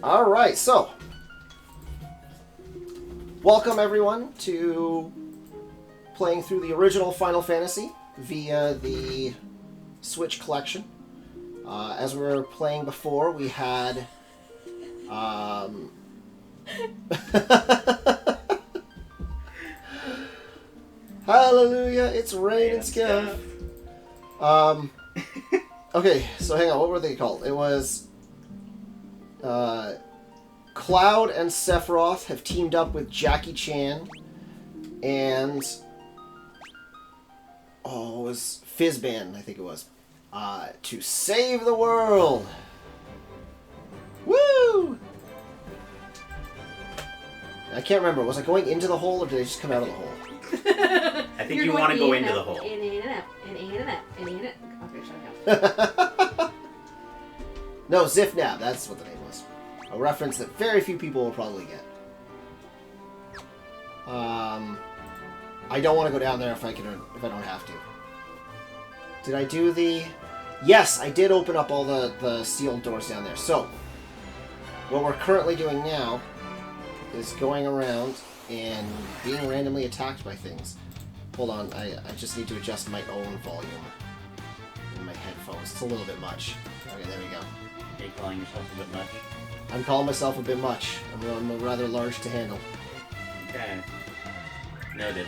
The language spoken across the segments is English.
Alright, so. Welcome everyone to playing through the original Final Fantasy via the Switch collection. As we were playing before, we had... Hallelujah, it's rain and scuff. Okay, so hang on, what were they called? It was... Cloud and Sephiroth have teamed up with Jackie Chan and... Oh, it was Fizzban, I think it was. To save the world! Woo! I can't remember, was I going into the hole or did I just come out of the hole? I think you want to go into the hole. In and out. Okay, shut up. No, Zifnab, that's what the name was. A reference that very few people will probably get. I don't want to go down there if I don't have to. Did I do the... Yes, I did open up all the sealed doors down there. So, what we're currently doing now is going around and being randomly attacked by things. Hold on, I just need to adjust my own volume in my headphones. It's a little bit much. Okay, there we go. Are you calling yourself a bit much? I'm calling myself a bit much. I'm rather large to handle. Okay. Noted.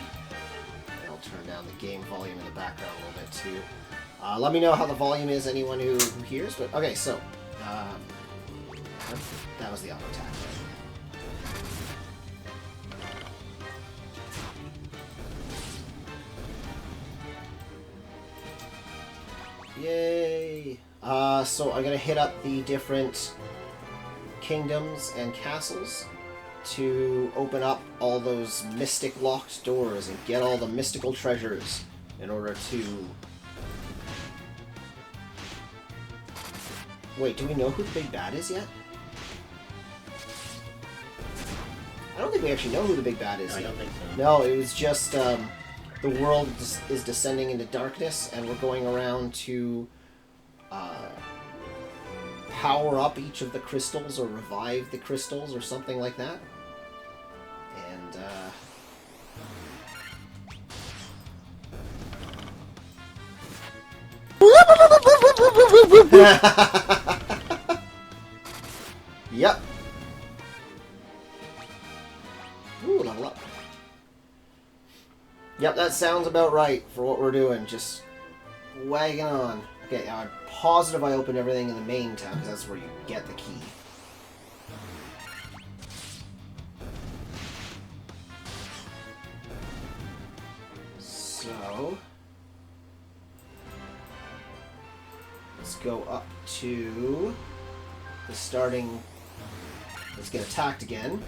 I'll turn down the game volume in the background a little bit too. Let me know how the volume is, anyone who hears. But okay, so that was the auto attack. Yay! So I'm gonna hit up the different kingdoms and castles to open up all those mystic locked doors and get all the mystical treasures in order to... Wait, do we know who the big bad is yet? I don't think we actually know who the big bad is No, I yet. don't think so. No, it was just the world is descending into darkness and we're going around to power up each of the crystals or revive the crystals or something like that. And Yep. Ooh, level up. Yep, that sounds about right for what we're doing. Just wagging on. Okay, I'm positive I opened everything in the main town, because that's where you get the key. So... let's go up to the starting... Let's get attacked again.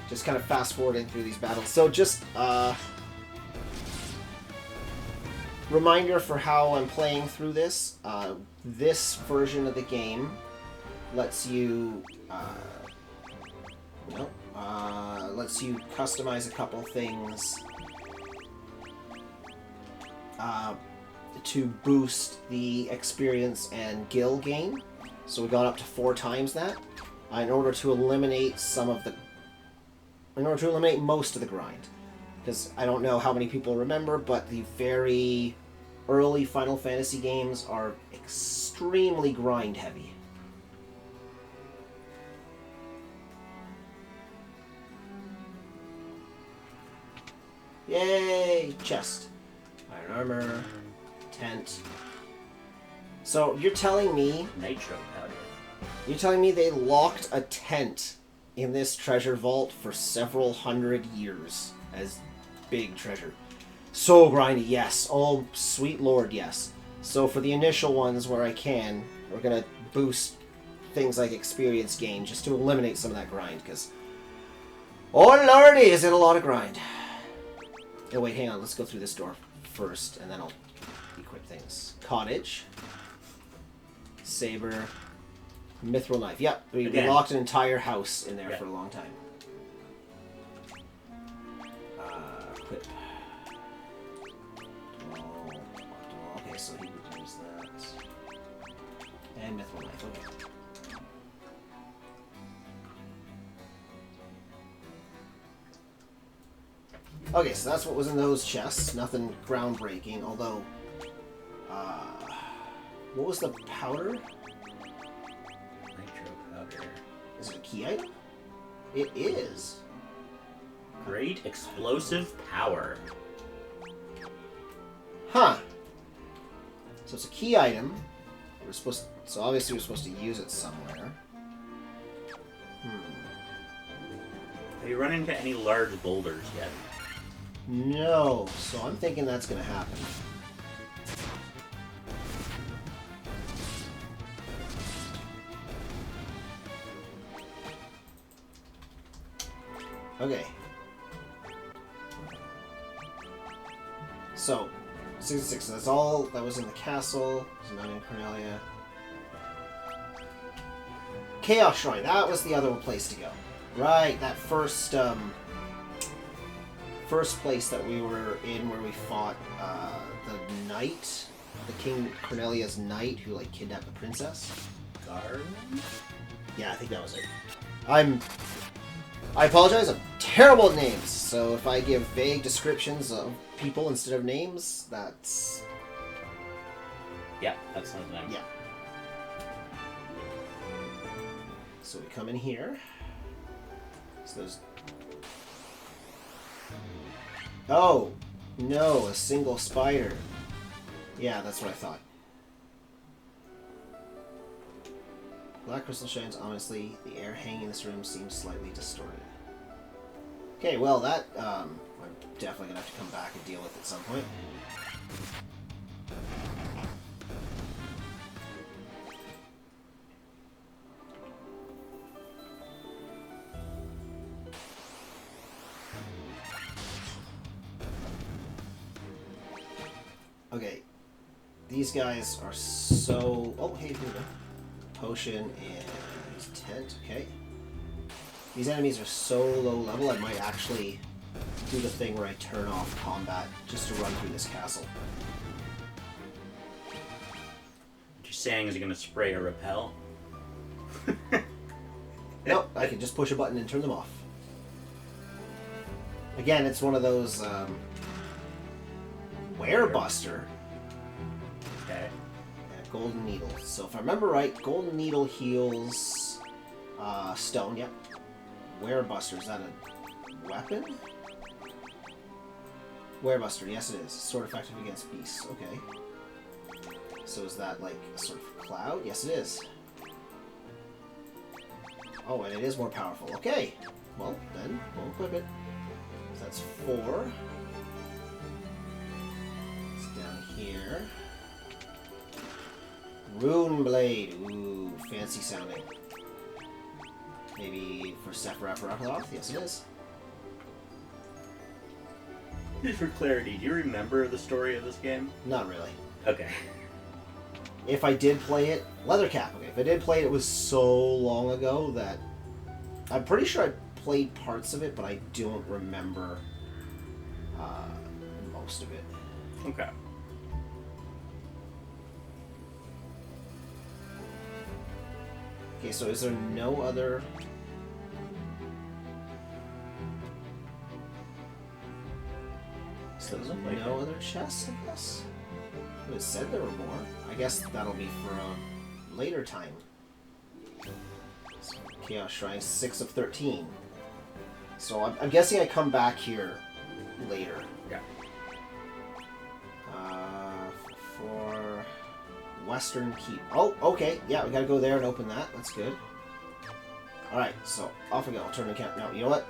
Just kind of fast-forwarding through these battles. So just, reminder for how I'm playing through this. This version of the game lets you, lets you customize a couple things to boost the experience and gil gain. So we got up to 4 times that in order to eliminate most of the grind. Because I don't know how many people remember, but the very early Final Fantasy games are extremely grind heavy. Yay! Chest. Iron armor. Tent. So you're telling me... Nitro powder. You're telling me they locked a tent in this treasure vault for several hundred years as big treasure. So grindy, yes. Oh, sweet lord, yes. So for the initial ones where I can, we're going to boost things like experience gain just to eliminate some of that grind, because... Oh lordy, is it a lot of grind. Oh wait, hang on, let's go through this door first, and then I'll equip things. Cottage. Saber. Mithril knife. Yep, we locked an entire house in there for a long time. Equip. Oh, okay, so he would use that. And Mithril Knife, okay. Okay, so that's what was in those chests. Nothing groundbreaking, although... what was the powder? Nitro powder. Is it a key item? It is. Great explosive power. Huh. So it's a key item. We're supposed so obviously we're supposed to use it somewhere. Have you run into any large boulders yet? No, so I'm thinking that's gonna happen. Okay. So, 66, that's all that was in the castle. There's none in Cornelia. Chaos Shrine, that was the other place to go. Right, that first place that we were in where we fought the knight, the King Cornelia's knight who like kidnapped the princess. Garland? Yeah, I think that was it. I apologize, I'm terrible at names, so if I give vague descriptions of people instead of names, that's... Yeah, that's something. Yeah. So we come in here. So there's... Oh! No, a single spider. Yeah, that's what I thought. Black crystal shines ominously. The air hanging in this room seems slightly distorted. Okay, well that, I'm definitely gonna have to come back and deal with at some point. Okay, these guys are so... Oh, hey, here we go. Potion and tent, okay. These enemies are so low level, I might actually do the thing where I turn off combat just to run through this castle. What you're saying is you're going to spray or repel? Nope, I can just push a button and turn them off. Again, it's one of those, Werebuster. Okay. Yeah, Golden Needle. So if I remember right, Golden Needle heals, stone, yep. Werebuster, is that a weapon? Werebuster, yes it is. Sword effective against beasts, okay. So is that like a sort of cloud? Yes it is. Oh, and it is more powerful. Okay. Well, then, we'll equip it. So that's 4. It's down here. Rune Blade. Ooh, fancy sounding. Maybe for Sephiroth Rapaloth? Yes, it is. Just for clarity, do you remember the story of this game? Not really. Okay. If I did play it, Leathercap. Okay, if I did play it, it was so long ago that I'm pretty sure I played parts of it, but I don't remember most of it. Okay. Okay, so is there no other... So there's Doesn't like no it. other chests, I guess? It said there were more. I guess that'll be for a later time. So, Chaos Shrine, 6 of 13. So I'm guessing I come back here later. Yeah. For Western Keep. Oh, okay. Yeah, we gotta go there and open that. That's good. Alright, so off we go. I'll turn the camera. No, you know what?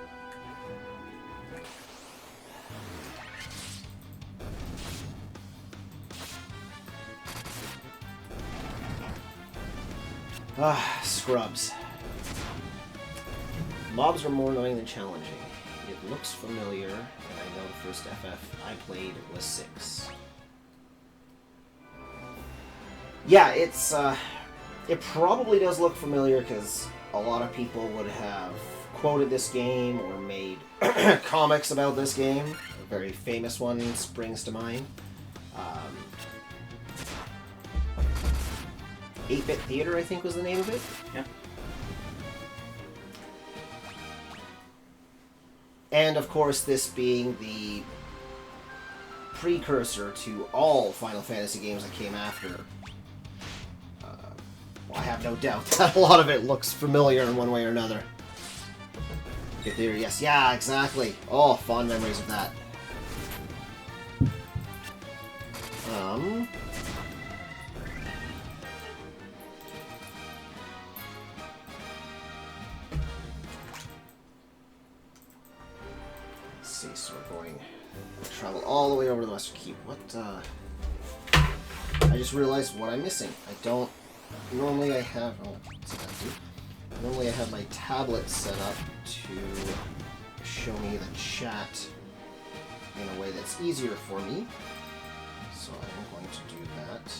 Ah, scrubs. Mobs are more annoying than challenging. It looks familiar, and I know the first FF I played was 6. Yeah, it's, it probably does look familiar because a lot of people would have quoted this game or made comics about this game. A very famous one springs to mind. 8-Bit Theater, I think was the name of it. Yeah. And of course, this being the precursor to all Final Fantasy games that came after. Well, I have no doubt that a lot of it looks familiar in one way or another. 8-Bit Theater, yes, yeah, exactly. Oh, fond memories of that. Let's see, so we're going to travel all the way over to the Western Keep. What, I just realized what I'm missing. I don't... Normally I have... Oh, what's that do? Normally I have my tablet set up to show me the chat in a way that's easier for me. So I'm going to do that.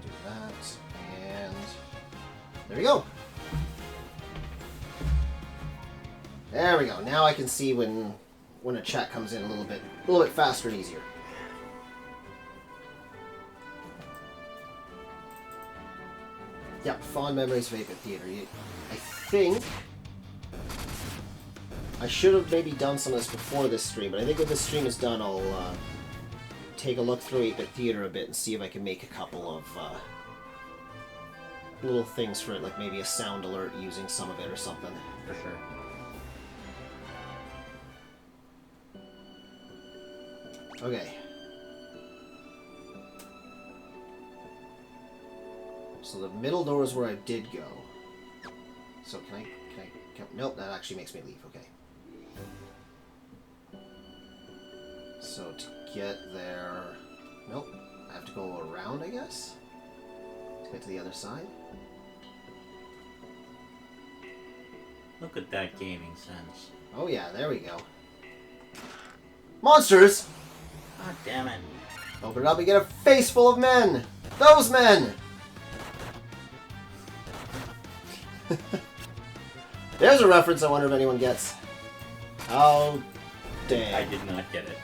Do that, and there we go. There we go. Now I can see when a chat comes in a little bit faster and easier. Yep, fond memories of 8-Bit Theater. I think I should have maybe done some of this before this stream, but I think when this stream is done, I'll take a look through 8-Bit Theater a bit and see if I can make a couple of little things for it, like maybe a sound alert using some of it or something. For sure. Okay. So the middle door is where I did go. So can I nope, that actually makes me leave, okay. So to get there... Nope, I have to go around, I guess? To get to the other side? Look at that gaming sense. Oh yeah, there we go. Monsters! God damn it. Open it up and get a face full of men! Those men! There's a reference I wonder if anyone gets. How dang. I did not get it.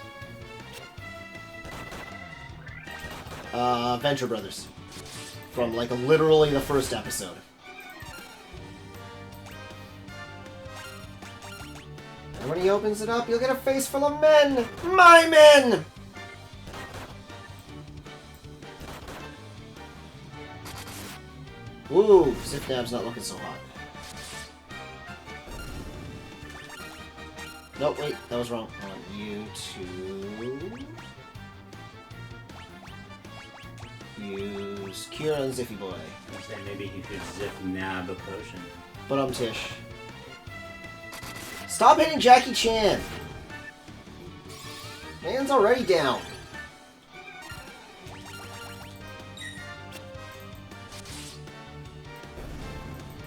Venture Brothers. From, like, literally the first episode. And when he opens it up, you'll get a face full of men! My men! Ooh, Zipnab's not looking so hot. Nope, wait, that was wrong. I want you to... use Kira and Ziffy Boy. I say maybe he could zip nab a potion. But Tish. Stop hitting Jackie Chan! Man's already down.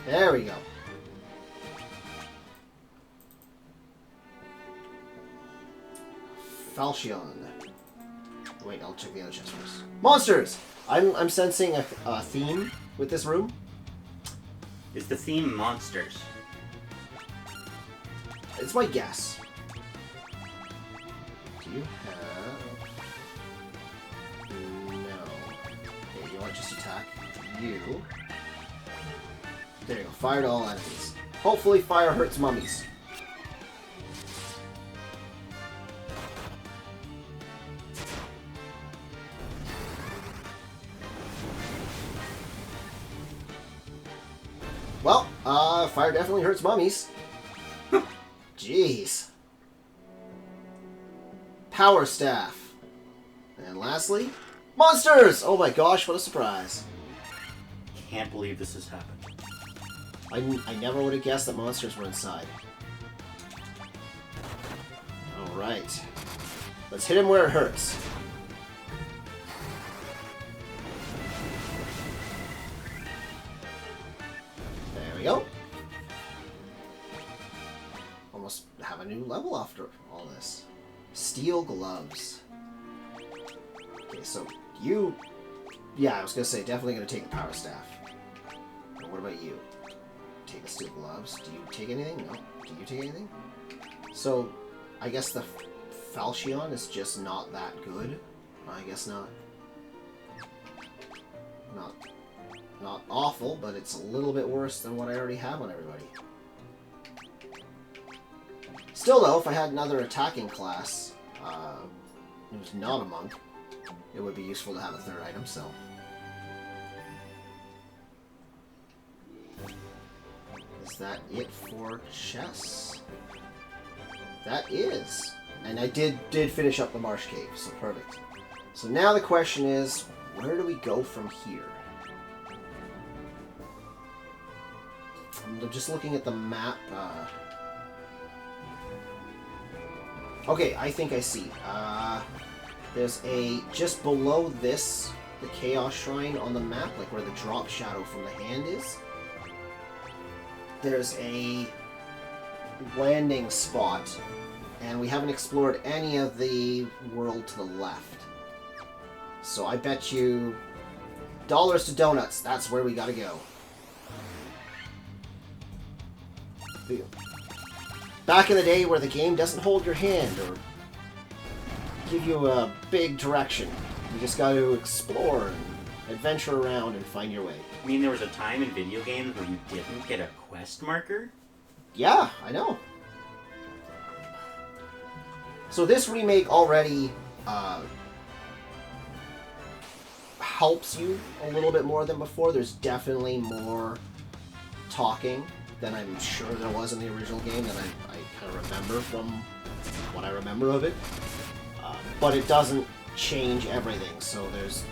There we go. Falchion. Wait, I'll check the other chest first. Monsters! I'm sensing a theme with this room. Is the theme monsters? It's my guess. Do you have... No. Okay, you want to just attack you. There you go. Fire to all enemies. Hopefully fire hurts mummies. Well, fire definitely hurts mummies. Jeez. Power Staff. And lastly, monsters! Oh my gosh, what a surprise. Can't believe this has happened. I never would have guessed that monsters were inside. Alright. Let's hit him where it hurts. There we go. Almost have a new level after all this. Steel gloves. Okay, so you... Yeah, I was gonna say, definitely gonna take the power staff. But what about you? take the steel gloves. Do you take anything? No. Do you take anything? So, I guess the Falchion is just not that good. I guess not. Not awful, but it's a little bit worse than what I already have on everybody. Still though, if I had another attacking class, it was not a monk, it would be useful to have a third item, so. Is that it for chess? That is. And I did finish up the Marsh Cave, so perfect. So now the question is, where do we go from here? I'm just looking at the map. Okay, I think I see. There's a... just below this, the Chaos Shrine on the map, like where the drop shadow from the hand is. There's a landing spot, and we haven't explored any of the world to the left. So I bet you dollars to donuts, that's where we gotta go. Back in the day where the game doesn't hold your hand or give you a big direction. You just gotta explore and adventure around and find your way. I mean, there was a time in video games where you didn't get a quest marker? Yeah, I know. So this remake already helps you a little bit more than before. There's definitely more talking than I'm sure there was in the original game that I kind of remember from what I remember of it. But it doesn't change everything, so there's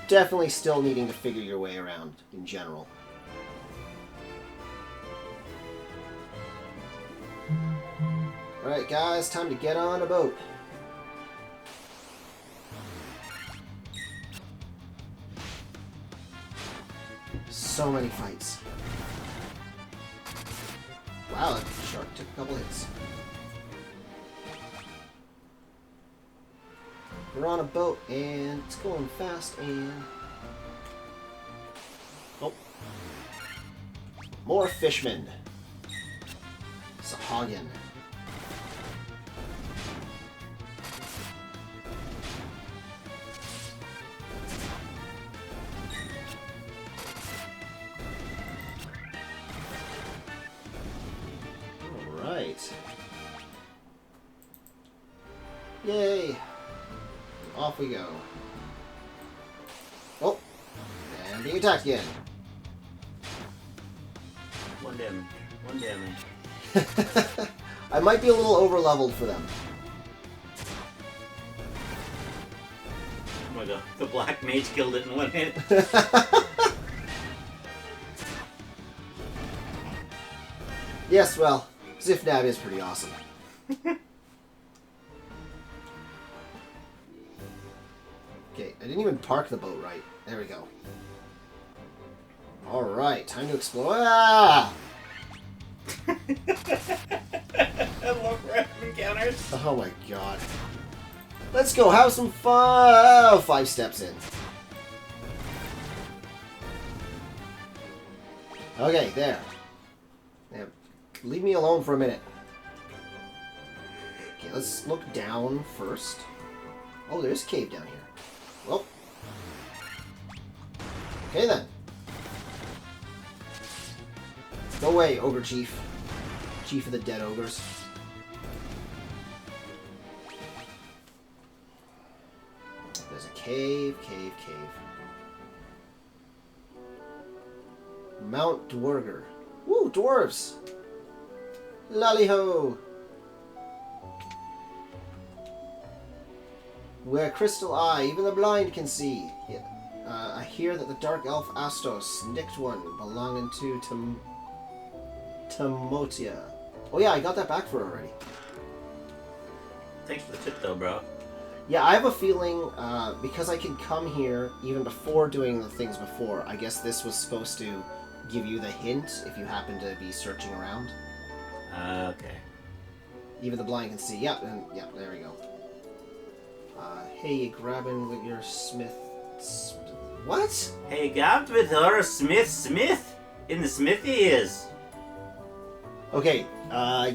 definitely still needing to figure your way around in general. Alright guys, time to get on a boat. So many fights. Wow, that shark took a couple hits. We're on a boat and it's going fast and... oh. More fishmen. Sahagin. Alright. Yay! Off we go. Oh! And being attacked again. One damage. One damage. I might be a little over-leveled for them. Oh my god, the black mage killed it in one hit. Yes, well, Zifnab is pretty awesome. Okay, I didn't even park the boat right. There we go. Alright, time to explore. Ah! I love random encounters. Oh my god. Let's go have some fun! Oh, 5 steps in. Okay, there. Now, leave me alone for a minute. Okay, let's look down first. Oh, there's a cave down here. Well. Okay then. Go away, Ogre Chief. Chief of the Dead Ogres. There's a cave. Mount Dwarger. Woo, dwarves! Lally-ho! Where Crystal Eye, even the blind can see. Yeah. I hear that the Dark Elf Astos nicked one belonging to Tamotia. Oh yeah, I got that back for her already. Thanks for the tip though, bro. Yeah, I have a feeling, because I could come here even before doing the things before, I guess this was supposed to give you the hint if you happen to be searching around. Okay. Even the blind can see. Yep, and yep, there we go. Hey, you grabbing with your smith... What? Hey, grabbed with her Smith in the smithy is. Okay,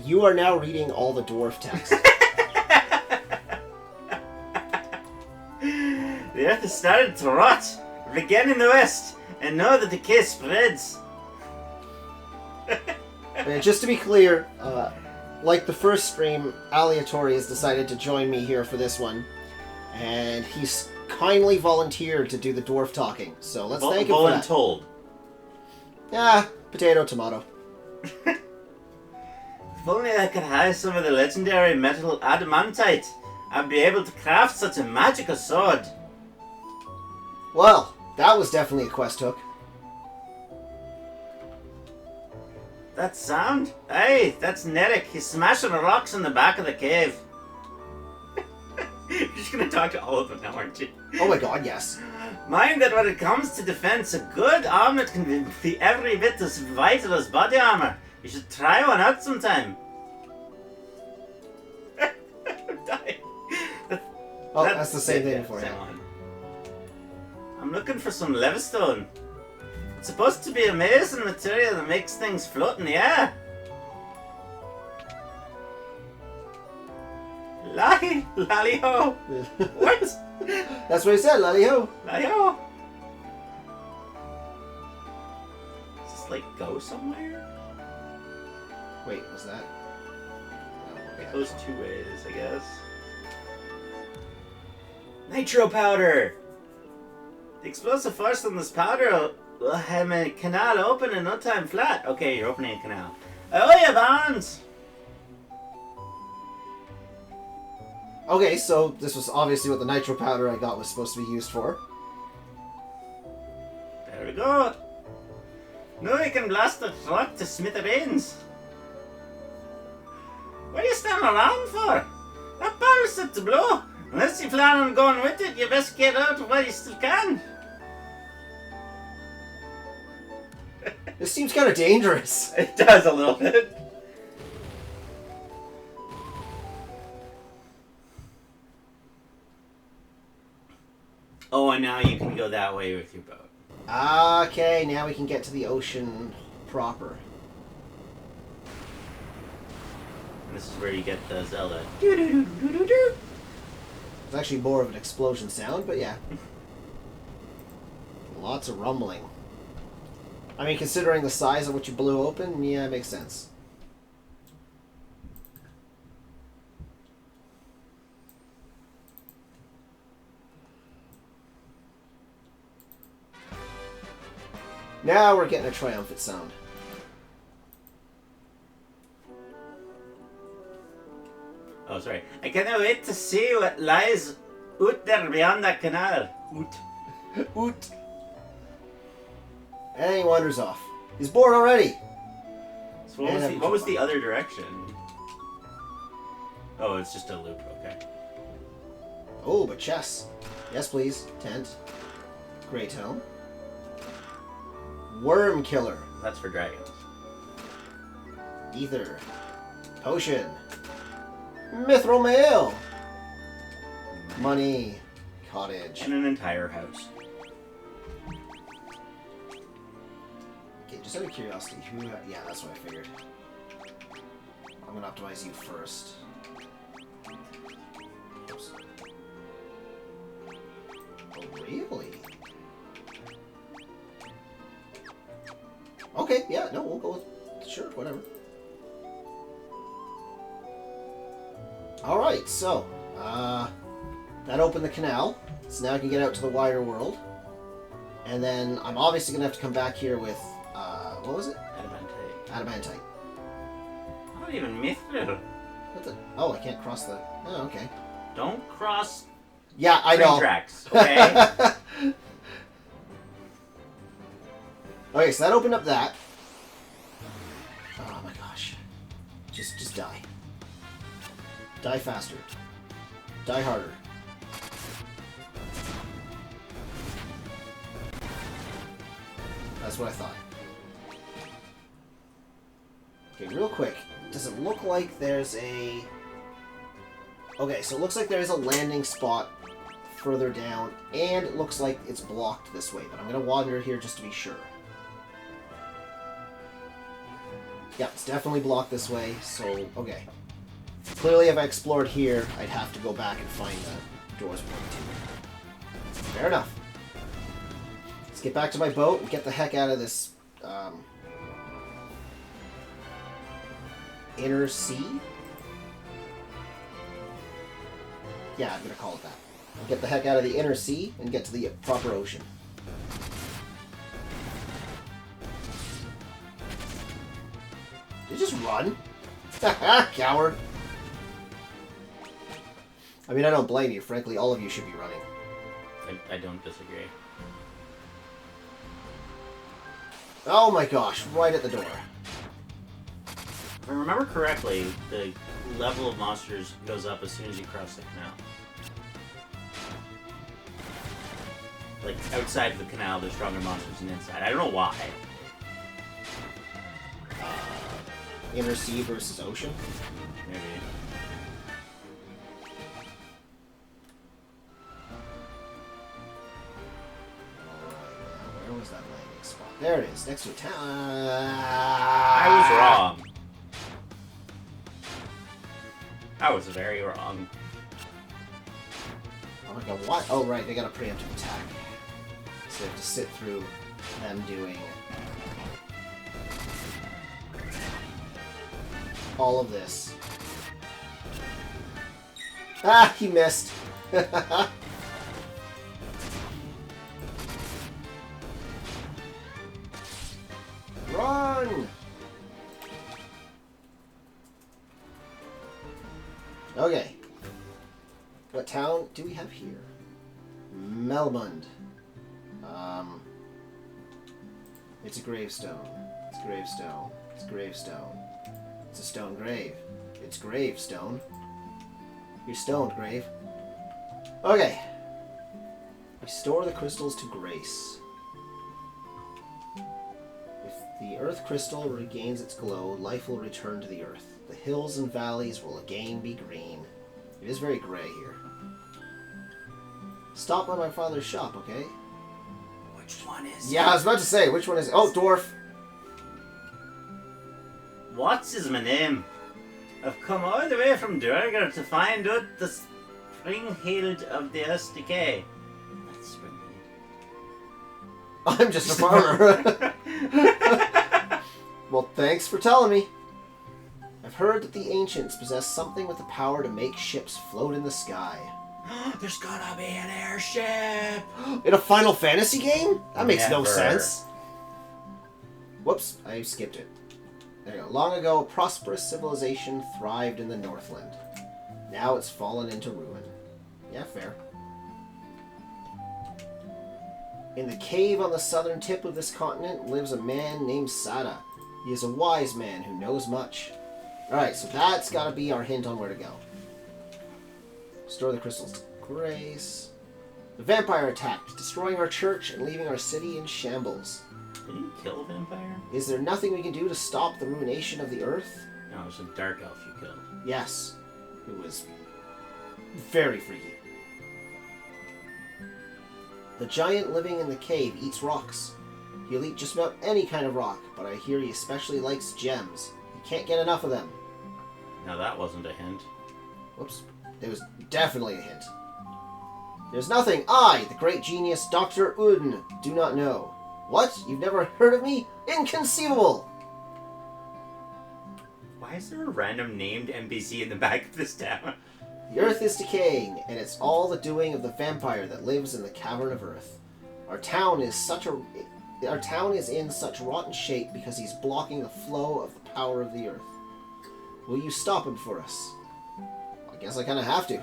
you are now reading all the dwarf text. The earth has started to rot. We began in the west, and know that decay spreads. Just to be clear, like the first stream, Aleatori has decided to join me here for this one, and he's kindly volunteered to do the dwarf talking. So let's thank him for that. Voluntold. Ah, potato, tomato. If only I could have some of the legendary metal adamantite, I'd be able to craft such a magical sword. Well, that was definitely a quest hook. That sound? Hey, that's Neddick. He's smashing the rocks in the back of the cave. You're just gonna talk to all of them now, aren't you? Oh my god, yes. Mind that when it comes to defense, a good armlet can be every bit as vital as body armor. You should try one out sometime. I'm dying. Oh, that's the same thing for you. I'm looking for some levistone. It's supposed to be amazing material that makes things float in the air. Lally-ho. What? That's what he said, lally-ho. Lally-ho. Does this like go somewhere? Wait, was that? Oh, okay. It goes two ways, I guess. Nitro powder! The explosive force on this powder will have a canal open in no time flat. Okay, you're opening a canal. Oh yeah, Bonds! Okay, so this was obviously what the nitro powder I got was supposed to be used for. There we go. Now we can blast the rock to smithereens. What are you standing around for? That powder's set to blow. Unless you plan on going with it, you best get out while you still can. This seems kind of dangerous. It does a little bit. Oh, and now you can go that way with your boat. Okay, now we can get to the ocean proper. And this is where you get the Zelda. It's actually more of an explosion sound, but yeah. Lots of rumbling. I mean, considering the size of what you blew open, yeah, it makes sense. Now we're getting a triumphant sound. Oh, sorry. I cannot wait to see what lies out there beyond that canal. Oot. Oot. And he wanders off. He's bored already. So what was the other direction? Oh, it's just a loop. Okay. Oh, but chess. Yes, please. Tent. Great helm. Worm killer. That's for dragons. Ether. Potion. Mithril mail. Money. Cottage. And an entire house. Okay, just out of curiosity, who... Yeah, that's what I figured. I'm gonna optimize you first. Oops. Oh, really? Okay, yeah, no, we'll go with... Sure, whatever. Alright, so, that opened the canal, so now I can get out to the wider world. And then I'm obviously going to have to come back here with, what was it? Adamantite. Adamantite. Not even mithril. What the? Oh, I can't cross the... Oh, okay. Don't cross Yeah, I train know. tracks, okay? Okay, so that opened up that. Oh my gosh. Just die. Die faster. Die harder. That's what I thought. Okay, real quick. Does it look like there's a... Okay, so it looks like there's a landing spot further down, and it looks like it's blocked this way, but I'm going to wander here just to be sure. Yeah, it's definitely blocked this way, so, okay. Clearly, if I explored here, I'd have to go back and find the doors pointing to. Fair enough. Let's get back to my boat and get the heck out of this, inner sea? Yeah, I'm gonna call it that. Get the heck out of the inner sea and get to the proper ocean. Did you just run? Coward. I mean, I don't blame you. Frankly, all of you should be running. I don't disagree. Oh my gosh, right at the door. If I remember correctly, the level of monsters goes up as soon as you cross the canal. Like, outside of the canal, there's stronger monsters than inside. I don't know why. Inner sea versus ocean. Maybe. Where was that landing spot? There it is, next to a town. I was wrong. I was very wrong. Oh my god, what? Oh right, they got a preemptive attack. So they have to sit through them doing all of this. Ah, he missed. Run! Okay. What town do we have here? Melmund. It's a gravestone. It's a gravestone. It's a gravestone. It's a stone grave. It's gravestone. You're stoned, grave. Okay. Restore the crystals to grace. If the earth crystal regains its glow, life will return to the earth. The hills and valleys will again be green. It is very grey here. Stop by my father's shop, okay? Which one is Yeah, I was about to say, which one is it? Oh, dwarf. What's is my name? I've come all the way from Durgar to find out the Springhild of the Earth's Decay. That's Springhild. I'm just a farmer. Well, thanks for telling me. I've heard that the ancients possess something with the power to make ships float in the sky. There's gonna be an airship! In a Final Fantasy game? That makes no Never. sense. Whoops, I skipped it. There you go. Long ago, a prosperous civilization thrived in the Northland. Now it's fallen into ruin. Yeah, fair. In the cave on the southern tip of this continent lives a man named Sada. He is a wise man who knows much. Alright, so that's gotta be our hint on where to go. Restore the crystals to grace. The vampire attacked, destroying our church and leaving our city in shambles. Did he kill a vampire? Is there nothing we can do to stop the ruination of the earth? No, it was a dark elf you killed. Yes. It was very freaky. The giant living in the cave eats rocks. He'll eat just about any kind of rock, but I hear he especially likes gems. He can't get enough of them. Now that wasn't a hint. Whoops. It was definitely a hint. There's nothing I, the great genius Dr. Uden, do not know. What? You've never heard of me? Inconceivable! Why is there a random named NPC in the back of this town? The earth is decaying, and it's all the doing of the vampire that lives in the cavern of earth. Our town is in such rotten shape because he's blocking the flow of the power of the earth. Will you stop him for us? I guess I kind of have to.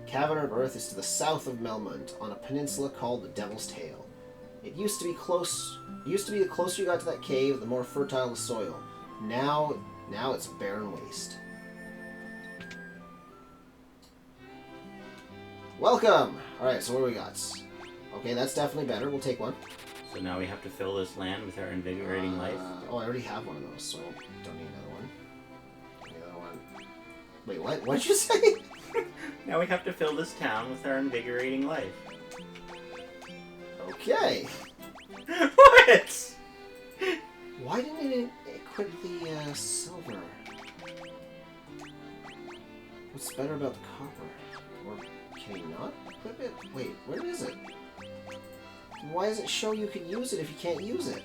Cavern of Earth is to the south of Melmund, on a peninsula called the Devil's Tail. It used to be the closer you got to that cave, the more fertile the soil. Now it's a barren waste. Welcome! Alright, so what do we got? Okay, that's definitely better. We'll take one. So now we have to fill this land with our invigorating life. Oh, I already have one of those, so I don't need another one. Need another one. Wait, what? What did you say? Now we have to fill this town with our invigorating life. Okay. What? Why didn't it equip the silver? What's better about the copper? Or can you not equip it? Wait, where is it? Why does it show you can use it if you can't use it?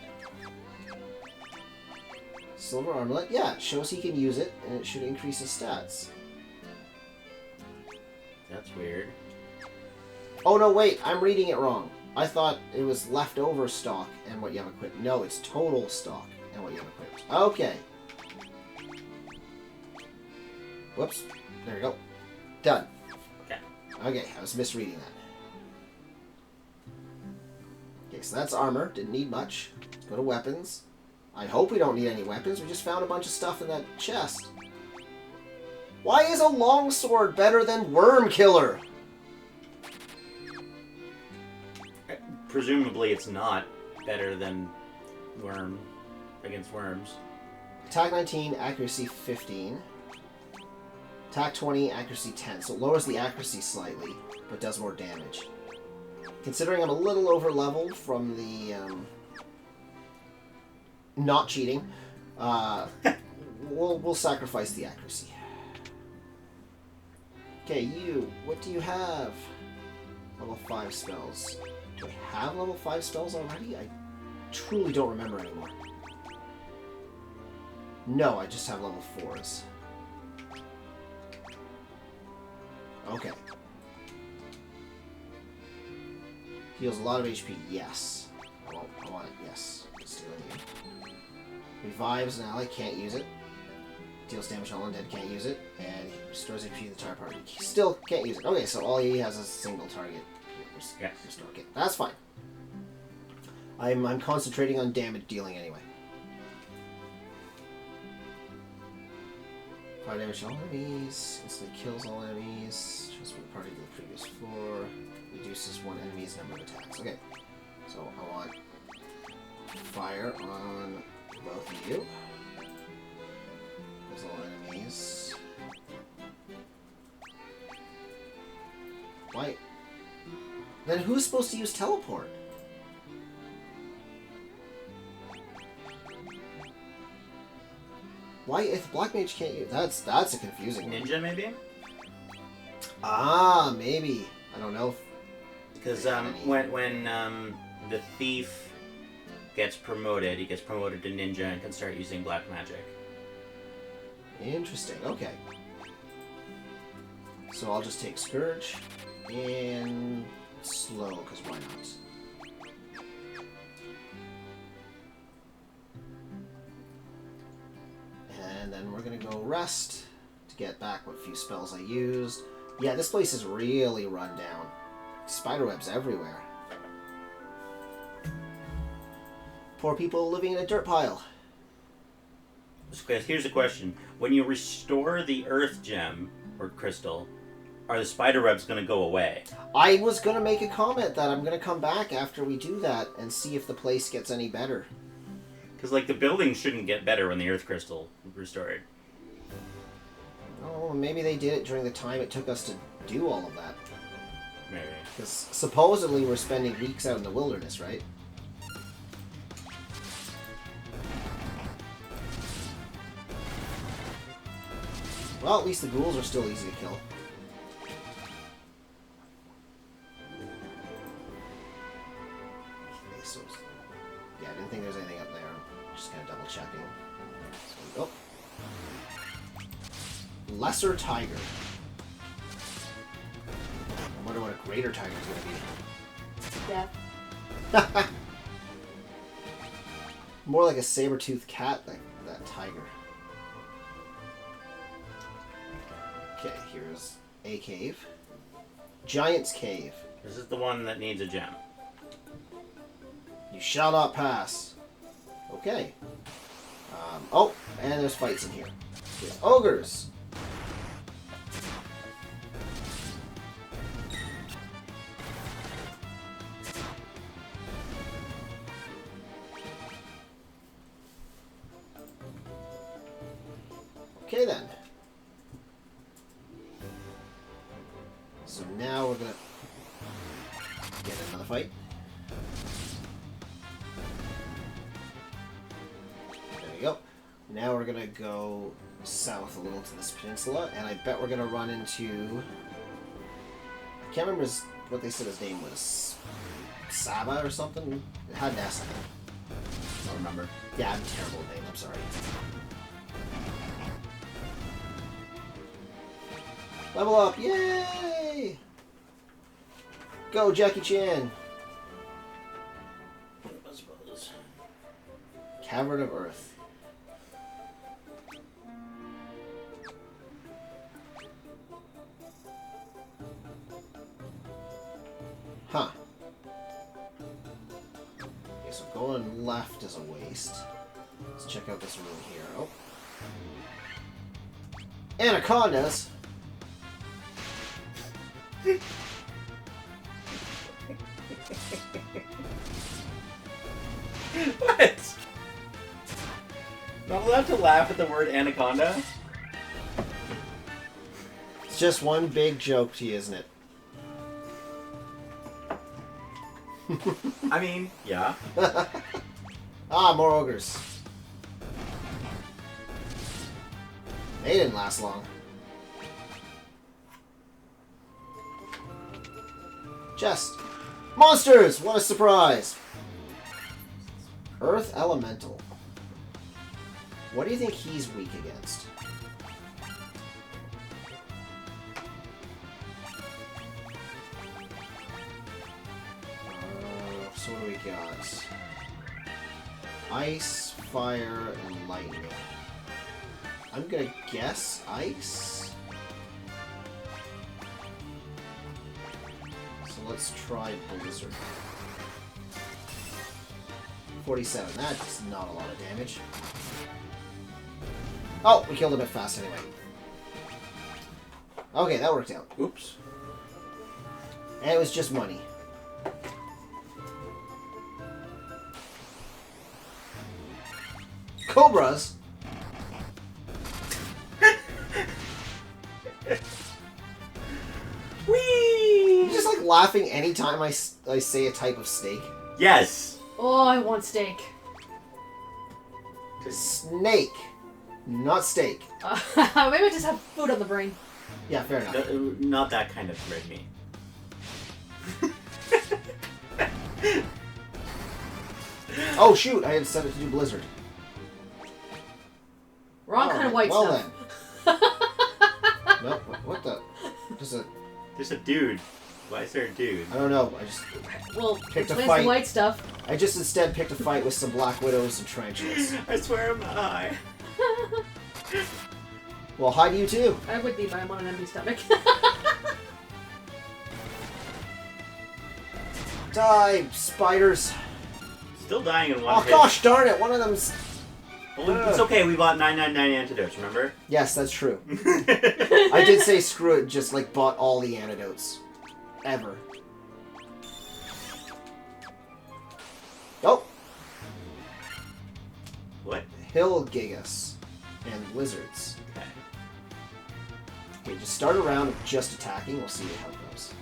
Silver armlet? Yeah, it shows he can use it, and it should increase his stats. That's weird. Oh no, wait, I'm reading it wrong. I thought it was leftover stock and what you have equipped. No, it's total stock and what you have equipped. Okay. Whoops. There we go. Done. Okay. Okay, I was misreading that. Okay, so that's armor. Didn't need much. Let's go to weapons. I hope we don't need any weapons. We just found a bunch of stuff in that chest. Why is a longsword better than Worm Killer? Presumably it's not better than worm against worms. Attack 19, accuracy 15. Attack 20, accuracy 10. So it lowers the accuracy slightly, but does more damage. Considering I'm a little over leveled from the not cheating, we'll sacrifice the accuracy. Okay, you. What do you have? Level 5 spells. Do I have level 5 spells already? I truly don't remember anymore. No, I just have level 4s. Okay. Heals a lot of HP, yes. I want it, yes. Let's do it again. Revives an ally, can't use it. Deals damage on undead, can't use it. And restores HP to the entire party. Still can't use it. Okay, so all he has is a single target. Yes. Restore. Okay, that's fine. I'm concentrating on damage dealing anyway. 5 damage to all enemies. Instantly kills all enemies. Transfer the party to the previous floor. Reduces one enemy's number of attacks. Okay, so I want fire on both of you. Kills all enemies. Why? Then who's supposed to use teleport? Why, if Black Mage can't use... That's a confusing one. Ninja, maybe? Ah, maybe. I don't know. Because when the thief gets promoted, he gets promoted to ninja and can start using black magic. Interesting, okay. So I'll just take Scourge and slow, because why not? And then we're going to go rest to get back what few spells I used. Yeah, this place is really run down. Spiderwebs everywhere. Poor people living in a dirt pile. Okay, here's a question. When you restore the earth gem, or crystal, are the spider webs going to go away? I was going to make a comment that I'm going to come back after we do that and see if the place gets any better. Because, like, the building shouldn't get better when the earth crystal restored. Oh, maybe they did it during the time it took us to do all of that. Maybe. Because supposedly we're spending weeks out in the wilderness, right? Well, at least the ghouls are still easy to kill. Okay, so... yeah, I didn't think there was anything up there. Just kind of double checking. So, oh. Lesser Tiger. I wonder what a greater tiger is going to be. Death. More like a saber-toothed cat, like that tiger. Okay, here's a cave. Giant's Cave. This is the one that needs a gem. You shall not pass. Okay. Oh, and there's fights in here. With ogres. Okay then. So now we're gonna get another fight. There we go. Now we're gonna go south a little to this peninsula, and I bet we're gonna run into... I can't remember what they said his name was. Saba or something? It had an S in it. I don't remember. Yeah, I'm terrible with names, I'm sorry. Level up, yay! Go, Jackie Chan! Buzz, buzz. Cavern of Earth. Huh. Okay, so going left is a waste. Let's check out this room here. Oh. Anacondas! What? Not allowed to laugh at the word anaconda? It's just one big joke to you, isn't it? I mean, yeah. Ah, more ogres. They didn't last long. Chest. Monsters! What a surprise! Earth Elemental. What do you think he's weak against? So what do we got? Ice, fire, and lightning. I'm gonna guess ice. So let's try blizzard. 47. That's not a lot of damage. Oh, we killed him a bit fast anyway. Okay, that worked out. Oops. And it was just money. Cobras? Whee! You just like laughing anytime I say a type of steak. Yes. Oh, I want steak. Snake, not steak. Maybe I just have food on the brain. Yeah, fair enough. Not that kind of red meat. Oh shoot, I had set it to do blizzard. Wrong kind of white stuff. Then. Nope, what the? Just a... There's a dude. Why is there a dude? I don't know, I just... Well, Picked a play fight. some white stuff. I just instead picked a fight with some black widows and tarantulas. I swear I'm high. Well, hi to you too. I would be, but I'm on an empty stomach. Die, spiders. Still dying in one Oh hit. gosh darn it, one of them's... Well, it's okay, we bought 999 antidotes, remember? Yes, that's true. I did say screw it, just like bought all the antidotes. Ever. Oh! What? Hill Gigas and lizards. Okay. Okay, just start a round of just attacking, we'll see how it goes.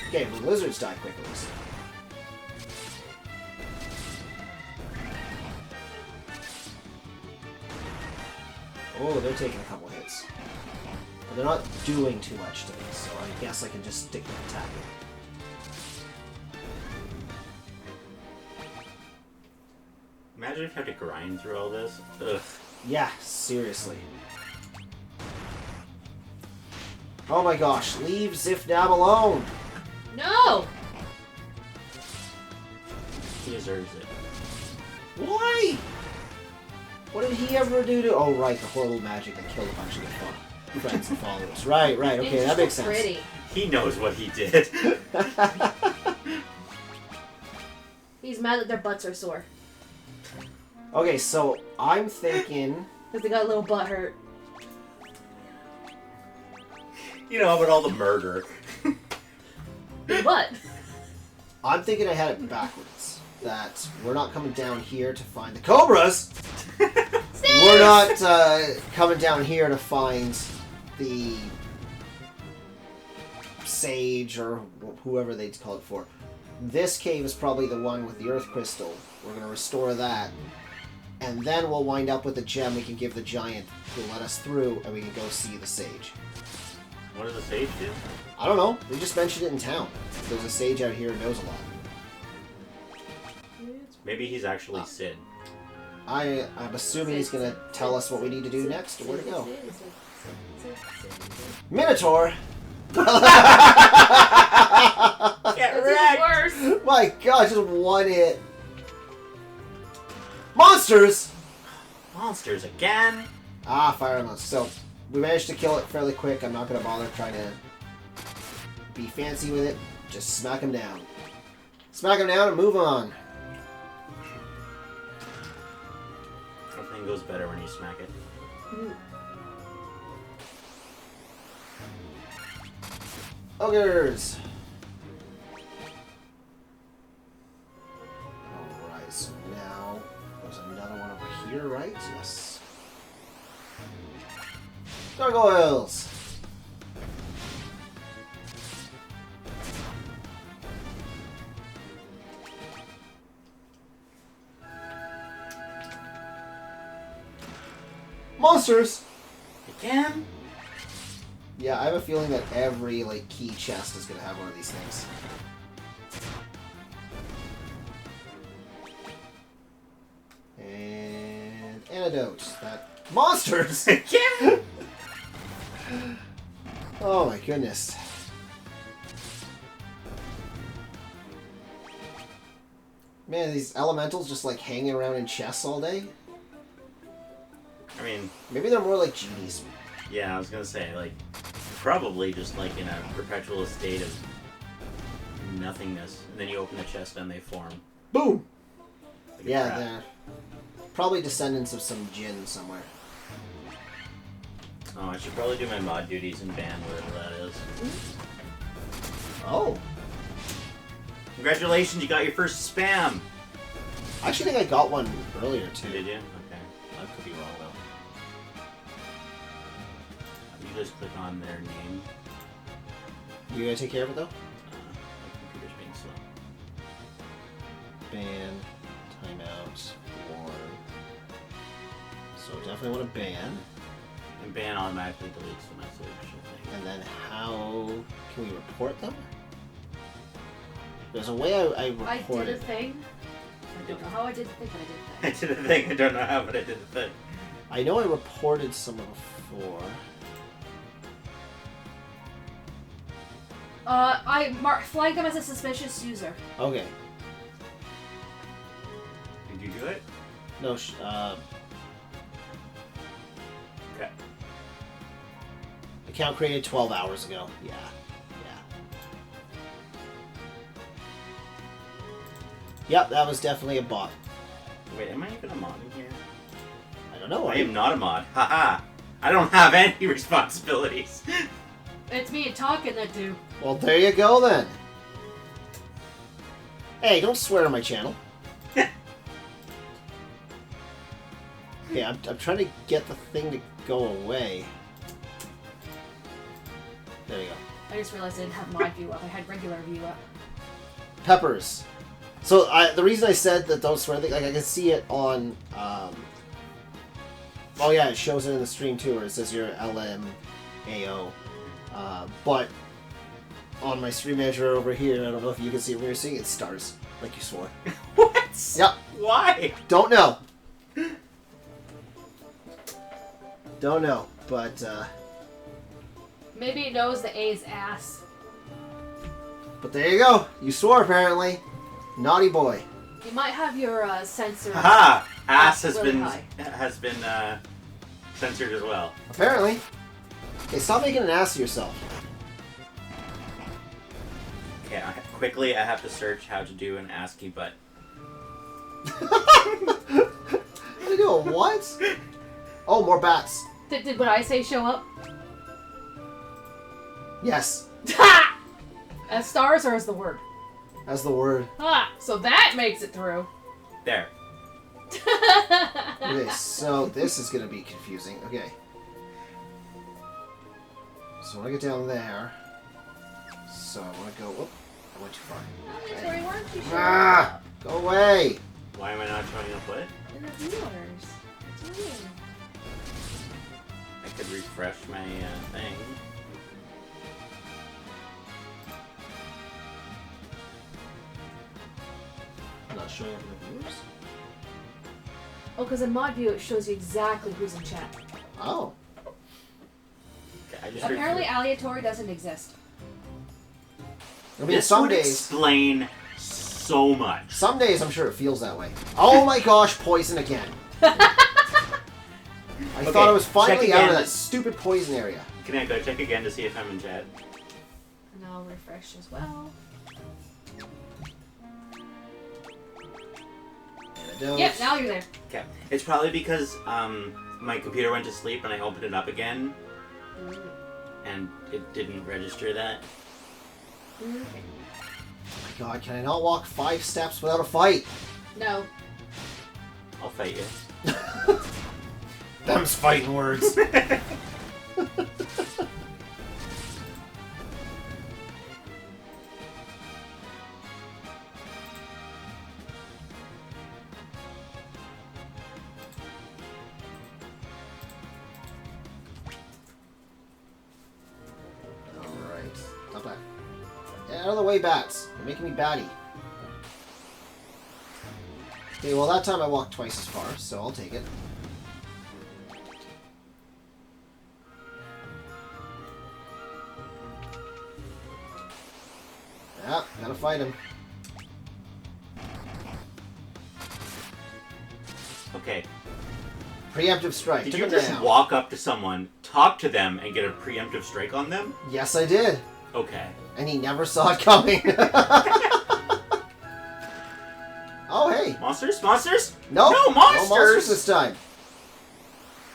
Okay, the lizards die quickly. So. Oh, they're taking a couple hits. But they're not doing too much to me, so I guess I can just stick with attacking. Imagine if you have to grind through all this. Ugh. Yeah, seriously. Oh my gosh, leave Zifnab alone! No! He deserves it. Why? What did he ever do to... Oh, right, the horrible magic that killed a bunch of the friends and followers. Right, okay, It's that makes so sense. pretty. He knows what he did. He's mad that their butts are sore. Okay, so I'm thinking... Because they got a little butt hurt. You know, but all the murder. What? I'm thinking I had it backwards. That we're not coming down here to find the Cobras! We're not coming down here to find the Sage or whoever they'd call it for. This cave is probably the one with the Earth Crystal. We're going to restore that. and then we'll wind up with a gem we can give the giant who let us through, and we can go see the sage. What does the sage do? I don't know. They just mentioned it in town. There's a sage out here who knows a lot. Maybe he's actually Sid. I'm assuming he's gonna tell us what we need to do next, or where to go. Minotaur! Get That's wrecked! even worse. My god, just one hit. Monsters! Monsters again? Ah, fire emotes. So, we managed to kill it fairly quick. I'm not gonna bother trying to be fancy with it. Just smack him down. Smack him down and move on. Everything goes better when you smack it. Ogres! Alright, so now there's another one over here, right? Yes. Gargoyles! Monsters! Again? Yeah, I have a feeling that every like key chest is gonna have one of these things. And antidote. That monsters. Again? Oh my goodness. Man, these elementals just like hanging around in chests all day. I mean, Maybe they're more like genies. yeah, I was gonna say, like, probably just like in a perpetual state of nothingness. And then you open the chest and they form. Boom. Like a Yeah, trap. they're probably descendants of some djinn somewhere. Oh, I should probably do my mod duties and ban whatever that is. Oh. Congratulations, you got your first spam! I actually think I got one earlier too. Did you? Okay. I could be wrong though. You just click on their name. You gonna take care of it though? My computer's being slow. Ban, timeout, warn. So definitely want to ban. And ban automatically deletes the message, I think. And then how can we report them? There's a way I I report did a it. thing. I don't know how I did the thing, but I did the I thing. did a thing, I don't know how, but I did the thing. I know I reported someone before. I flagged them as a suspicious user. Okay. Did you do it? No, Okay. account created 12 hours ago. Yeah. Yep, that was definitely a bot. Wait, am I even a mod in here? I don't know. I am not a mod. Haha. I don't have any responsibilities. It's me talking that do. Well, there you go then. Hey, don't swear on my channel. Okay, I'm trying to get the thing to go away. There we go. I just realized I didn't have my view up. I had regular view up. Peppers. So the reason I said that don't swear, like I can see it on. Oh yeah, it shows it in the stream too, where it says your LMAO. But on my stream manager over here, I don't know if you can see it when you're seeing it, stars like you swore. What? Yep. Why? Don't know. Don't know, but Maybe it knows the A's ass. there you go. You swore apparently. Naughty boy. You might have your sensor. Haha! Ass has Really been high. censored as well. Apparently. Hey, stop making an ass of yourself. Okay, quickly I have to search how to do an ASCII butt. How do you do a what? Oh, more bats. Did what I say show up? Yes. Ha! As stars or as the word? That's the word. Ah, so that makes it through. There. Okay, so this is gonna be confusing. Okay. So when I get down there, so I want to go. Whoop! I went too far. Sorry, weren't you sure? Ah! Go away! Why am I not showing up what? in the viewers. It's weird. I could refresh my thing. I'm not showing up in the viewers. Oh, because in mod view it shows you exactly who's in chat. Oh. Okay, I just Apparently, aleatory doesn't exist. I mean, this some would days. explain so much. Some days I'm sure it feels that way. Oh my gosh, poison again. I thought I was finally check out of again. that stupid poison area. Can I go check again to see if I'm in chat? And I'll refresh as well. Antidote. Yep, now you're there. Okay. It's probably because my computer went to sleep and I opened it up again and it didn't register that. Okay. Oh my god, can I not walk 5 steps without a fight? No. I'll fight you. Them's fighting words. Alright. Not bad. Get out of the way, bats. You're making me batty. Okay, well that time I walked twice as far, so I'll take it. Yeah, gotta fight him. Okay. Preemptive strike. Did Took you him just down. walk up to someone, talk to them, and get a preemptive strike on them? Yes, I did. Okay. And he never saw it coming. Oh, hey. Monsters? Monsters? Nope. No monsters! No monsters this time.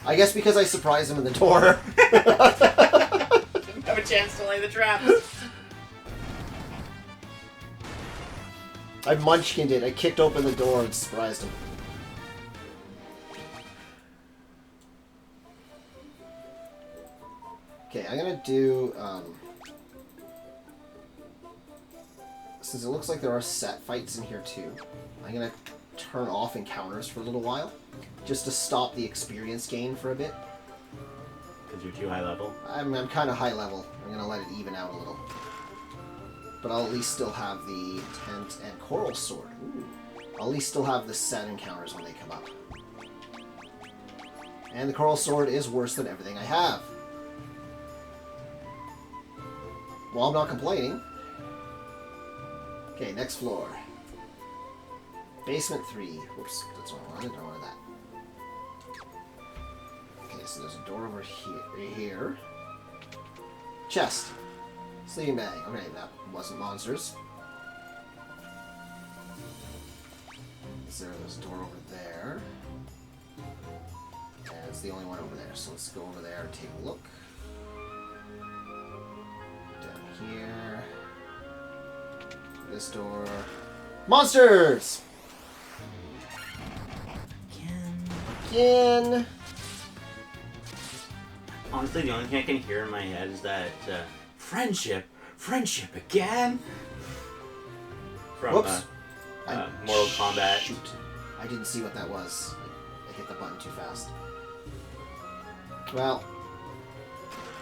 I guess because I surprised him in the door. Didn't have a chance to lay the traps. I munchkined it. I kicked open the door and surprised him. Okay, I'm gonna do, since it looks like there are set fights in here too, I'm gonna turn off encounters for a little while, just to stop the experience gain for a bit. Because you're too high level. I'm kind of high level. I'm gonna let it even out a little. But I'll at least still have the tent and coral sword. Ooh. I'll at least still have the set encounters when they come up. And the coral sword is worse than everything I have. Well, I'm not complaining. Okay, next floor. Basement 3. Whoops, that's what I wanted. I wanted that. Okay, so there's a door over here. Chest. Sleeping bag. Okay, that wasn't monsters. There's a door over there. And it's the only one over there. So let's go over there and take a look. Down here. This door. Monsters! Again. Honestly, the only thing I can hear in my head is that friendship again. From Whoops. Mortal Kombat. Shoot. I didn't see what that was. I hit the button too fast. Well,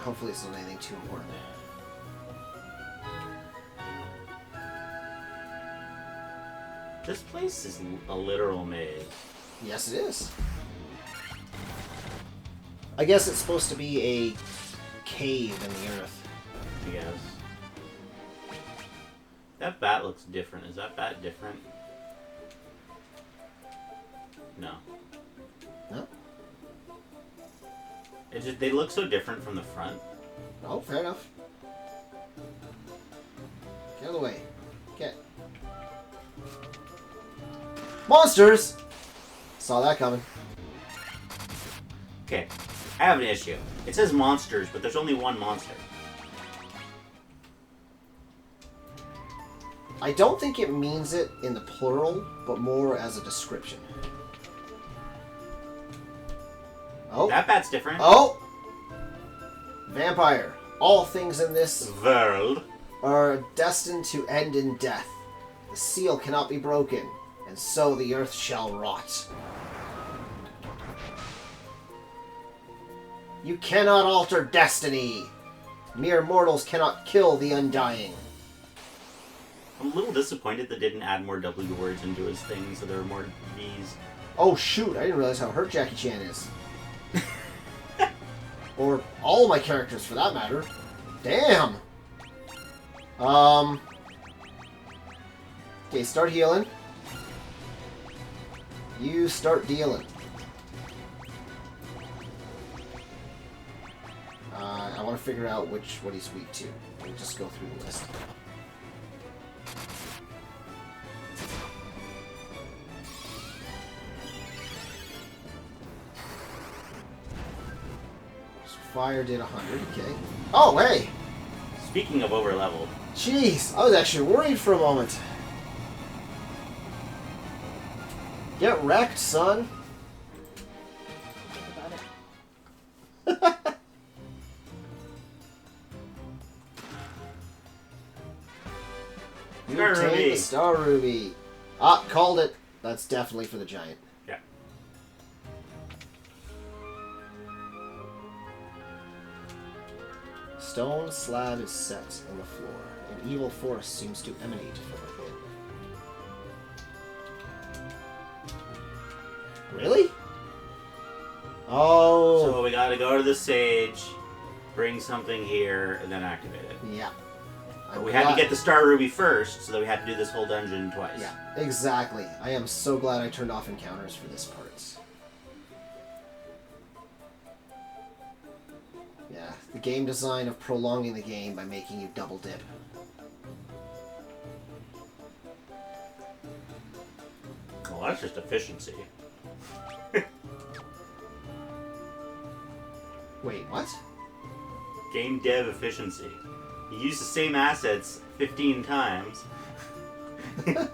hopefully it's not anything too important. This place is a literal maze. Yes, it is. I guess it's supposed to be a cave in the earth. I guess. That bat looks different. Is that bat different? No. No? It's just, they look so different from the front. Oh, fair enough. Get out of the way. Get. Monsters! Saw that coming. Okay, I have an issue. It says monsters, but there's only one monster. I don't think it means it in the plural, but more as a description. Oh. That bat's different. Oh! Vampire. All things in this World. are destined to end in death. The seal cannot be broken, and so the earth shall rot. You cannot alter destiny. Mere mortals cannot kill the undying. I'm a little disappointed they didn't add more W words into his thing, so there were more V's. Oh shoot, I didn't realize how hurt Jackie Chan is. Or all my characters, for that matter. Damn! Okay, start healing. You start dealing. I want to figure out what he's weak to. Let me just go through the list. So fire did 100, okay. Oh, hey! Speaking of overleveled, Jeez, I was actually worried for a moment. Get wrecked, son. Think about it. You Star obtained Ruby. the Star Ruby. Ah, called it. That's definitely for the giant. yeah. Stone slab is set in the floor. An evil force seems to emanate from within. Really? Oh. So we gotta go to the sage, bring something here, and then activate it. Yeah. But we had to get the Star Ruby first, so that we had to do this whole dungeon twice. Yeah, exactly. I am so glad I turned off encounters for this part. Yeah, the game design of prolonging the game by making you double dip. Well, that's just efficiency. Wait, what? Game dev efficiency. You use the same assets 15 times. Okay,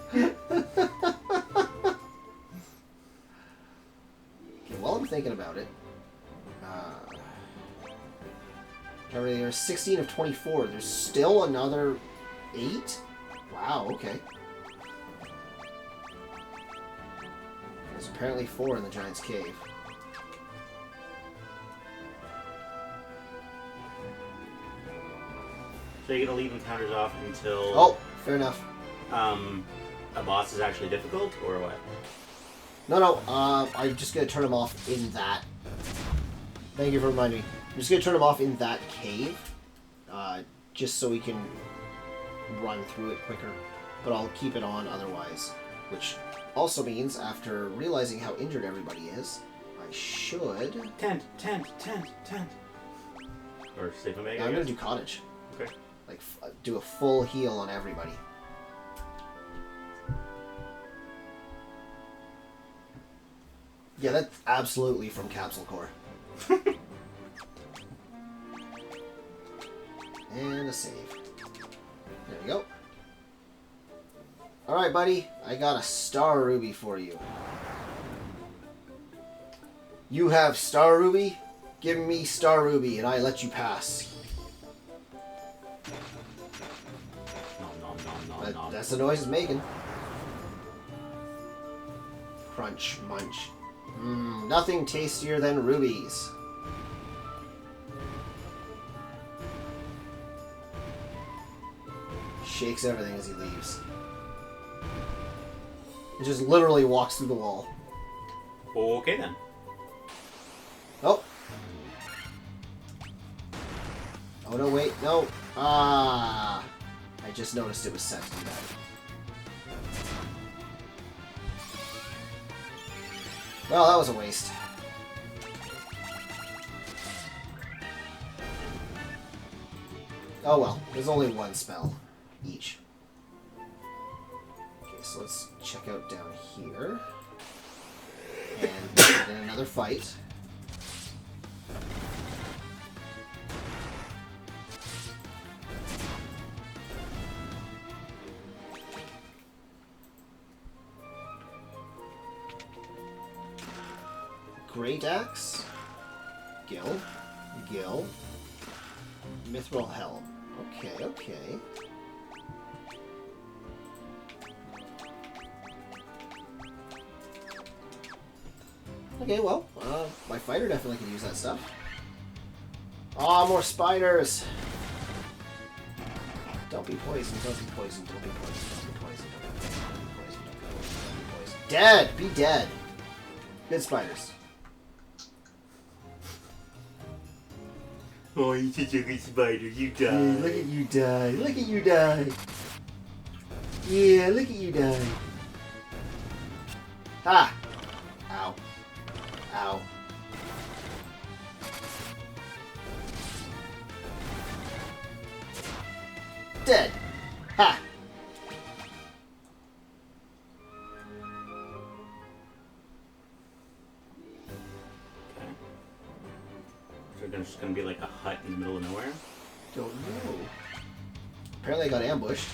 while I'm thinking about it, there's 16 of 24. There's still another 8? Wow, okay. There's apparently 4 in the Giant's Cave. So you're gonna leave encounters off until Oh, fair enough. a boss is actually difficult, or what? No, I'm just gonna turn them off in that. Thank you for reminding me. I'm just gonna turn them off in that cave, just so we can run through it quicker. But I'll keep it on otherwise, which also means after realizing how injured everybody is, I should. Tent. Or sleeping bag. Yeah, I I'm gonna guess. do cottage. Okay. Like do a full heal on everybody. Yeah, that's absolutely from Capsule Core. And a save. There we go. Alright, buddy. I got a Star Ruby for you. You have Star Ruby? Give me Star Ruby and I let you pass. Nom. That's the noise it's making. Crunch, munch. Nothing tastier than rubies. Shakes everything as he leaves. It just literally walks through the wall. Okay then. Oh. Oh no, wait, no. Ah. I just noticed it was set to do that. Well, that was a waste. Oh well, there's only one spell each. Okay, so let's check out down here. And get in another fight. Great Axe, Gil, Mithril Helm. Okay. Okay, well, my fighter definitely could use that stuff. Ah, more spiders! Don't be poisoned, don't be poisoned, don't be poisoned, don't be poisoned, don't be poisoned, don't be poisoned, don't be poisoned. Dead! Be dead! Good spiders. Oh, you're such a good spider. You die. Yeah, look at you die. Look at you die. Yeah, look at you die. Ha! Ow. Ow. Dead. Ha! Okay. So there's just gonna be like a hut in the middle of nowhere? Don't know. Apparently I got ambushed.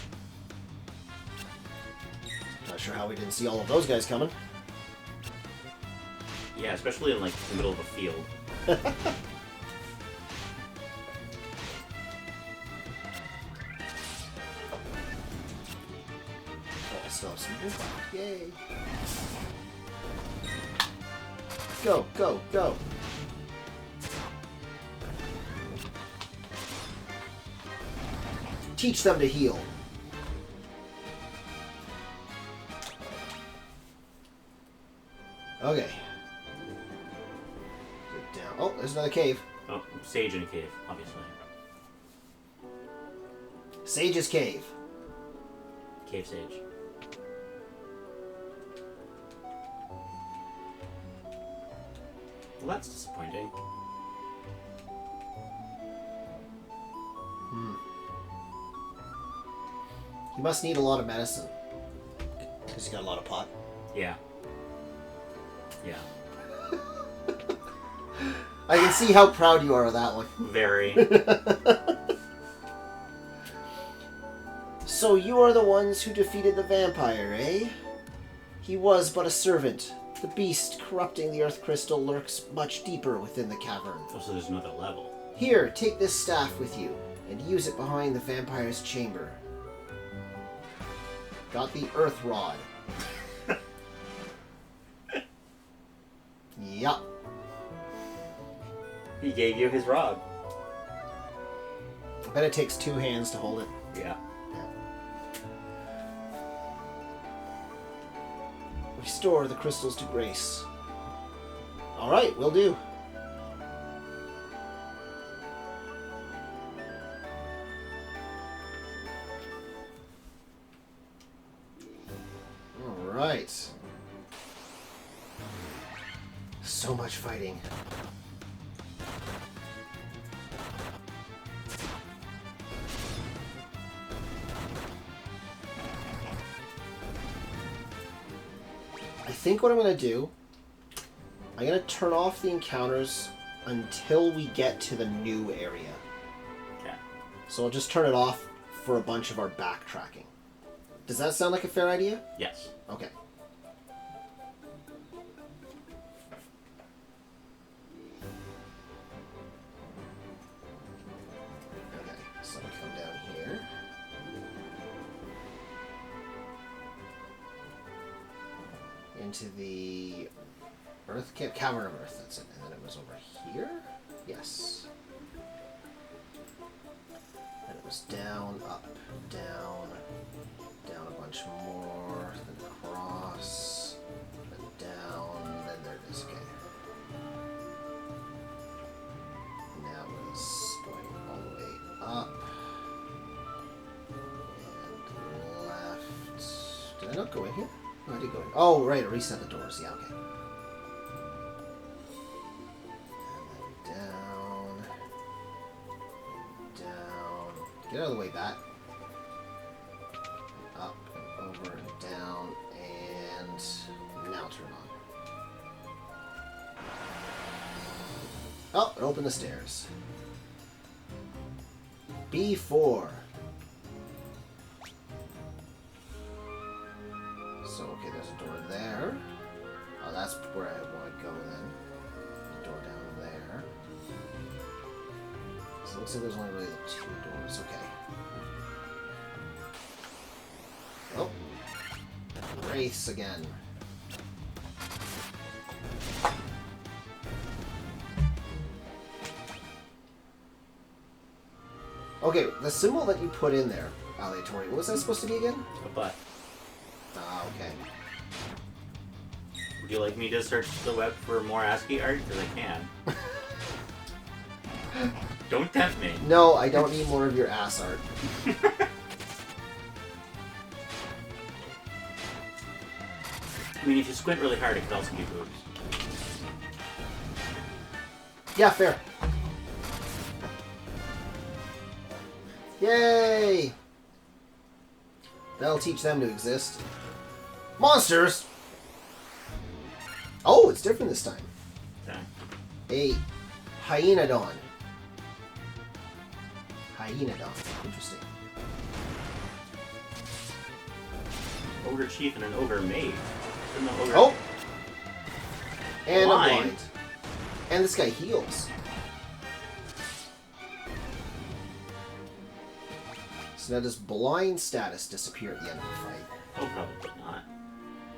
Not sure how we didn't see all of those guys coming. Yeah, especially in like the middle of a field. Oh, I still have some wood. Yay. Go, go, go. Teach them to heal. Okay. Get down. Oh, there's another cave. Oh, sage in a cave, obviously. Sage's cave. Cave sage. Well, that's disappointing. He must need a lot of medicine. Because he's got a lot of pot. Yeah. Yeah. I can see how proud you are of that one. Very. So you are the ones who defeated the vampire, eh? He was but a servant. The beast corrupting the earth crystal lurks much deeper within the cavern. Oh, so there's another level. Here, take this staff with you, and use it behind the vampire's chamber. Got the earth rod. Yup. He gave you his rod. I bet it takes 2 hands to hold it. Yeah. Restore the crystals to grace. Alright, will do. Alright. So much fighting. I think what I'm going to do, I'm going to turn off the encounters until we get to the new area. Okay. So I'll just turn it off for a bunch of our backtracking. Does that sound like a fair idea? Yes. Okay. Okay, so I'll come down here. Into the Cavern of Earth, that's it. And then it was over here? Yes. And it was down, up, down, down a bunch more, then across, then down, then there it is, okay. And that was going all the way up, and left. Did I not go in here? No, I did go in. Oh, right, I reset the doors, yeah, okay. And then down, get out of the way, bat. Up, and over, and down, and now turn on. Oh, and open the stairs. B4. So, okay, there's a door there. Oh, that's where I want to go then. The door down there. So it looks like there's only really the 2 doors. Okay. Oh. Wraiths again. Okay, the symbol that you put in there, Aleatory, what was that supposed to be again? A butt. Ah, okay. Would you like me to search the web for more ASCII art? Because I can. Don't tempt me. No, I don't need more of your ass art. I mean, if you squint really hard, it could also be boobs. Yeah, fair. Yay! That'll teach them to exist. Monsters! Oh, it's different this time. Okay. A Hyenodon. Hyenodon. Interesting. Ogre Chief and an Ogre Mage. Isn't the ogre... Oh! And Blind. I'm blind. And this guy heals. So now does blind status disappear at the end of the fight? Oh, probably not.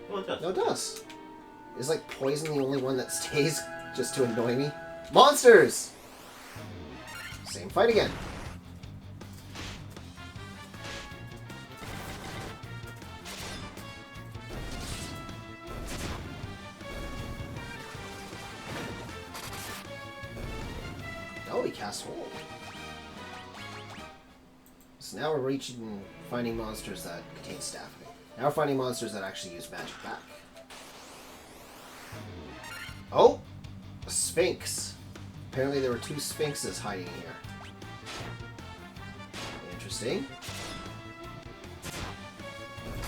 Well, it does. No, it does. Is like poison the only one that stays just to annoy me? Monsters! Same fight again. Oh, he cast hold. So now we're finding monsters that contain staff. Now we're finding monsters that actually use magic back. Oh! A Sphinx. Apparently there were 2 Sphinxes hiding here. Interesting.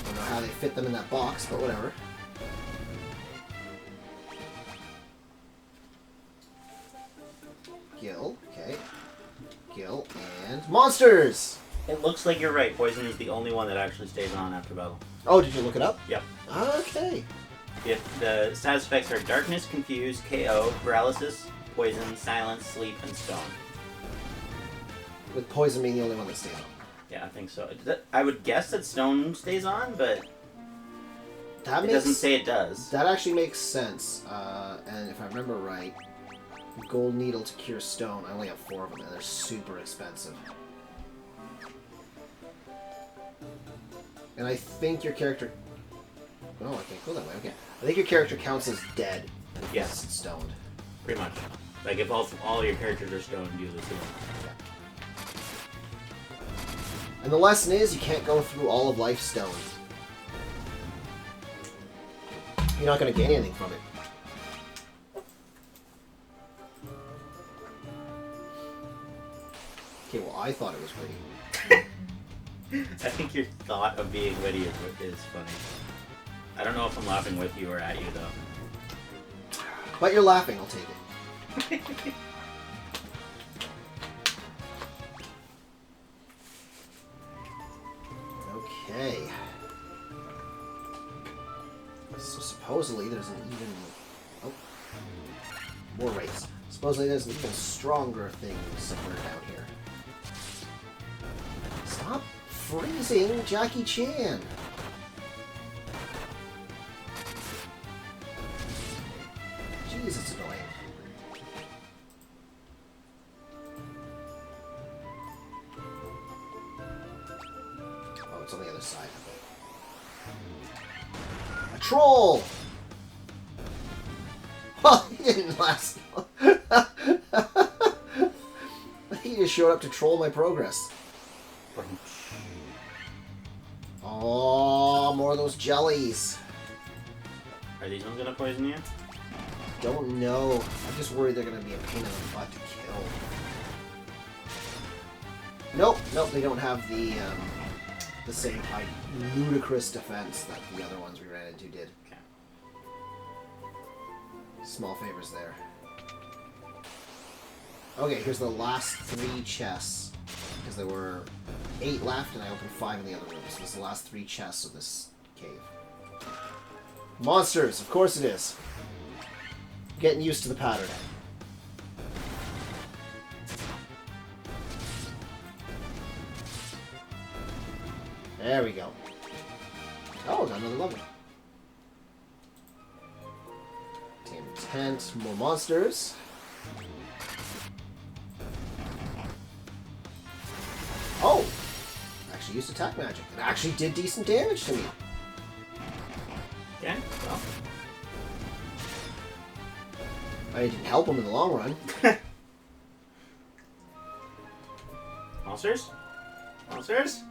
Don't know how they fit them in that box, but whatever. Gil, okay. Gil, and monsters! It looks like you're right. Poison is the only one that actually stays on after battle. Oh, did you look it up? Yep. Okay. If the status effects are Darkness, Confuse, KO, Paralysis, Poison, Silence, Sleep, and Stone. With poison being the only one that stays on. Yeah, I think so. I would guess that Stone stays on, but That it makes, doesn't say it does. That actually makes sense. And if I remember right, Gold Needle to cure stone, I only have 4 of them, and they're super expensive. And I think your character... No, I can't go that way. Okay. I think your character counts as dead. Yes. It's stoned. Pretty much. Like, if all your characters are stoned, you lose them. And the lesson is, you can't go through all of life stoned. You're not going to gain anything from it. Okay, well, I thought it was witty. I think your thought of being witty is funny. I don't know if I'm laughing with you or at you, though. But you're laughing, I'll take it. Okay. So supposedly there's an even... Oh. More race. Supposedly there's an even stronger thing somewhere down here. Stop freezing Jackie Chan! Jeez, it's annoying. Oh, it's on the other side. A troll! Oh, he didn't last long. He just showed up to troll my progress. Oh, more of those jellies. Are these ones gonna poison you? Don't know. I'm just worried they're gonna be a pain in the butt to kill. Nope, they don't have the same ludicrous defense that the other ones we ran into did. Okay. Small favors there. Okay, here's the last 3 chests. Because there were 8 left and I opened 5 in the other room. So this is the last 3 chests of this cave. Monsters, of course it is. Getting used to the pattern. There we go. Oh, got another level. Tame tent, more monsters. actually used attack magic. It actually did decent damage to me. Yeah, well. I didn't help him in the long run. Monsters? Monsters?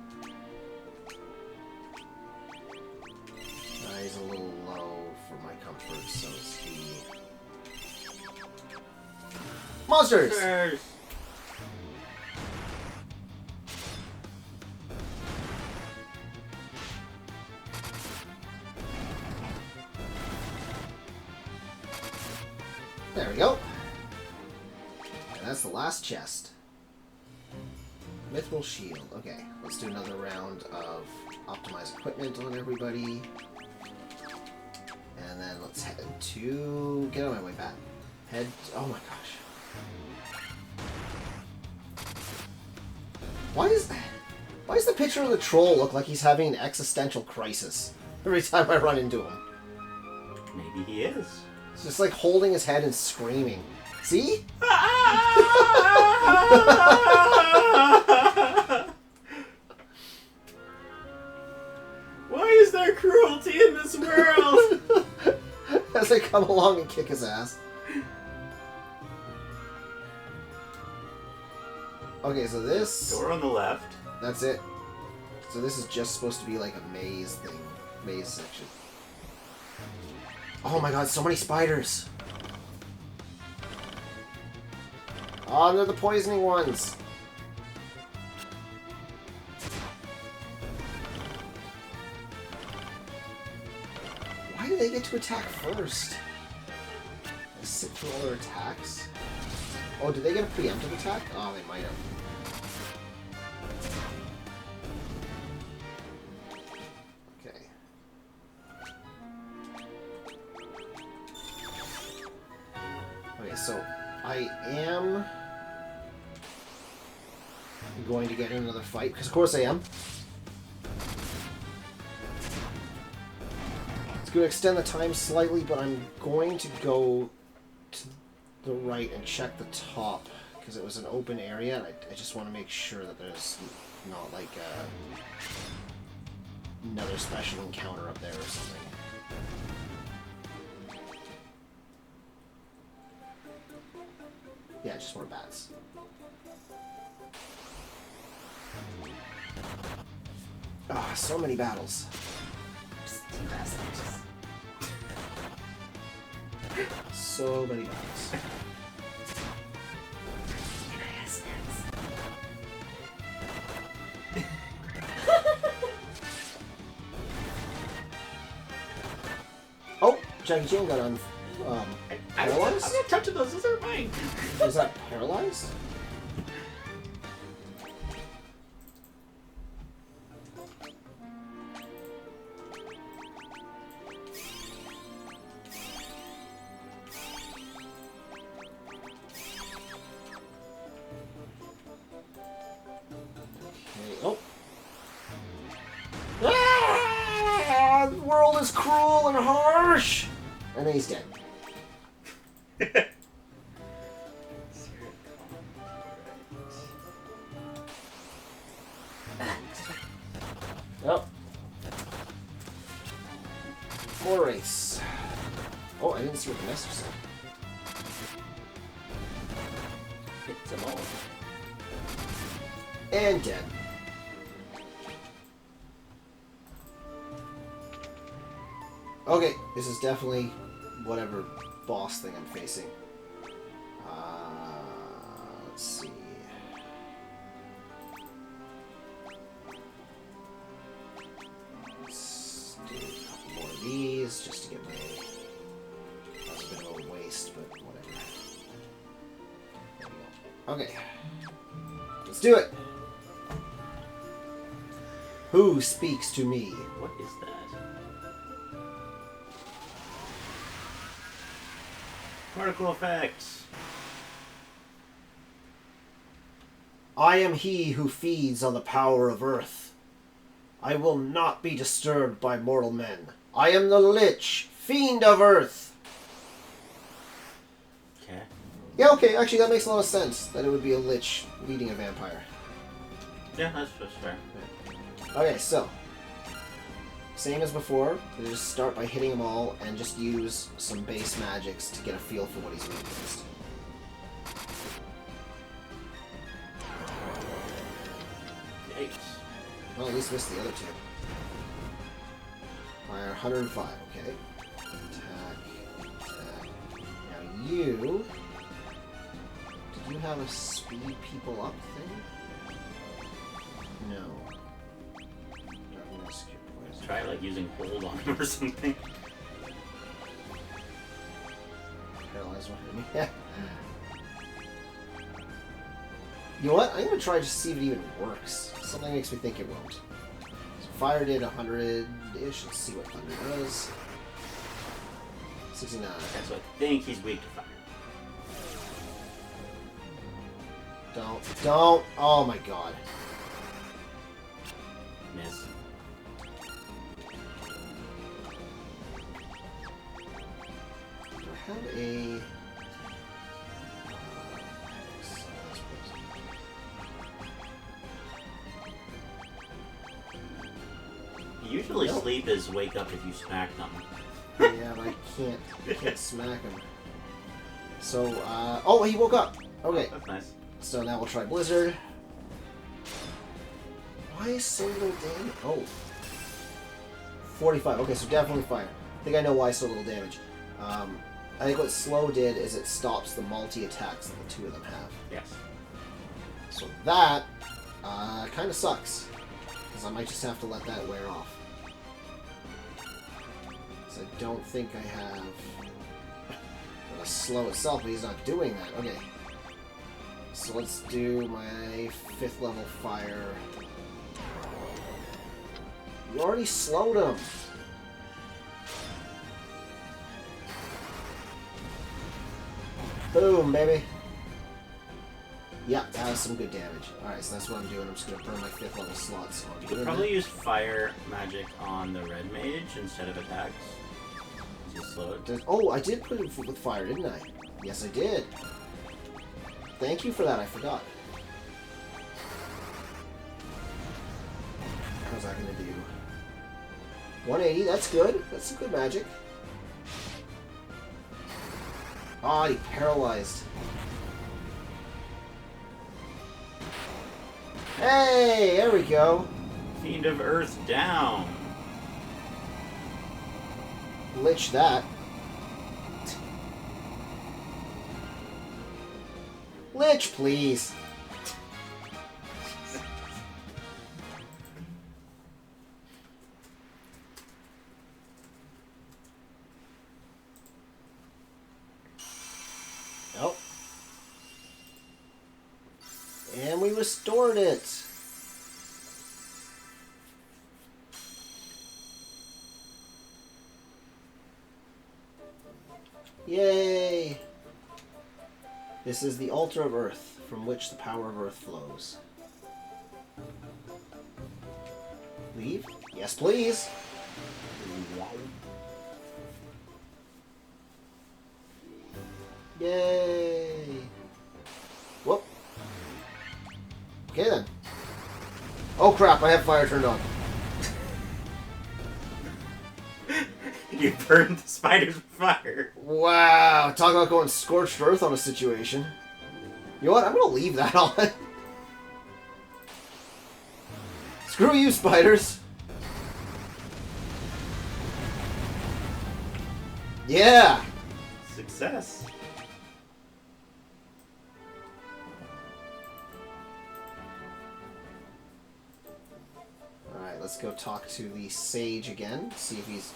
He's a little low for my comfort, so is he. Monsters! Monsters! There we go. And that's the last chest. Mithril shield. Okay, let's do another round of optimize equipment on everybody. And then let's head to... Get out of my way, Pat. Head... Oh my gosh. Why does the picture of the troll look like he's having an existential crisis every time I run into him? Maybe he is. It's just like holding his head and screaming. See? Why is there cruelty in this world? As I come along and kick his ass. Okay, so this... Door on the left. That's it. So this is just supposed to be like a maze thing. Maze section. Oh my god, so many spiders! Oh, they're the poisoning ones! Why do they get to attack first? They sit through all their attacks? Oh, did they get a preemptive attack? Oh, they might have. Okay. Okay, so I am going to get in another fight, because of course I am. It's going to extend the time slightly, but I'm going to go to the right and check the top, because it was an open area, and I just want to make sure that there's not like another special encounter up there or something. Yeah, just more bats. Ah, so many battles. Just two bastards. So many battles. Oh, Jackie Chan got on. Paralyzed? I'm not touching those. Those are mine. Is that paralyzed? Okay. Oh. Ah! The world is cruel and harsh. And then he's dead. Oh. More race. Oh, I didn't see what the message said. It's a mole. And dead. Okay, this is definitely whatever boss thing I'm facing. Let's see. Let's do a couple more of these just to get my... That's a bit of a waste, but whatever. There we go. Okay. Let's do it! Who speaks to me? What is that? Particle effects. I am he who feeds on the power of earth. I will not be disturbed by mortal men. I am the Lich, fiend of earth. Okay. Yeah, okay, actually that makes a lot of sense, that it would be a Lich leading a vampire. Yeah, that's fair. Okay, so same as before. We just start by hitting them all and just use some base magics to get a feel for what he's weak against. Yikes. Well, at least missed the other two. Fire 105. Okay. Attack. Now you. Did you have a speed people up thing? No. Don't risk your poison. Try like using hold on him or something. Paralyze one enemy. You know what? I'm gonna try just to see if it even works. Something makes me think it won't. So fire did 100-ish. Let's see what thunder does. 69. Okay, so I think he's weak to fire. Don't. Oh my god. Miss. Do I have a... Usually Nope. sleep is wake up if you smack them. Yeah, but I can't smack him. So, oh, he woke up! Okay, That's nice. so now we'll try Blizzard. Why is so little damage? Oh. 45. Okay, so definitely fire. I think I know why so little damage. I think what Slow did is it stops the multi-attacks that the two of them have. Yes. So that kind of sucks. Because I might just have to let that wear off. Because I don't think I have... Well, Slow itself, but he's not doing that. Okay. So let's do my 5th level fire. You already slowed him! Boom, baby! Yeah, that was some good damage. Alright, so that's what I'm doing. I'm just gonna burn my 5th level slots. So I'm You could doing probably use fire magic on the red mage instead of attacks. Just slow it. Oh, I did put it with fire, didn't I? Yes, I did. Thank you for that. I forgot. How's that gonna do? 180. That's good. That's some good magic. Oh, he paralyzed. Hey, there we go. Fiend of Earth down. Lich that. Lich, please. Nope. And we restored it. Yay! This is the altar of Earth, from which the power of Earth flows. Leave? Yes, please! Yay! Whoop! Okay then. Oh crap, I have fire turned on. You burned the spiders with fire. Wow, talk about going scorched earth on a situation. You know what? I'm gonna leave that on. Screw you, spiders. Yeah. Success. All right, let's go talk to the sage again. See if he's.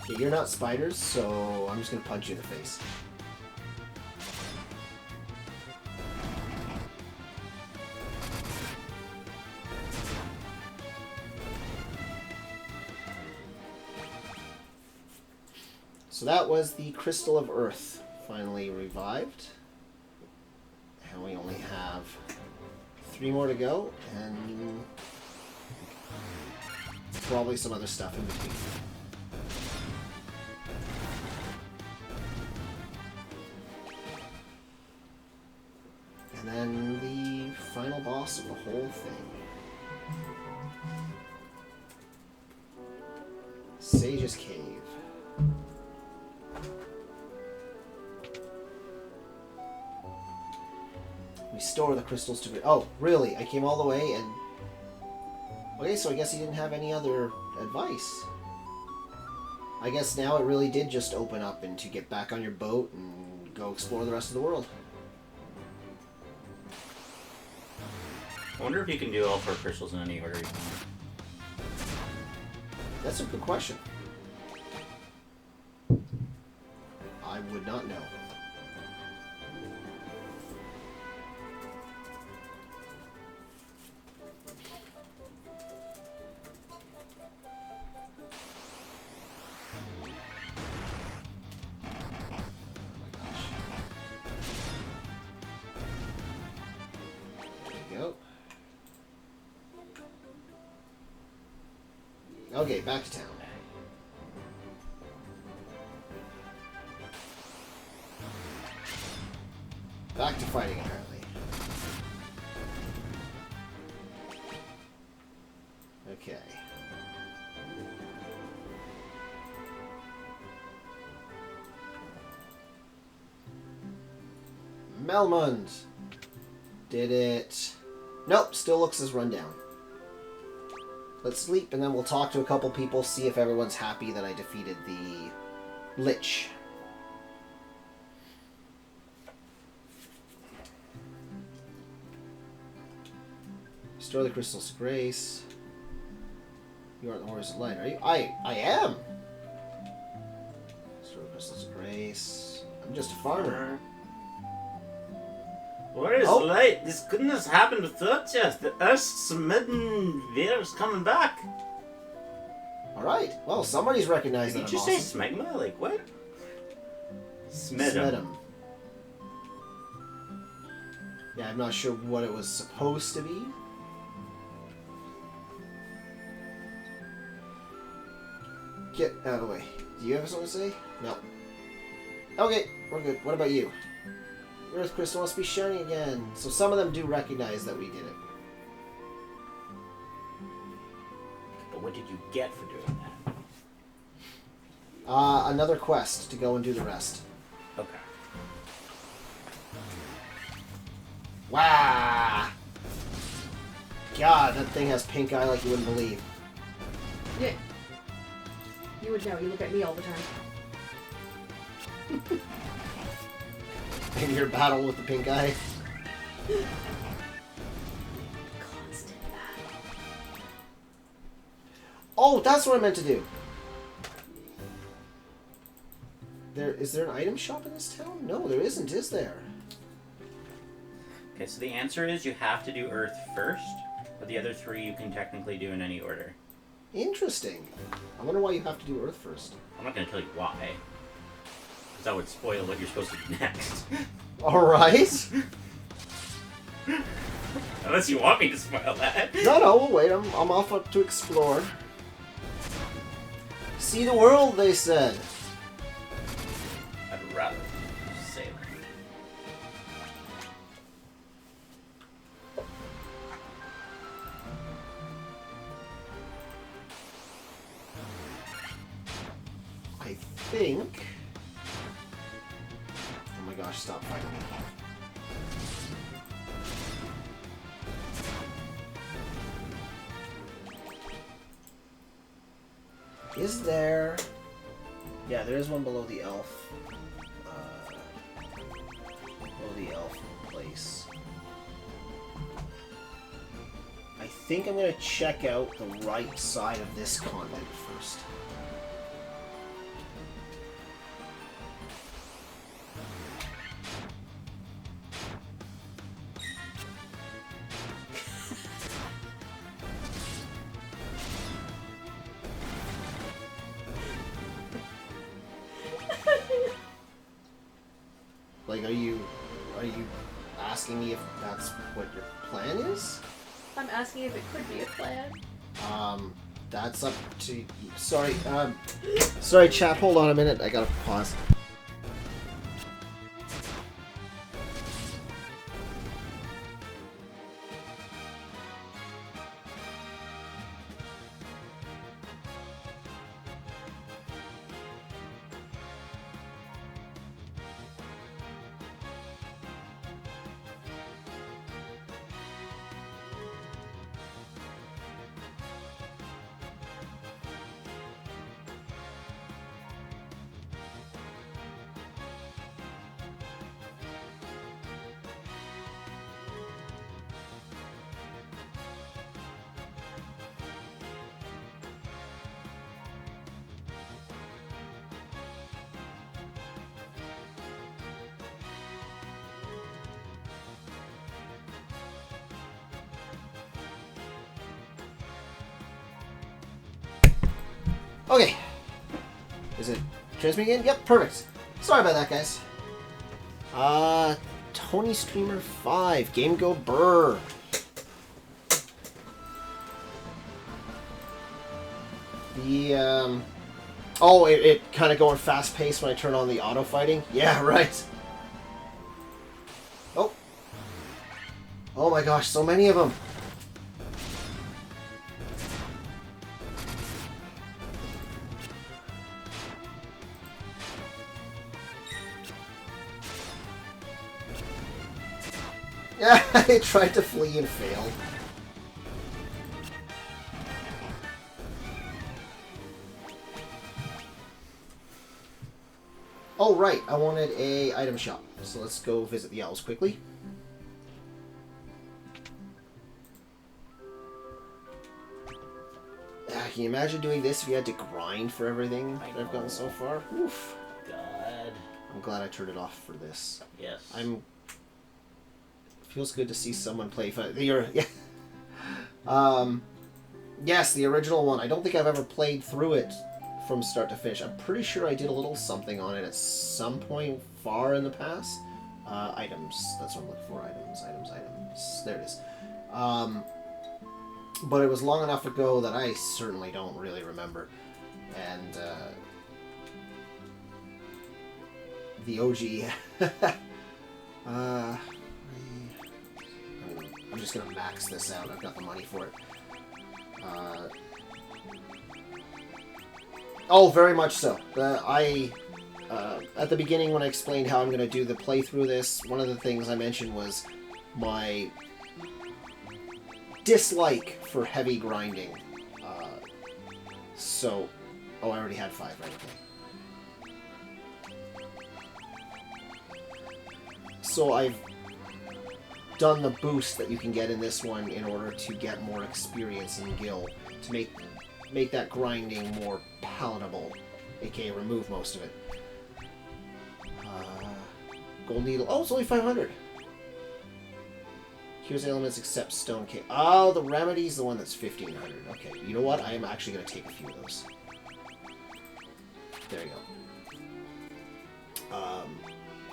Yeah, you're not spiders, so I'm just gonna punch you in the face. So that was the Crystal of Earth finally revived. And we only have 3 more to go, and probably some other stuff in between. And then the final final boss of the whole thing. Sage's Cave. Restore the crystals to... Oh, really? I came all the way and... Okay, so I guess he didn't have any other advice. I guess now it really did just open up and to get back on your boat and go explore the rest of the world. I wonder if you can do all 4 crystals in any order you want. That's a good question. I would not know. Okay, back to town. Back to fighting, apparently. Okay. Melmond! Did it... Nope, still looks as run down. Let's sleep, and then we'll talk to a couple people, see if everyone's happy that I defeated the Lich. Restore the Crystals of Grace. You aren't the Warriors of Light, are you? I am! Restore the Crystals of Grace. I'm just a farmer. Warriors of Light, this couldn't have happened without you. The Earth's smitten Veer's coming back. Alright, well, somebody's recognized that Did you I'm say awesome. smegma? Like, what? Smedham. Yeah, I'm not sure what it was supposed to be. Get out of the way. Do you have something to say? No. Okay, we're good. What about you? The Earth Crystal must be shining again. So some of them do recognize that we did it. But what did you get for doing that? Another quest to go and do the rest. Okay. Wow! God, that thing has pink eye like you wouldn't believe. Yeah. You would know. You look at me all the time. In your battle with the pink eye. Constant battle. Oh, that's what I meant to do. Is there an item shop in this town? No, there isn't, is there? Okay, so the answer is you have to do Earth first, but the other 3 you can technically do in any order. Interesting. I wonder why you have to do Earth first. I'm not going to tell you why. Because that would spoil what you're supposed to do next. Alright. Unless you want me to spoil that. No, we'll wait. I'm off up to explore. See the world, they said. I'd rather say that. I think... Oh my gosh, stop fighting me. Is there... Yeah, there is one below the elf. Below the elf place. I think I'm gonna check out the right side of this convent first. Like, are you asking me if that's what your plan is? I'm asking if it could be a plan. That's up to you. Sorry, sorry, chat, hold on a minute, I gotta pause. Okay. Is it transmitting in? Yep, perfect. Sorry about that, guys. Tony Streamer 5. Game Go Brr. The, Oh, it kind of going fast-paced when I turn on the auto-fighting? Yeah, right. Oh. Oh my gosh, so many of them. Yeah, I tried to flee and failed. Oh, right, I wanted a item shop. So let's go visit the owls quickly. Can you imagine doing this if you had to grind for everything that I've gotten so far? Oof. God. I'm glad I turned it off for this. Yes. Feels good to see someone play. Yes, the original one. I don't think I've ever played through it from start to finish. I'm pretty sure I did a little something on it at some point far in the past. Items. That's what I'm looking for. Items. There it is. But it was long enough ago that I certainly don't really remember. And the OG. I'm just gonna max this out. I've got the money for it. Oh, very much so. At the beginning when I explained how I'm gonna do the playthrough of this, one of the things I mentioned was my dislike for heavy grinding. Oh, I already had 5, right? Okay. So I've done the boost that you can get in this one in order to get more experience in Gil, to make that grinding more palatable, aka remove most of it. Gold needle. Oh, it's only 500. Here's elements except stone cake. Oh, the remedy's the one that's 1500. Okay, you know what? I am actually going to take a few of those. There you go.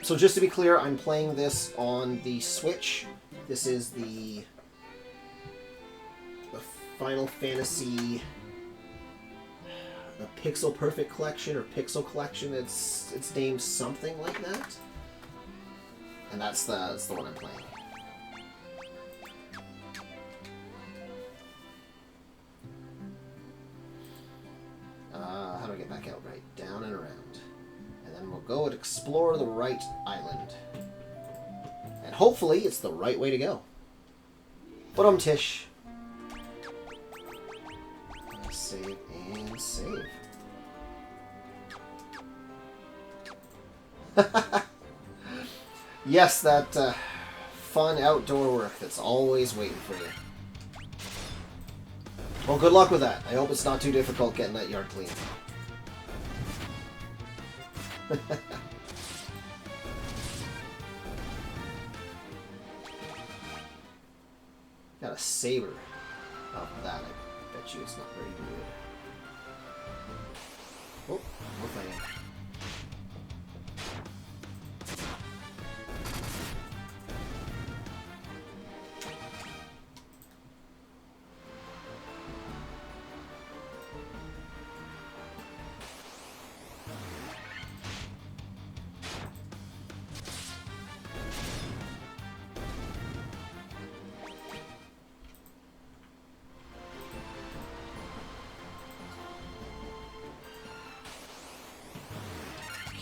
So just to be clear, I'm playing this on the Switch. This is the Final Fantasy, the Pixel Perfect Collection or Pixel Collection. It's named something like that, and that's the one I'm playing. How do I get back out? Right, down and around. And then we'll go and explore the right island. And hopefully it's the right way to go. But Tish. Save and save. Yes, that fun outdoor work that's always waiting for you. Well, good luck with that. I hope it's not too difficult getting that yard clean. Got a saber. Oh, that, I bet you it's not very good. Oh, more fighting.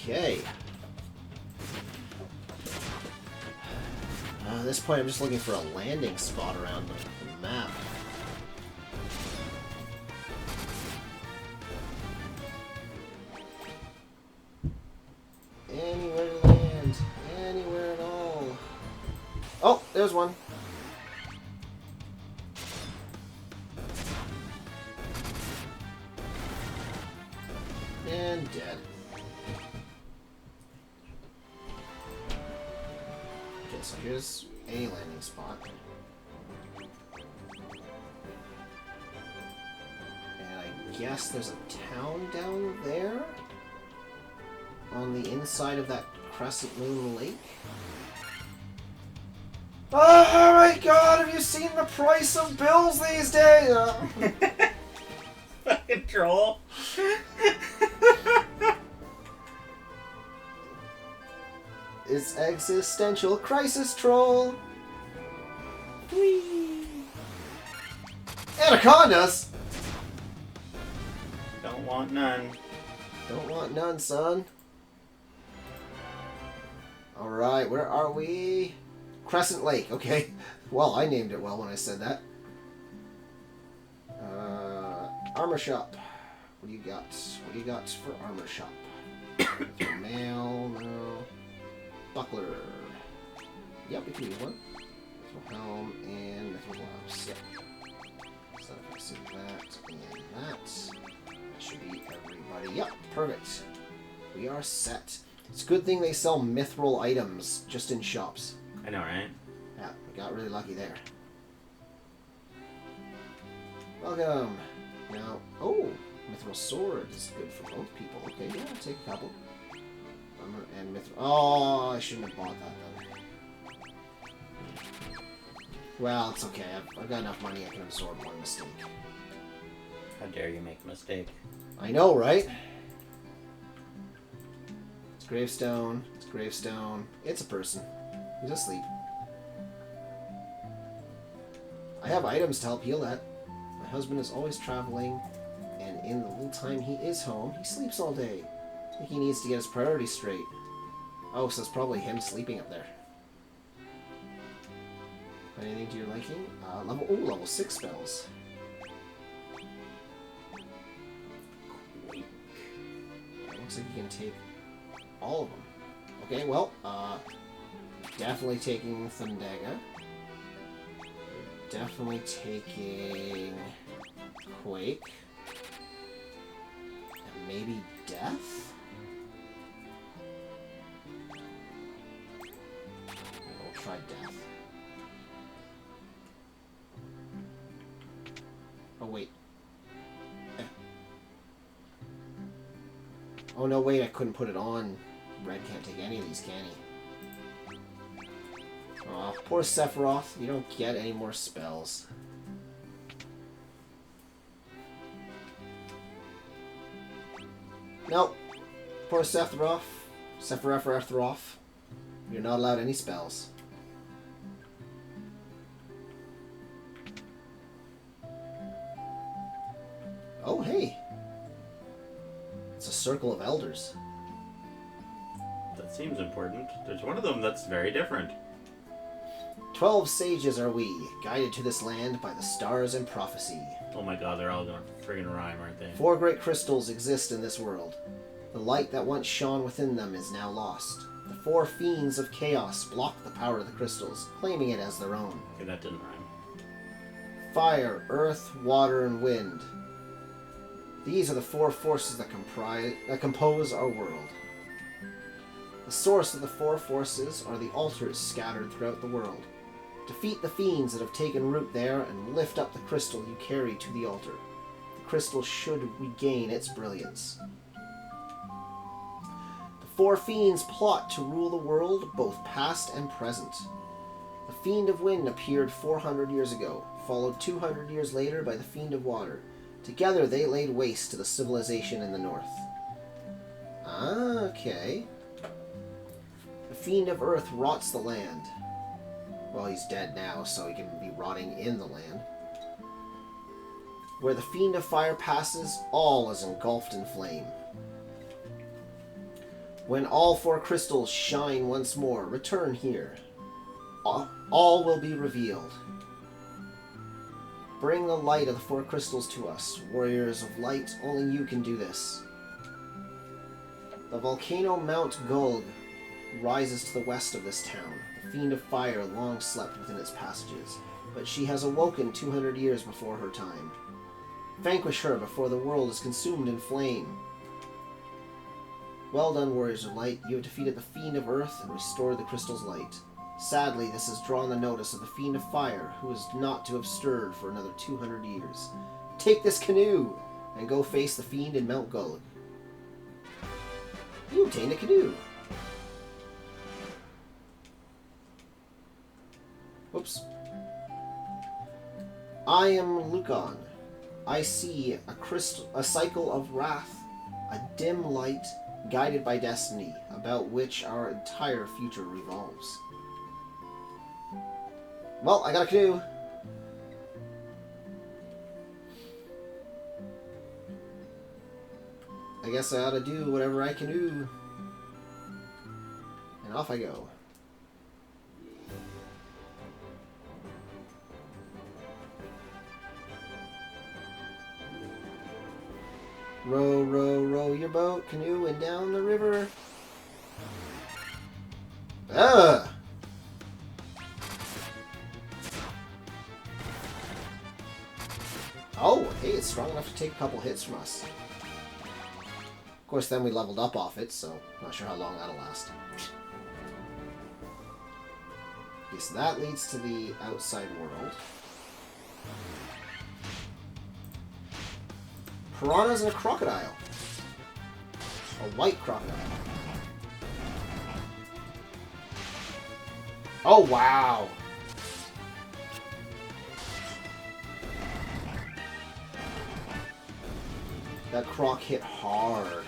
Okay. At this point, I'm just looking for a landing spot around the map. Anywhere to land. Anywhere at all. Oh, there's one. And dead. So here's a landing spot. And I guess there's a town down there? On the inside of that Crescent Moon Lake? Oh my god, have you seen the price of bills these days? Fucking troll. It's existential crisis troll. Whee! Anacondas! Don't want none. Don't want none, son. Alright, where are we? Crescent Lake, okay. Well, I named it well when I said that. Armor shop. What do you got? What do you got for armor shop? Mail, no. Buckler. Yep, we can use one. Mithril helm and mithril gloves. Yep. So if I see that and that should be everybody. Yep, perfect. We are set. It's a good thing they sell mithril items just in shops. I know, right? Yeah, we got really lucky there. Welcome. Now, oh, mithril sword is good for both people. Okay, yeah, I'll take a couple. Armor and mithril. Oh, I shouldn't have bought that though. Well, it's okay. I've got enough money. I can absorb one mistake. How dare you make a mistake? I know, right? It's gravestone. It's gravestone. It's a person. He's asleep. I have items to help heal that. My husband is always traveling, and in the little time he is home, he sleeps all day. I think he needs to get his priorities straight. Oh, so it's probably him sleeping up there. Anything to your liking? Level 6 spells. Quake. It looks like you can take all of them. Okay, well, definitely taking Thundaga. Definitely taking Quake. And maybe Death? We'll try Death. Oh, wait. Oh, no, wait, I couldn't put it on. Red can't take any of these, can he? Aw, poor Sephiroth. You don't get any more spells. Nope. Poor Sephiroth. Sephiroth. You're not allowed any spells. Oh, hey. It's a circle of elders. That seems important. There's one of them that's very different. 12 sages are we, guided to this land by the stars and prophecy. Oh my god, they're all gonna friggin' rhyme, aren't they? 4 great crystals exist in this world. The light that once shone within them is now lost. The 4 fiends of chaos block the power of the crystals, claiming it as their own. Okay, that didn't rhyme. Fire, earth, water, and wind. These are the 4 forces that compose our world. The source of the 4 forces are the altars scattered throughout the world. Defeat the fiends that have taken root there and lift up the crystal you carry to the altar. The crystal should regain its brilliance. The 4 fiends plot to rule the world, both past and present. The Fiend of Wind appeared 400 years ago, followed 200 years later by the Fiend of Water. Together they laid waste to the civilization in the north. Ah, okay. The Fiend of Earth rots the land. Well, he's dead now, so he can be rotting in the land. Where the Fiend of Fire passes, all is engulfed in flame. When all 4 crystals shine once more, return here. All will be revealed. Bring the light of the 4 crystals to us, warriors of light. Only you can do this. The volcano Mount Gulg rises to the west of this town. The Fiend of Fire long slept within its passages, but she has awoken 200 years before her time. Vanquish her before the world is consumed in flame. Well done, warriors of light. You have defeated the Fiend of Earth and restored the crystal's light. Sadly, this has drawn the notice of the Fiend of Fire, who is not to have stirred for another 200 years. Take this canoe! and go face the fiend in Mount Gulag. You obtain a canoe. Whoops. I am Lucan. I see a cycle of wrath, a dim light guided by destiny, about which our entire future revolves. Well, I got a canoe. I guess I ought to do whatever I can do. And off I go. Row, row, row your boat, canoe, and down the river. Ugh! Oh, hey, it's strong enough to take a couple hits from us. Of course, then we leveled up off it, so not sure how long that'll last. Okay, so that leads to the outside world. Piranhas and a crocodile. A white crocodile. Oh, wow. That croc hit hard.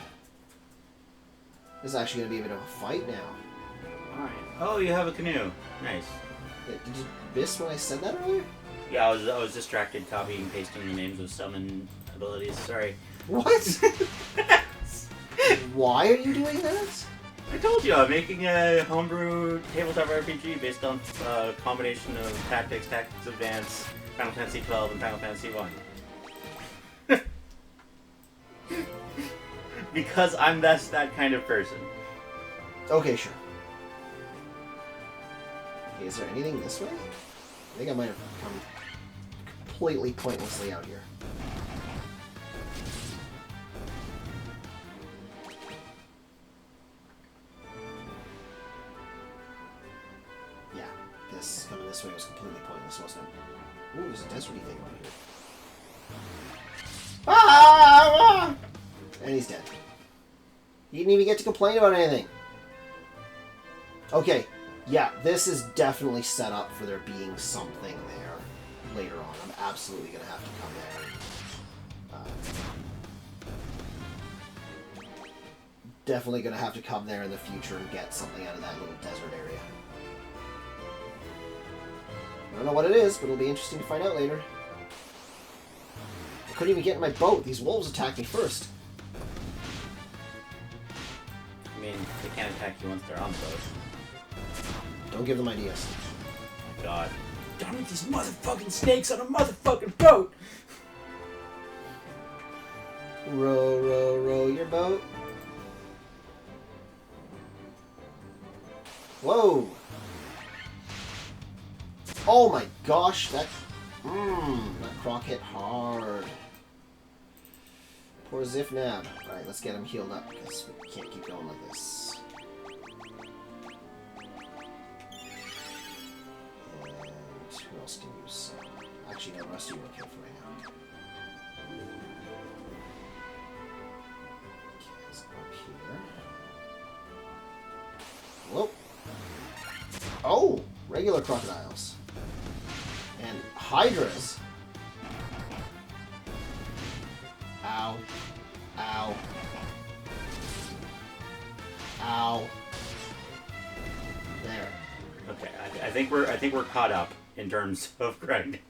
This is actually going to be a bit of a fight now. Alright. Oh, you have a canoe. Nice. Yeah, did you miss when I said that earlier? Yeah, I was distracted copying and pasting the names of summon abilities. Sorry. What? Why are you doing that? I told you I'm making a homebrew tabletop RPG based on a combination of Tactics Advance, Final Fantasy 12, and Final Fantasy 1. Because I'm that kind of person. Okay, sure. Okay, is there anything this way? I think I might have come completely pointlessly out here. Yeah, this coming this way was completely pointless, wasn't it? Ooh, there's a deserty thing over here. Ah! And he's dead. He didn't even get to complain about anything. Okay, yeah, this is definitely set up for there being something there later on. I'm absolutely going to have to come there. Definitely going to have to come there in the future and get something out of that little desert area. I don't know what it is, but it'll be interesting to find out later. I couldn't even get in my boat. These wolves attacked me first. I mean, they can't attack you once they're on the boat. Don't give them ideas. Oh my god. Done with these motherfucking snakes on a motherfucking boat! Row, row, row your boat. Whoa! Oh my gosh, that croc hit hard. Poor Zifnab. Alright, let's get him healed up, because we can't keep going like this. And who else can use actually, no, rest of you are okay for right now. Okay, let's go up here. Whoa! Oh! Regular crocodiles. And hydras. Ow. Ow. Ow. There. Okay, I think we're caught up in terms of grinding.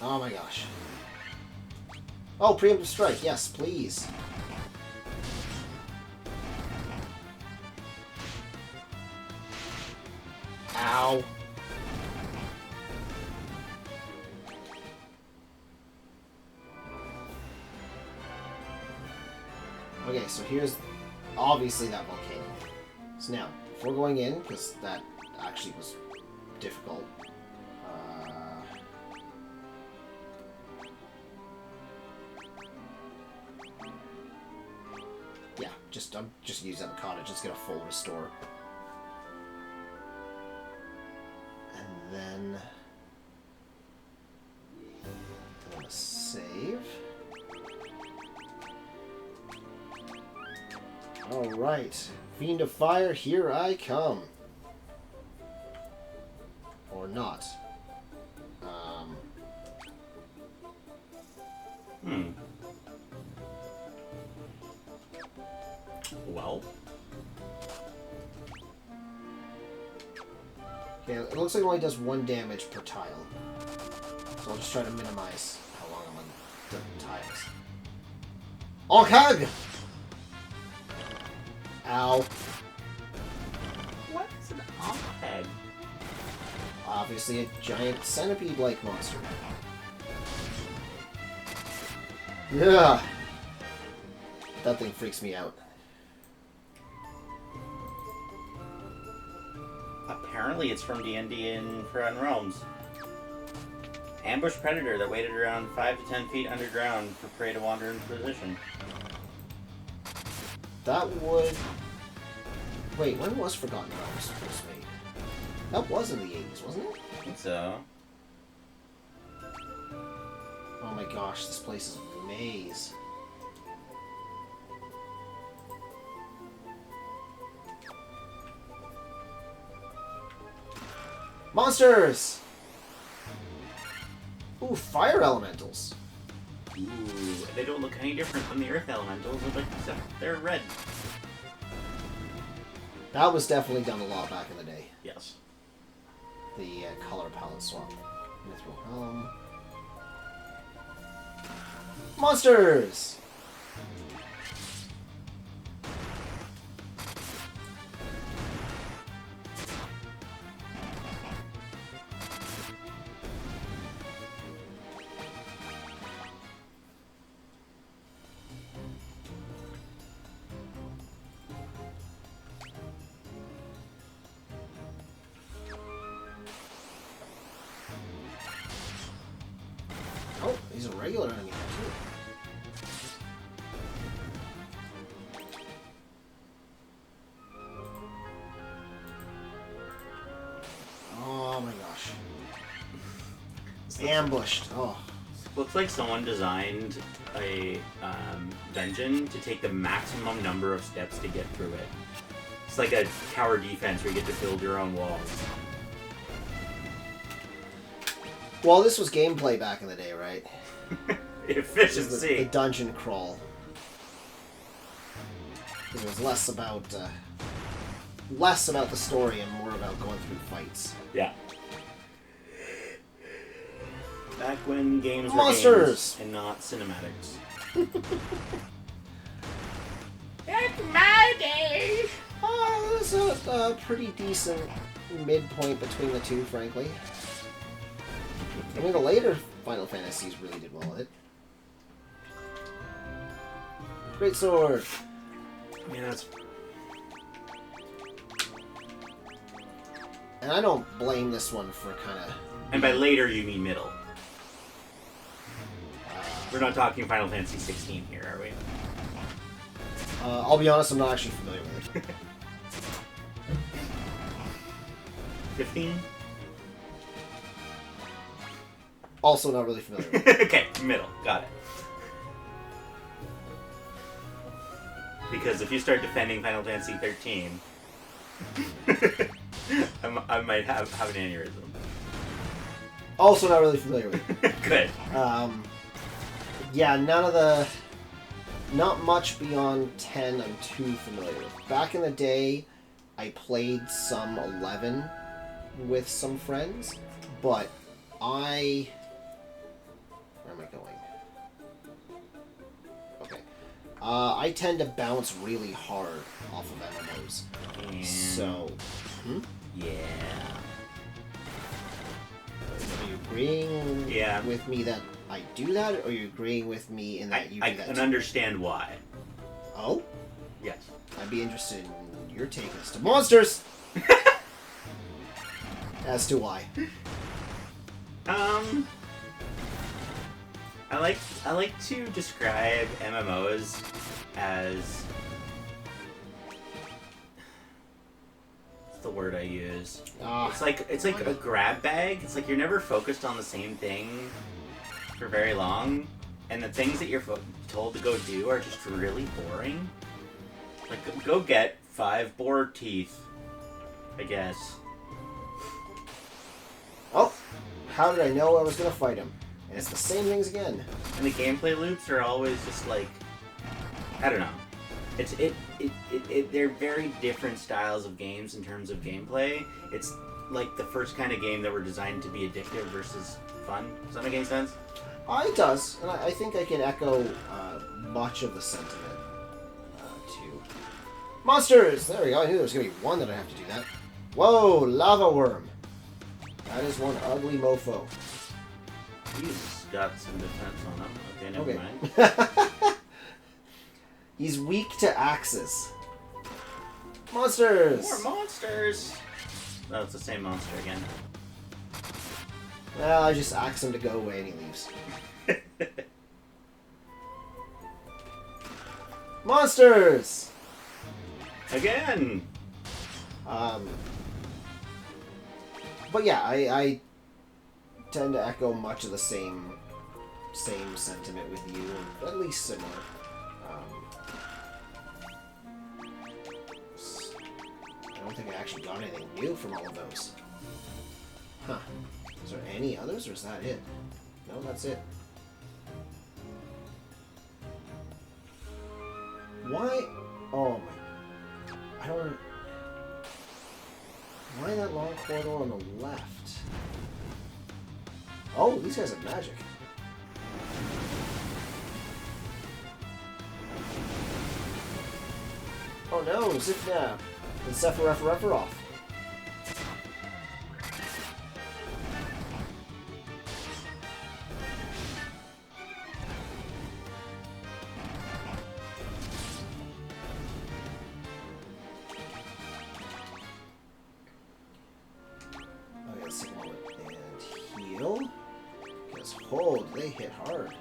Oh my gosh. Oh, preemptive strike. Yes, please. Ow. Okay, so here's obviously that volcano. So now, before going in, because that actually was difficult. Yeah, I'm just using that cottage. Let's get a full restore. then I'm gonna save. Alright. Fiend of Fire, here I come. Or not. Well. Okay, it looks like it only does 1 damage per tile. So I'll just try to minimize how long I'm on the tiles. Onkag! Ow. What is an ompeg? Obviously a giant centipede-like monster. Yeah. That thing freaks me out. Apparently it's from D&D in Forgotten Realms. Ambush predator that waited around 5 to 10 feet underground for prey to wander into position. That would... Wait, when was Forgotten Realms first made? That was in the 80s, wasn't it? I think so. Oh my gosh, this place is a maze. Monsters! Ooh, fire elementals. Ooh, they don't look any different from the earth elementals, except they're red. That was definitely done a lot back in the day. Yes. The color palette swap. Mithril Helm. Monsters! Oh, he's a regular enemy now, too. Oh my gosh. Ambushed. Oh. Looks like someone designed a dungeon to take the maximum number of steps to get through it. It's like a tower defense where you get to build your own walls. Well, this was gameplay back in the day, right? This is Efficiency. the dungeon crawl. It was less about the story and more about going through fights. Yeah. Back when games were Monsters! games and not cinematics. It's my day! This is a pretty decent midpoint between the two, frankly. I mean, the later Final Fantasies really did well with it. Great sword. Yeah, that's... And I don't blame this one for kind of... And by later, you mean middle. We're not talking Final Fantasy 16 here, are we? I'll be honest, I'm not actually familiar with it. 15? Also not really familiar with it. Okay, middle. Got it. Because if you start defending Final Fantasy 13, I might have an aneurysm. Also not really familiar with it. Good. Yeah, not much beyond 10 I'm too familiar with. Back in the day, I played some 11 with some friends, but where am I going? Okay. I tend to bounce really hard off of MMOs. And... So, Yeah. Are you agreeing Yeah. with me that I do that, or are you agreeing with me in that you I do that can too? understand why. Oh? Yes. I'd be interested in your take as to monsters! As to why. I like to describe MMOs as the word I use? Ah, It's like a grab bag. It's like you're never focused on the same thing for very long, and the things that you're told to go do are just really boring. Like, go get 5 boar teeth, I guess. oh, how did I know I was gonna fight him? And it's the same things again. And the gameplay loops are always just like, I don't know. They're very different styles of games in terms of gameplay. It's like the first kind of game that were designed to be addictive versus fun. Does that make any sense? It does, and I think I can echo much of the sentiment, too. Monsters! There we go, I knew there was going to be one that I have to do that. Whoa, lava worm! That is one ugly mofo. He's got some defense on him. Okay, never Okay. mind. He's weak to axes. Monsters! More monsters! Oh, it's the same monster again. Well, I just axe him to go away and he leaves. Monsters! Again! But yeah, I tend to echo much of the same sentiment with you, at least similar. I don't think I actually got anything new from all of those. Huh. Is there any others, or is that it? No, that's it. Why? Oh my... I don't... Why that long corridor on the left? Oh, these guys have magic. Oh no, Zifna and Sephiroth. Okay, let's take a moment and heal. Because hold, they hit hard.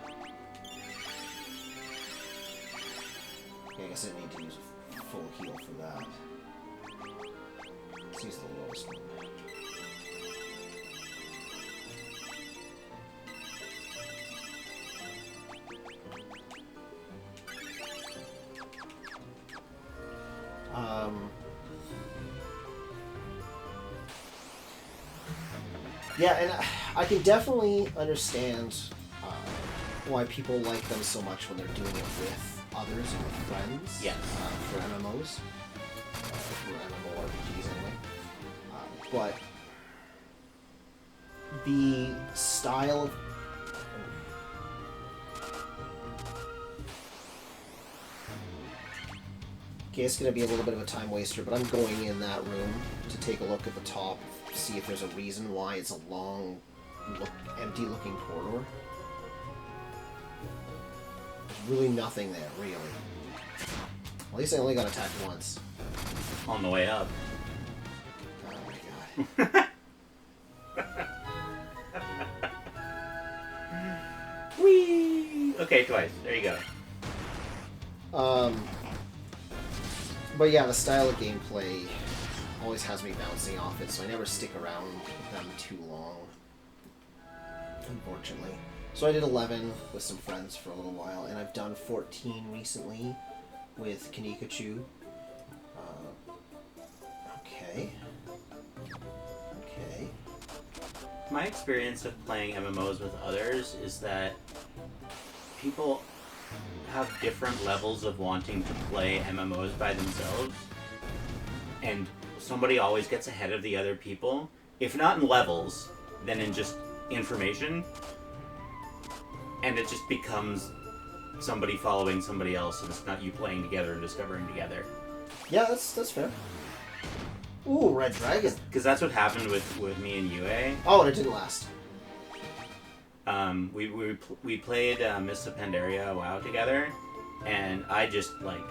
Okay, I guess I need to use a full heal for that. Let's use the lowest one. Yeah, and I can definitely understand why people like them so much when they're doing it with others and with friends. Yes. For MMOs. For MMORPGs anyway. But the style of... Okay, it's going to be a little bit of a time waster, but I'm going in that room to take a look at the top, see if there's a reason why it's a long, empty-looking corridor. There's really nothing there, really. At least I only got attacked once. On the way up. Oh my god. Whee! Okay, twice. There you go. But yeah, the style of gameplay always has me bouncing off it, so I never stick around with them too long, unfortunately. So I did 11 with some friends for a little while, and I've done 14 recently with Kanikachu. Okay. Okay. My experience of playing MMOs with others is that people have different levels of wanting to play MMOs by themselves, and somebody always gets ahead of the other people, if not in levels, then in just information, and it just becomes somebody following somebody else, and it's not you playing together and discovering together. Yeah, that's fair. Ooh, Red Dragon. Because that's what happened with me and Yue. Oh, and it didn't last. We played Mists of Pandaria WoW together, and I just like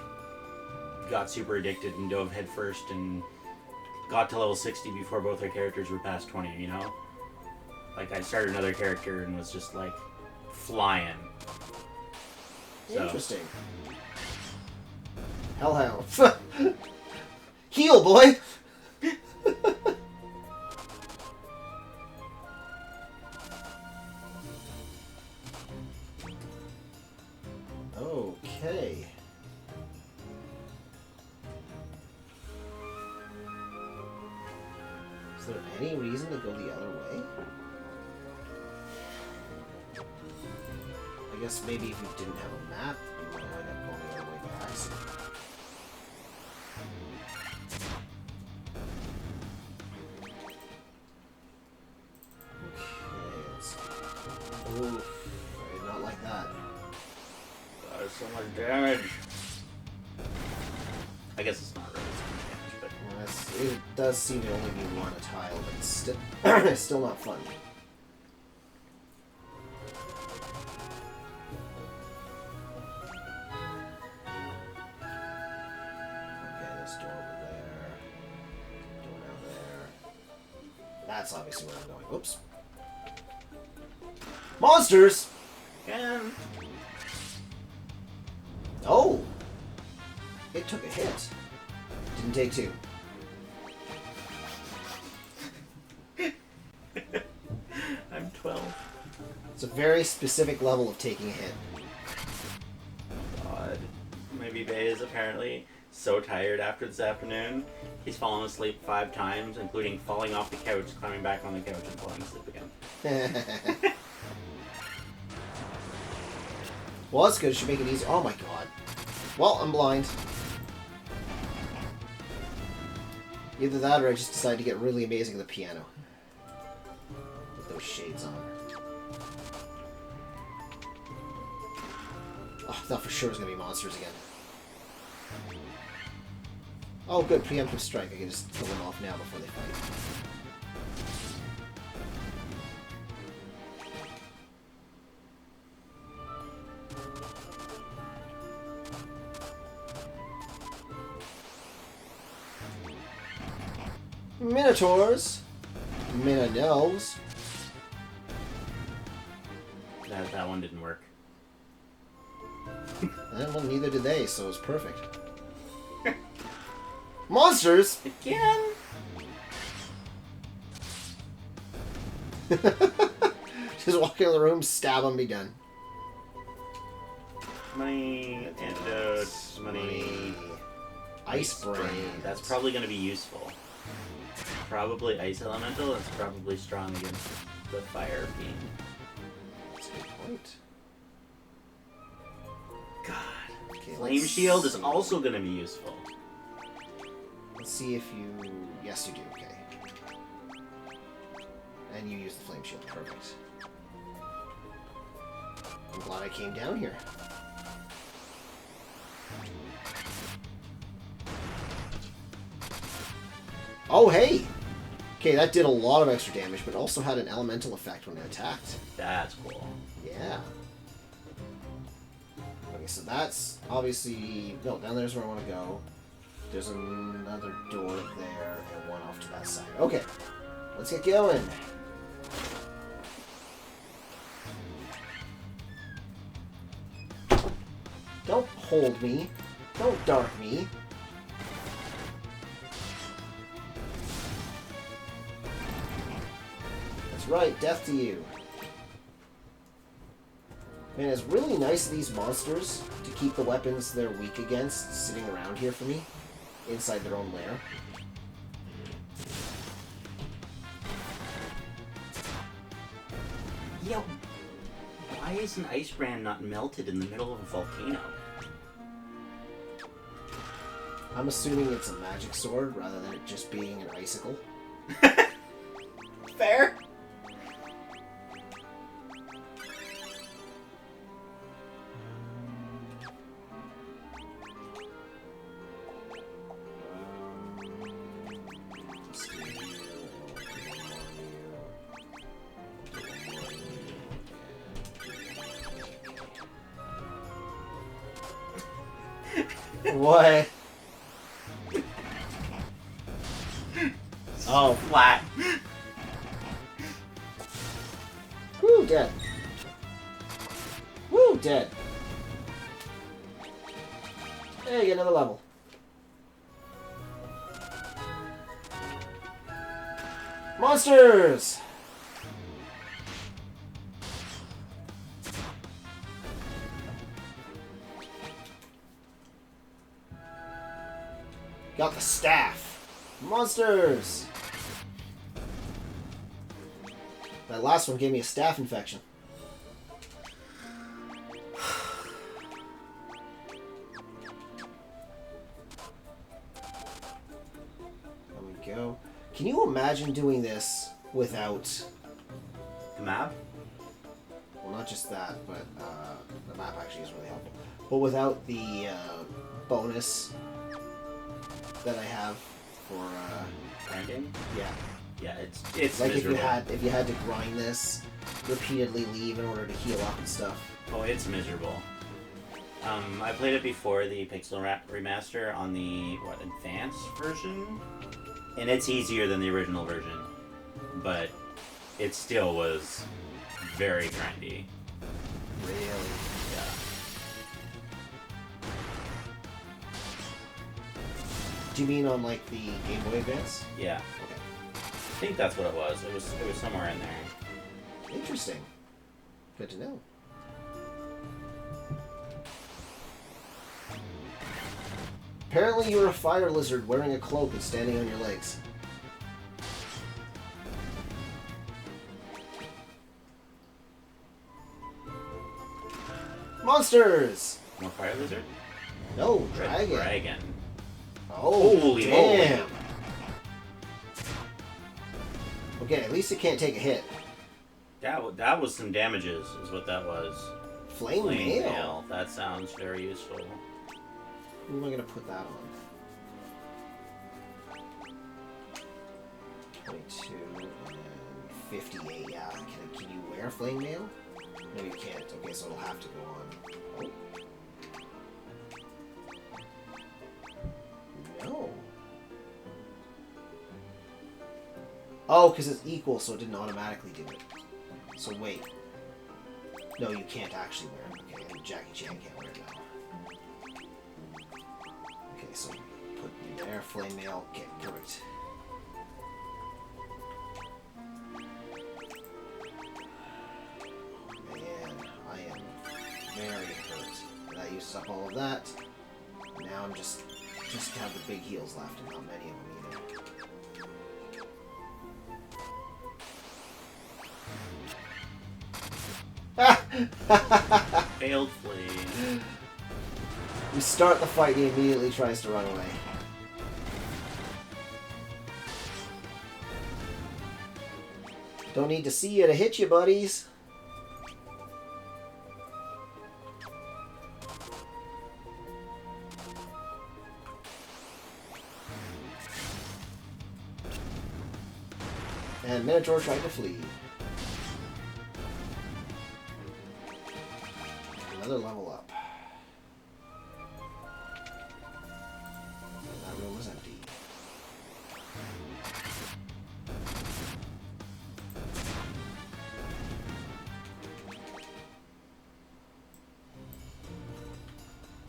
got super addicted and dove headfirst and got to level 60 before both our characters were past 20. You know, like I started another character and was just like flying. So. Interesting. Hellhound. Heal, boy! Okay. Is there any reason to go the other way? I guess maybe if you didn't have a map, you might end up going the other way by accident. Okay, let's... Oof, I did not like that. There's so much damage. I guess it's not really so much damage, but Well, it does seem to only be one a tile, but it's still, it's still not fun. Okay, this door over there. Door down there. That's obviously where I'm going. Oops. Monsters! again. Oh! It took a hit. Didn't take two. I'm 12. It's a very specific level of taking a hit. God. Maybe Bay is apparently so tired after this afternoon. He's fallen asleep 5 times, including falling off the couch, climbing back on the couch, and falling asleep again. Well, that's good. It should make it easy. Oh my god. Well, I'm blind. Either that or I just decided to get really amazing at the piano. With those shades on. Oh, I thought for sure it was going to be monsters again. Oh, good. Preemptive strike. I can just kill them off now before they fight. Minotaurs. Minonelves. That one didn't work. Well, neither did they, so it's perfect. Monsters! Again? Just walk in the room, stab them, be done. Money, antidotes, money. Ice brain. That's probably going to be useful. Probably ice elemental. It's probably strong against the fire fiend. That's a good point. God. Okay, Flame let's shield is see. also going to be useful. Let's see if you... Yes, you do. Okay. And you use the flame shield. Perfect. I'm glad I came down here. Oh, hey! Okay, that did a lot of extra damage, but also had an elemental effect when it attacked. That's cool. Yeah. Okay, so that's obviously... No, down there's where I want to go. There's another door there and one off to that side. Okay, let's get going. Don't hold me. Don't dark me. That's right, death to you. Man, it's really nice of these monsters to keep the weapons they're weak against sitting around here for me, inside their own lair. Yo, why is an ice brand not melted in the middle of a volcano? I'm assuming it's a magic sword rather than it just being an icicle. Fair. What? Oh, Flat. woo, dead. Woo, dead. Hey, get another level. Monsters! Got the staff. Monsters! That last one gave me a staph infection. There we go. Can you imagine doing this without... The map? Well, not just that, but the map actually is really helpful. But without the bonus that I have for... Grinding? yeah. Yeah, it's Like miserable. if you had to grind this, repeatedly leave in order to heal up and stuff. Oh, it's miserable. I played it before the Pixel Remaster on the, advanced version? And it's easier than the original version. But it still was very grindy. Really? Yeah. Do you mean on like the Game Boy Advance? Yeah. Okay. I think that's what it was. It was somewhere in there. Interesting. Good to know. Apparently you're a fire lizard wearing a cloak and standing on your legs. Monsters! More fire lizard? No, Red dragon. Dragon. Oh, Holy damn. moly. Okay, at least it can't take a hit. That was some damages, is what that was. Flame Flame mail. mail. That sounds very useful. Who am I gonna put that on? 22 and then 58. Yeah, can you wear flame mail? No, you can't. Okay, so it'll have to go on. Oh. No. Oh, because it's equal, so it didn't automatically do it. So wait. No, you can't actually wear it. Okay, and Jackie Chan can't wear it now. Okay, so put you there, flame mail. Okay, perfect. Man, I am very hurt. That uses up all of that. Now I'm just have the big heals left, and not many of them either. Failed flame. We start the fight, he immediately tries to run away. Don't need to see you to hit you, buddies. And Minotaur tried to flee. Another level up. And that room was empty.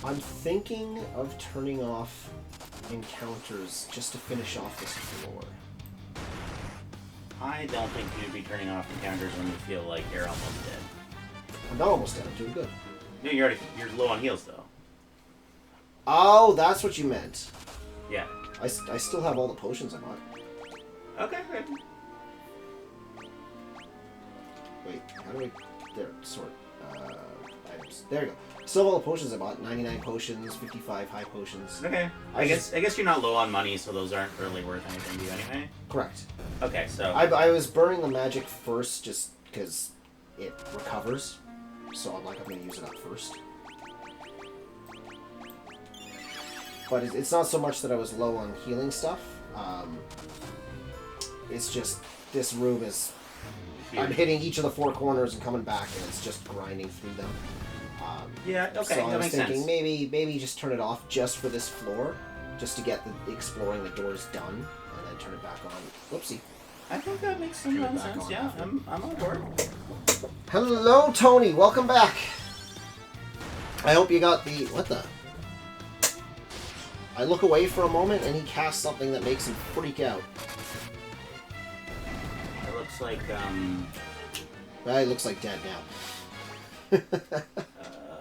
I'm thinking of turning off encounters just to finish off this floor. I don't think you'd be turning off encounters when you feel like you're almost dead. I'm not almost dead, I'm doing good. No, you're low on heals though. Oh, that's what you meant. Yeah. I still have all the potions I bought. Okay, good. Wait, how do I... There, sort. Items. There you go. Still have all the potions I bought. 99 potions, 55 high potions. Okay. I guess you're not low on money, so those aren't really worth anything to you anyway. Correct. Okay, so I was burning the magic first just because it recovers. So I'm like, I'm going to use it up first. But it's not so much that I was low on healing stuff. It's just, this room is... I'm hitting each of the four corners and coming back, and it's just grinding through them. yeah, okay, So I that was makes thinking sense. maybe just turn it off just for this floor, just to get the exploring the doors done, and then turn it back on. Whoopsie. I think that makes some Turn it back sense. on Yeah, after. I'm on board. Hello, Tony. Welcome back. I hope you got the... What the... I look away for a moment, and he casts something that makes him freak out. looks like He looks like dead now.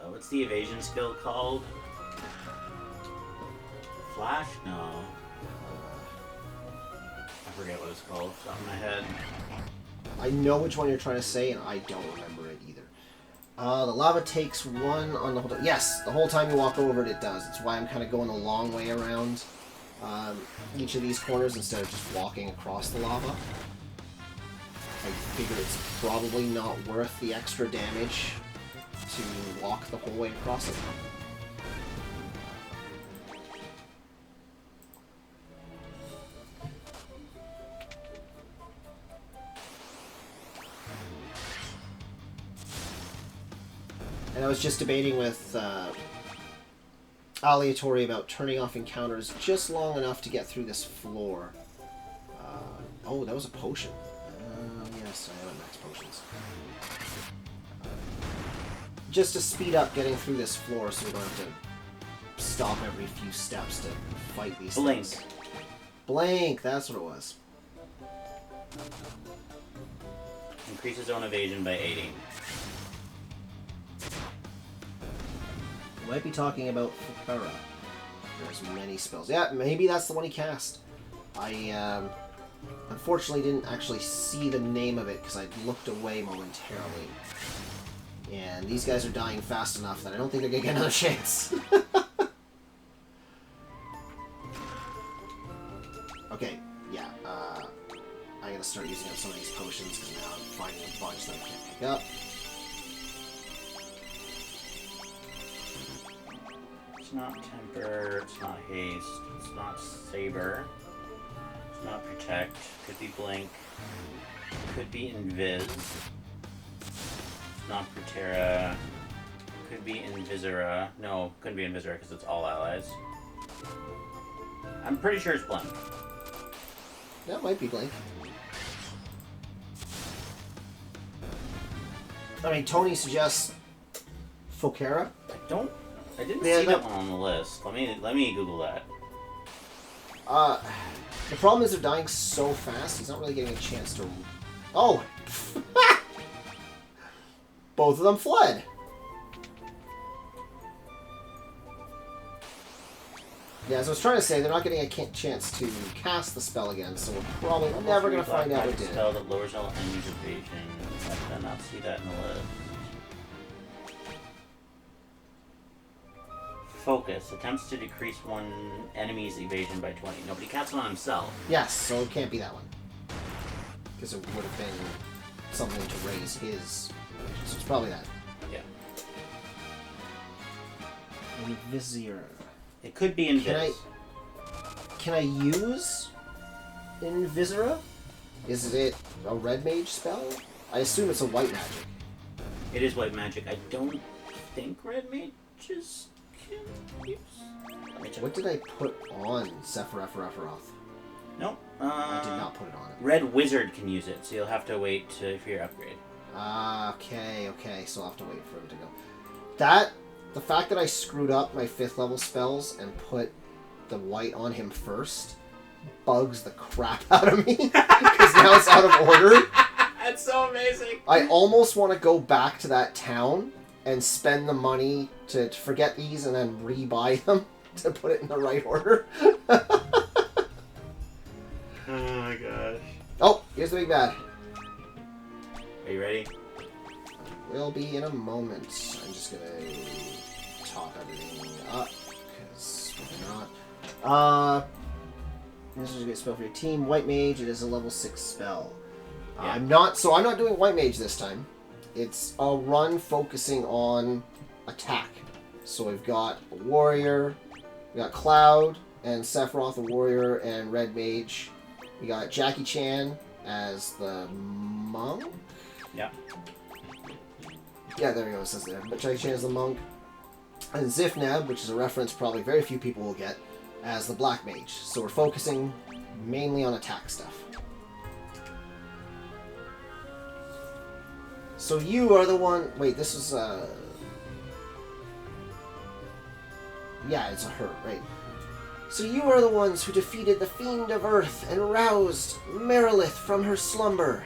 what's the evasion skill called? Flash? No. I forget what it's called. It's off my head. I know which one you're trying to say, and I don't remember it either. The lava takes one on the whole time. Yes, the whole time you walk over it, it does. It's why I'm kind of going a long way around each of these corners instead of just walking across the lava. I figure it's probably not worth the extra damage to walk the whole way across it. And I was just debating with Aleatory about turning off encounters just long enough to get through this floor. Oh, that was a potion. Yes, I have max potions. Just to speed up getting through this floor so we don't have to stop every few steps to fight these things. Blink, that's what it was. Increases own evasion by 80. We might be talking about Fukara. There's many spells. Yeah, maybe that's the one he cast. I unfortunately didn't actually see the name of it because I looked away momentarily. And these guys are dying fast enough that I don't think they're going to get another chance. Okay, yeah. I gotta start using up some of these potions because now I'm finding a bunch that I can't pick up. It's not temper, it's not haste, it's not saber, it's not protect, could be blink, could be invis, it's not Protera, could be Invisora. No, couldn't be Invisora because it's all allies. I'm pretty sure it's blink. That might be Blink. I mean, Tony suggests Fokera. I didn't Yeah, see that- that one on the list. Let me Google that. The problem is they're dying so fast, he's not really getting a chance to... Oh! Both of them fled! Yeah, as I was trying to say, they're not getting a chance to cast the spell again, so we're probably never going to find out who did spell it. that lowers all enemies' evasion. I did not see that in the list. Focus. Attempts to decrease one enemy's evasion by 20. Nobody casts it on himself. Yes, so it can't be that one. Because it would have been something to raise his... So it's probably that. Yeah. Invisir. It could be Invis. Can I use Invisora? Is it a red mage spell? I assume it's a white magic. It is white magic. I don't think red mages can use. Let me check. What did I put on Sephiroth? Nope. I did not put it on it. Red wizard can use it, so you'll have to wait for your upgrade. Okay, so I'll have to wait for him to go. The fact that I screwed up my 5th level spells and put the white on him first bugs the crap out of me, because now it's out of order. That's so amazing. I almost want to go back to that town and spend the money to forget these and then re-buy them to put it in the right order. Oh my gosh. Oh, here's the big bad. Are you ready? Will be in a moment. I'm just gonna top everything up, because why not? This is a good spell for your team. White Mage, it is a level 6 spell. Yeah. I'm not doing White Mage this time. It's a run focusing on attack. So we've got a warrior, we got Cloud and Sephiroth, the warrior, and Red Mage. We got Jackie Chan as the monk. Yeah. Yeah, there we go. It says there. But Jackie Chan is the monk. And Zifnab, which is a reference probably very few people will get, as the black mage. So we're focusing mainly on attack stuff. So you are the one... Wait, this is yeah, it's a her, right? So you are the ones who defeated the Fiend of Earth and roused Merilith from her slumber.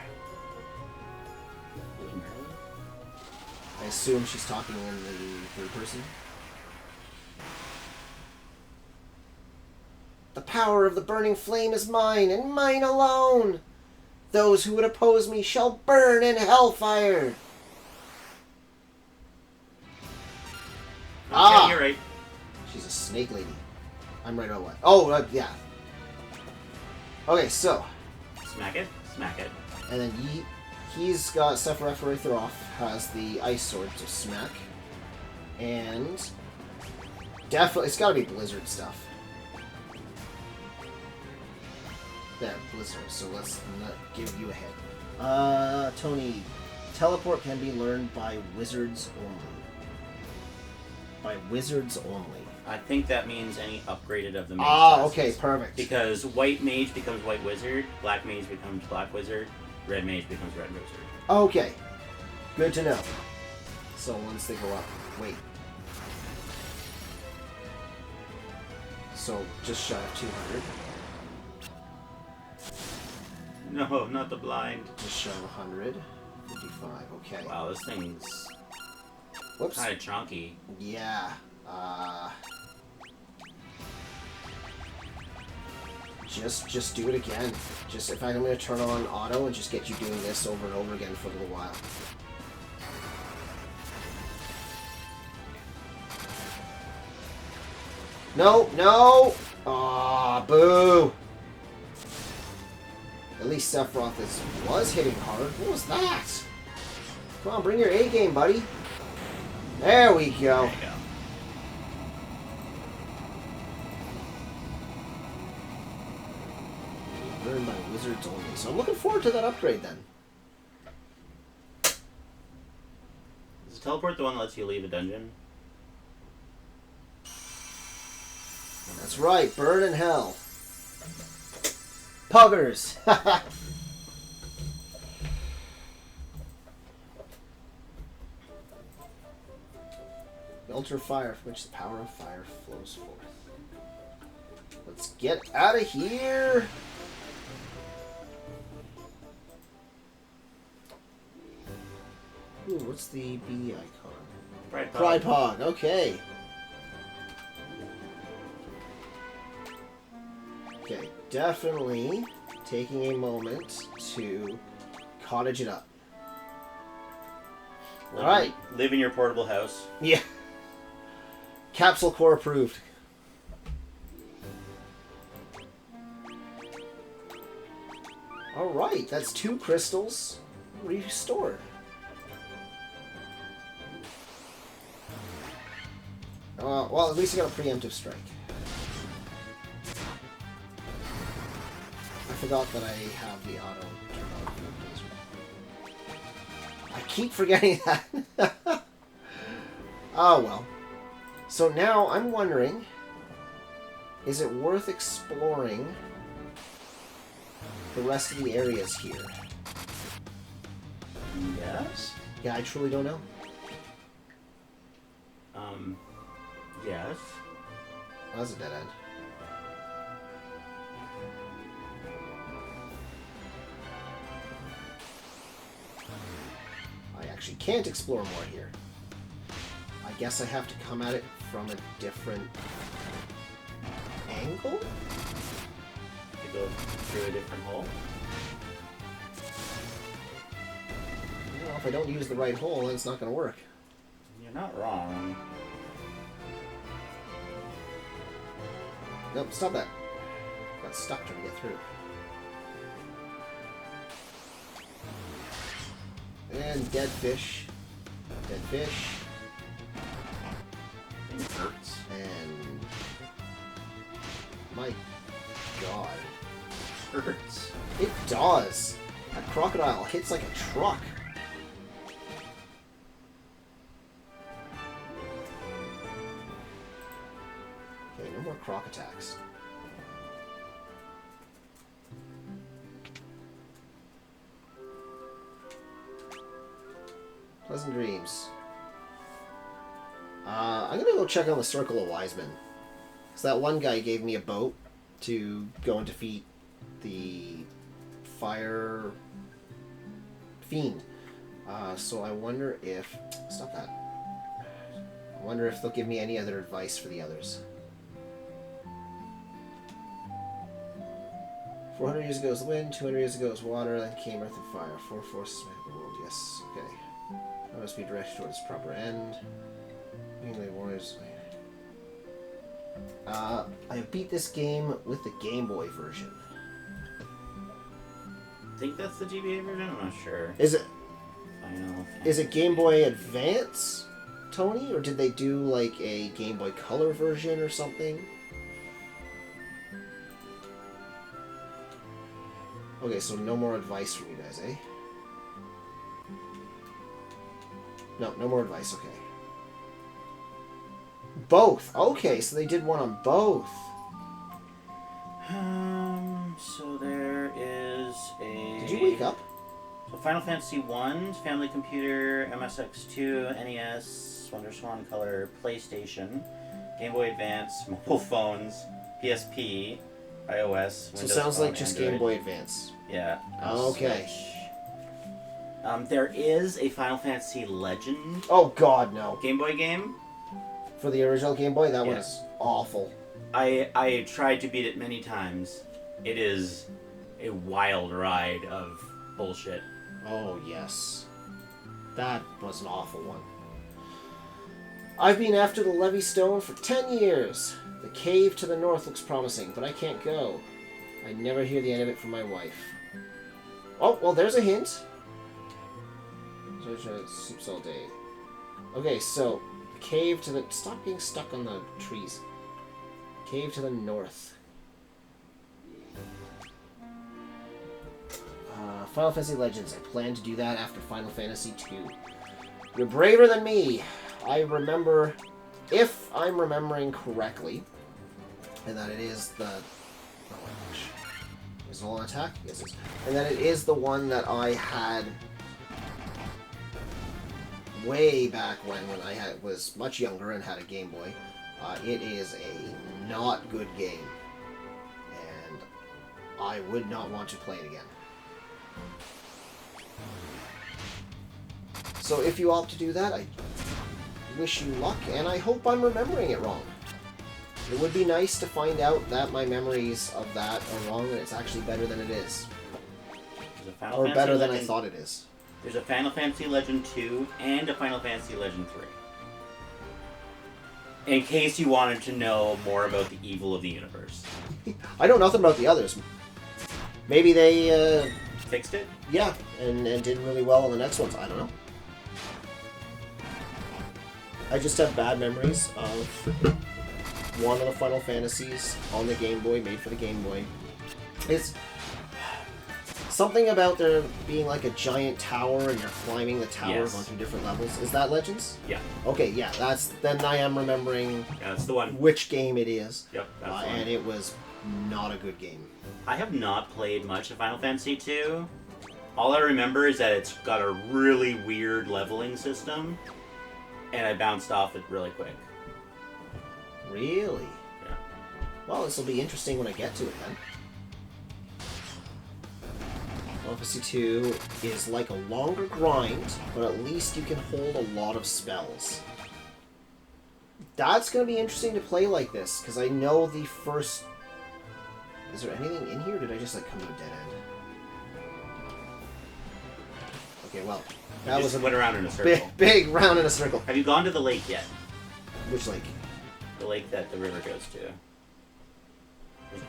assume she's talking in the third person. The power of the burning flame is mine, and mine alone. Those who would oppose me shall burn in hellfire. Yeah, you're right. She's a snake lady. I'm right on what? Oh, yeah. Okay, so. Smack it. Smack it. And then he's got Sephiroth Aetheroth has the ice sword to smack. And definitely, it's gotta be Blizzard stuff. There, Blizzard. So let's not give you a hit. Tony, teleport can be learned by wizards only. By wizards only. I think that means any upgraded of the mage Ah, classes. okay, perfect. Because white mage becomes white wizard, black mage becomes black wizard, red mage becomes red wizard. Okay. Good to know. So once they go up, wait. So just shy of 200. No, not the blind. Just shy of 100. 55, okay. Wow, this thing's Whoops. kind of chunky. Yeah. Just do it again. Just, in fact, I'm going to turn on auto and just get you doing this over and over again for a little while. No, no! Aw, boo! At least Sephiroth was hitting hard. What was that? Come on, bring your A game, buddy. There we go. There you go. Learned by wizards only. So I'm looking forward to that upgrade then. Is teleport the one that lets you leave a dungeon? That's right, burn in hell. Puggers! Filter fire from which the power of fire flows forth. Let's get out of here! Ooh, what's the B icon? Pride Pride Pog, okay. Okay, definitely taking a moment to cottage it up. Alright. Live in your portable house. Yeah. Capsule core approved. Alright, that's 2 crystals restored. Well, at least I got a preemptive strike. I forgot that I have the auto turned on for the Blizzard. I keep forgetting that. Oh well. So now I'm wondering, is it worth exploring the rest of the areas here? Yes? Yeah, I truly don't know. Yes. Oh, that's a dead end. I actually can't explore more here. I guess I have to come at it from a different angle? To go through a different hole. Well, if I don't use the right hole, then it's not going to work. You're not wrong. Nope, stop that. Got stuck trying to get through. And dead fish. Dead fish. It hurts. And... my god. Hurts. It does! That crocodile hits like a truck. Okay, no more croc attacks. Pleasant dreams. I'm gonna go check on the Circle of Wise Men. Because that one guy gave me a boat to go and defeat the Fire Fiend. So I wonder if... Stop that. I wonder if they'll give me any other advice for the others. 400 years ago was the wind, 200 years ago was water, then came earth and fire. 4 forces made the world, yes, okay. I must be directed towards its proper end. Mainly warriors... I beat this game with the Game Boy version. I think that's the GBA version. I'm not sure. Is it Final is it Game Boy Advance, Tony, or did they do like a Game Boy Color version or something? Okay, so no more advice from you guys, eh? No more advice. Okay. Both. Okay, so they did one on both. So there is a... Did you wake up? So Final Fantasy 1, Family Computer, MSX2, NES, WonderSwan Color, PlayStation, Game Boy Advance, mobile phones, PSP, iOS, So it Windows sounds Phone, like just Android. Game Boy Advance. Yeah. Okay. Switch. There is a Final Fantasy Legend Oh God, no! Game Boy game. For the original Game Boy, that one Yeah. is awful. I tried to beat it many times. It is a wild ride of bullshit. Oh, yes. That was an awful one. I've been after the Levy Stone for 10 years. The cave to the north looks promising, but I can't go. I never hear the end of it from my wife. Oh, well, there's a hint. Soups all day. Okay, so, cave to the... Stop being stuck on the trees. Cave to the north. Final Fantasy Legends. I plan to do that after Final Fantasy II. You're braver than me. I remember, if I'm remembering correctly, and that it is the... Oh my gosh. Is it all on attack? Yes, it is. And that it is the one that I had way back when was much younger and had a Game Boy. It is a not good game. And I would not want to play it again. So if you opt to do that, I wish you luck, and I hope I'm remembering it wrong. It would be nice to find out that my memories of that are wrong and it's actually better than it is. There's a Final Or Fantasy better than I Legend- thought it is. There's a Final Fantasy Legend 2 and a Final Fantasy Legend 3. In case you wanted to know more about the evil of the universe. I know nothing about the others. Maybe they, Fixed it? yeah, and did really well on the next ones. I don't know. I just have bad memories of one of the Final Fantasies on the Game Boy, made for the Game Boy. It's something about there being like a giant tower and you're climbing the tower Yes. going through different levels. Is that Legends? Yeah. Okay, yeah, then I am remembering Yeah, that's the one. which game it is. Yep, that's the one. And it was not a good game. I have not played much of Final Fantasy 2. All I remember is that it's got a really weird leveling system, and I bounced off it really quick. Really? Yeah. Well, this will be interesting when I get to it then. Final Fantasy 2 is like a longer grind, but at least you can hold a lot of spells. That's going to be interesting to play like this, because I know the first... Is there anything in here, or did I just like come to a dead end? Okay, well, that You was just a went around in a circle. big round in a circle. Have you gone to the lake yet? Which lake? The lake that the river goes to.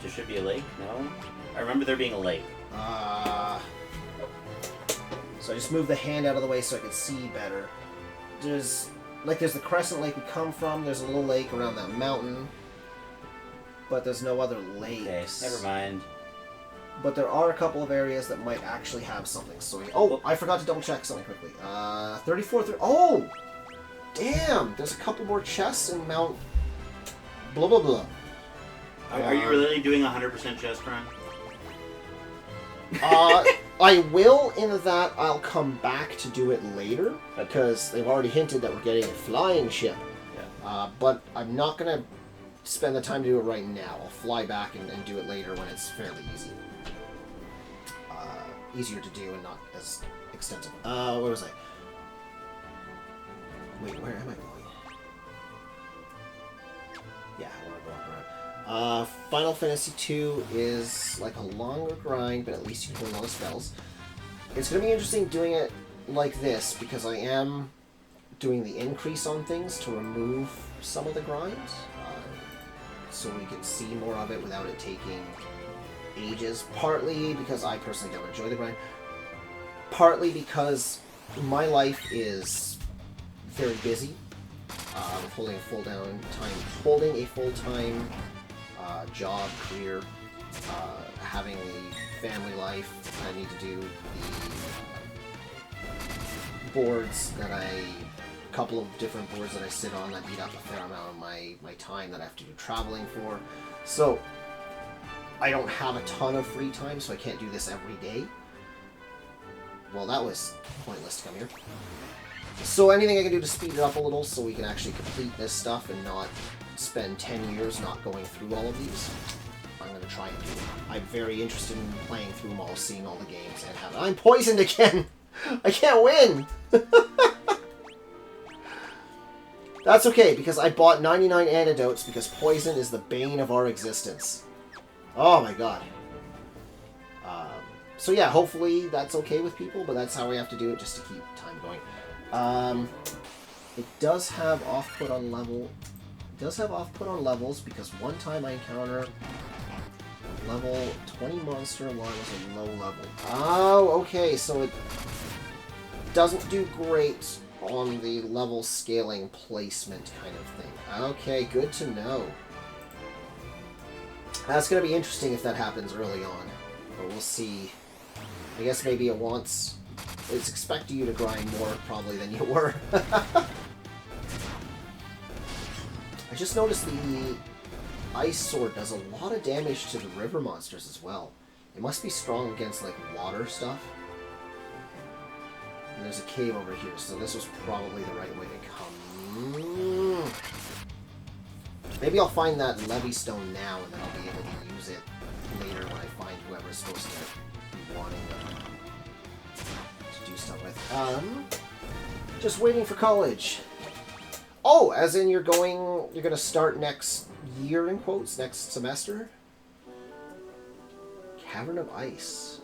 There should be a lake, no? I remember there being a lake. So I just moved the hand out of the way so I could see better. There's the crescent lake we come from. There's a little lake around that mountain. But there's no other lakes. Okay, never mind. But there are a couple of areas that might actually have something. So I forgot to double check something quickly. 34... Oh! Damn! There's a couple more chests in Mount... Blah, blah, blah. Are you really doing 100% chest run? I will, in that I'll come back to do it later, because they've already hinted that we're getting a flying ship. Yeah. But I'm not going to spend the time to do it right now. I'll fly back and do it later when it's fairly easy. easier to do and not as extensive. Where was I? Wait, where am I going? Yeah, I want to go around. Final Fantasy II is like a longer grind, but at least you can play a lot of spells. It's going to be interesting doing it like this, because I am doing the increase on things to remove some of the grinds, so we can see more of it without it taking ages. Partly because I personally don't enjoy the grind, partly because my life is very busy, with holding a full-time job, career, having a family life. I need to do the boards that couple of different boards that I sit on that eat up a fair amount of my time that I have to do traveling for. So I don't have a ton of free time, so I can't do this every day. Well, that was pointless to come here. So anything I can do to speed it up a little so we can actually complete this stuff and not spend 10 years not going through all of these, I'm going to try and do it. I'm very interested in playing through them all, seeing all the games, and having... I'm poisoned again! I can't win! That's okay, because I bought 99 antidotes because poison is the bane of our existence. Oh my god. So yeah, hopefully that's okay with people, but that's how we have to do it just to keep time going. It does have off-put on level... It does have off-put on levels, because one time I encountered a level 20 monster while I was a low level. Oh, okay, so it doesn't do great on the level scaling placement kind of thing. Okay, good to know. That's going to be interesting if that happens early on, but we'll see. I guess maybe it's expecting you to grind more probably than you were. I just noticed the Ice Sword does a lot of damage to the river monsters as well. It must be strong against like water stuff. And there's a cave over here, so this was probably the right way to come. Maybe I'll find that Levy Stone now, and then I'll be able to use it later when I find whoever's supposed to be wanting to do stuff with. Just waiting for college. Oh, as in you're gonna start next year, in quotes, next semester? Cavern of Ice.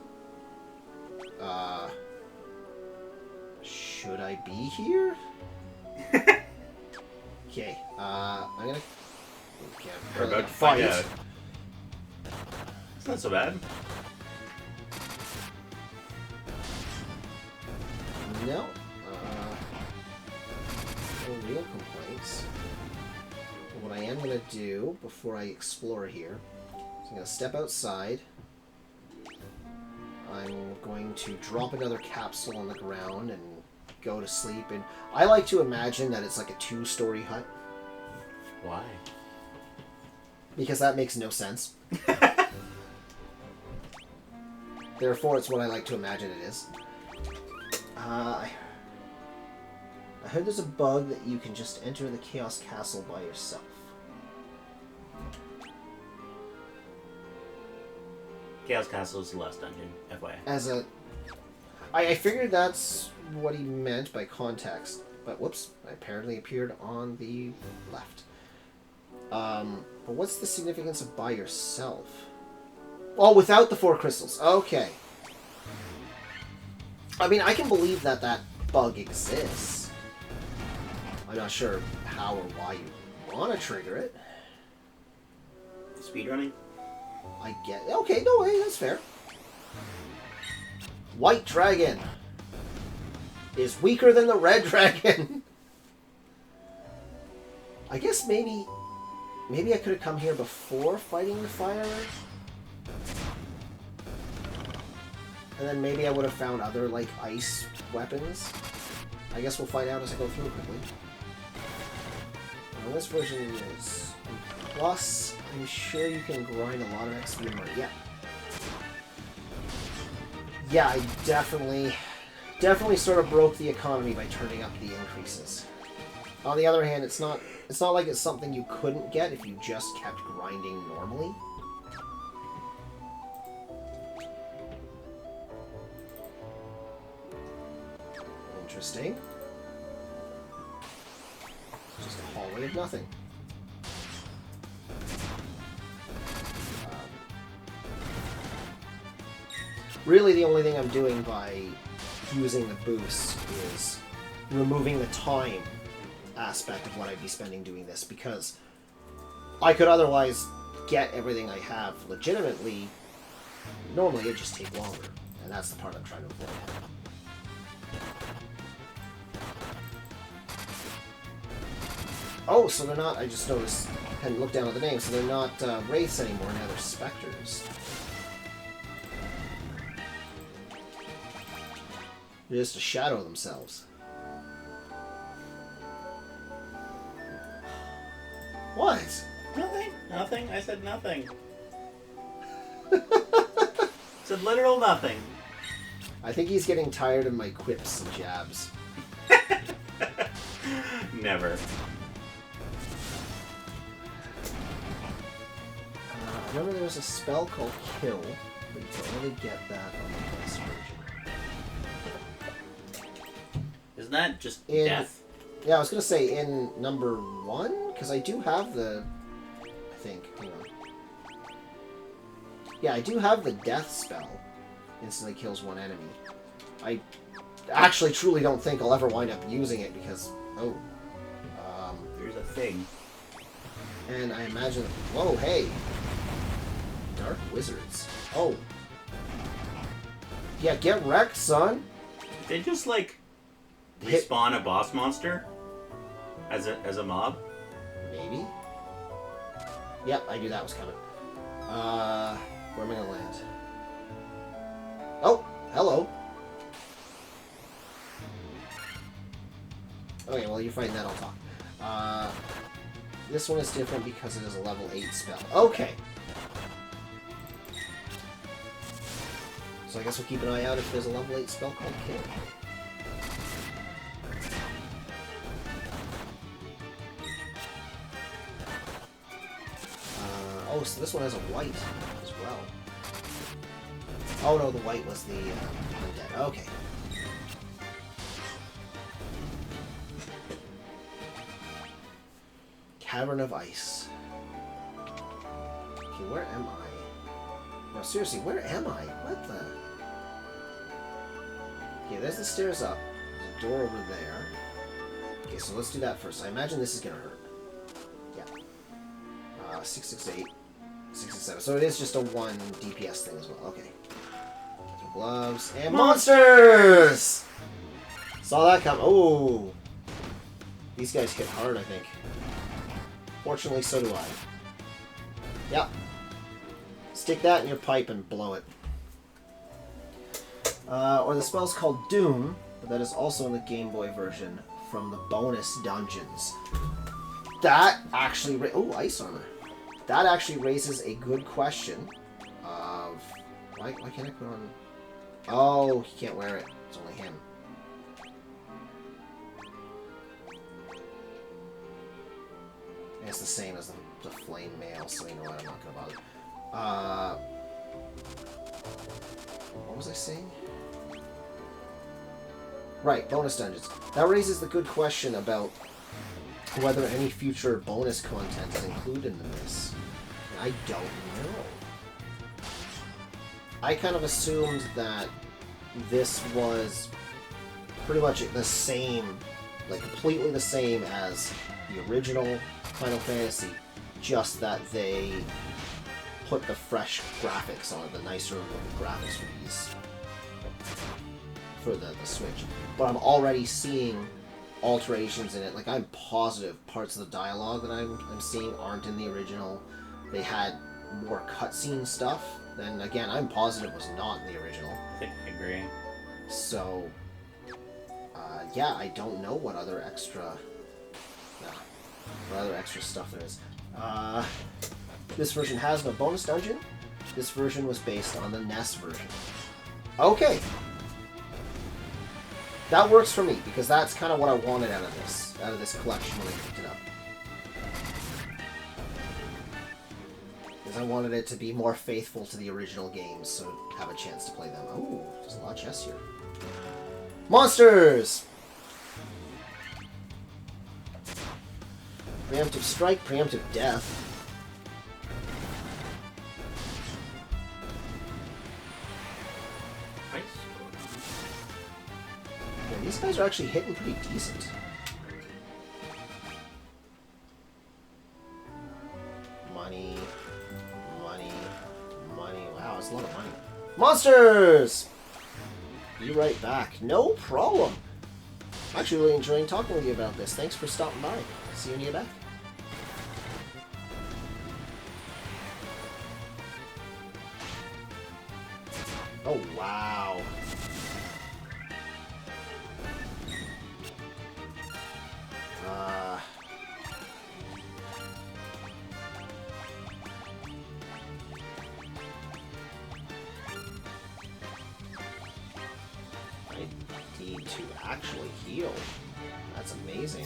Should I be here? Okay, I'm gonna... Okay, We're about to find out. It's not so bad. No. No real complaints. But what I am going to do before I explore here is I'm going to step outside. I'm going to drop another capsule on the ground and go to sleep. And I like to imagine that it's like a 2-story hut. Why? Because that makes no sense. Therefore, it's what I like to imagine it is. I heard there's a bug that you can just enter the Chaos Castle by yourself. Chaos Castle is the last dungeon, FYI. I figured that's what he meant by context, but whoops, I apparently appeared on the left. But what's the significance of by yourself? Oh, without the 4 crystals. Okay. I mean, I can believe that that bug exists. I'm not sure how or why you want to trigger it. Speedrunning? I get... Okay, no, hey, that's fair. White Dragon is weaker than the Red Dragon. I guess maybe I could have come here before fighting the fire. And then maybe I would have found other, like, ice weapons. I guess we'll find out as I go through it quickly. Well, this version is... Plus, I'm sure you can grind a lot of XP and money. Yeah. Yeah, I definitely sort of broke the economy by turning up the increases. On the other hand, it's not like it's something you couldn't get if you just kept grinding normally. Interesting. Just a hallway of nothing. Really, the only thing I'm doing by using the boost is removing the time aspect of what I'd be spending doing this, because I could otherwise get everything I have legitimately. Normally, it'd just take longer, and that's the part I'm trying to avoid. Oh, so they're not, I just noticed, and looked down at the name, so they're not wraiths anymore, now they're specters. They're just to shadow themselves. What? Nothing. Nothing. I said nothing. Said literal nothing. I think he's getting tired of my quips and jabs. Never. I remember there was a spell called Kill, but you can only get that on the base version. Isn't that just In- death? Yeah, I was gonna say in number 1, because I do have the. I think. Hang on. Yeah, I do have the death spell. Instantly kills one enemy. I actually truly don't think I'll ever wind up using it because. Oh. There's a thing. And I imagine. Whoa, hey! Dark Wizards. Oh. Yeah, get wrecked, son! They just like Hit- respawn a boss monster as a mob. Maybe? Yep, I knew that was coming. Where am I gonna land? Oh, hello. Okay, well, you're fighting that, I'll talk. This one is different because it is a level 8 spell. Okay. So I guess we'll keep an eye out if there's a level 8 spell called Kill. Oh, so this one has a white as well. Oh no, the white was the undead. Okay. Cavern of Ice. Okay, where am I? No, seriously, where am I? What the? Okay, there's the stairs up. There's a door over there. Okay, so let's do that first. I imagine this is gonna hurt. Yeah. 668. 667. So it is just a 1 DPS thing as well. Okay. Gloves and monsters! Saw that come. Oh! These guys hit hard, I think. Fortunately, so do I. Yep. Stick that in your pipe and blow it. Or the spell's called Doom, but that is also in the Game Boy version from the bonus dungeons. That actually... Oh, ice armor. That actually raises a good question of... Why can't I put on... Oh, he can't wear it. It's only him. And it's the same as the flame mail, so you know what, I'm not going to bother. What was I saying? Right, bonus dungeons. That raises the good question about whether any future bonus content is included in this. I don't know. I kind of assumed that this was pretty much the same, like completely the same as the original Final Fantasy, just that they put the fresh graphics on it, the nicer looking graphics for these, for the Switch. But I'm already seeing alterations in it. Like, I'm positive parts of the dialogue that I'm seeing aren't in the original. They had more cutscene stuff. Then again, I'm positive was not in the original. I think I agree. So, yeah, I don't know what other extra, stuff there is. This version has no bonus dungeon. This version was based on the NES version. Okay. That works for me, because that's kind of what I wanted out of this collection when I picked it up. Because I wanted it to be more faithful to the original games, so have a chance to play them. Oh, there's a lot of chests here. Monsters! Preemptive strike, preemptive death. Nice. Yeah, these guys are actually hitting pretty decent. Money, money, money. Wow, that's a lot of money. Monsters! Be right back. No problem. Actually, really enjoying talking with you about this. Thanks for stopping by. See you when you get back. Oh, wow. I need to actually heal. That's amazing.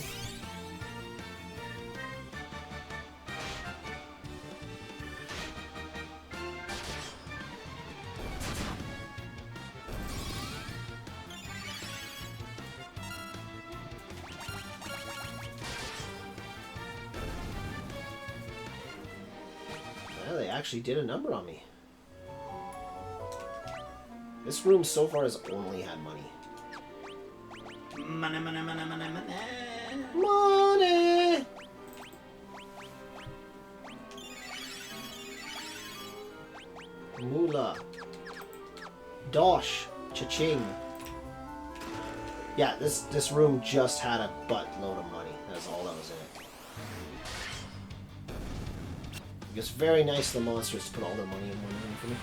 Well, they actually did a number on me. This room so far has only had money. Money, money, money, money, money. Money! Moolah. Dosh. Cha-ching. Yeah, this room just had a buttload of money. That's all that was in it. It's very nice of the monsters to put all their money in one room for me.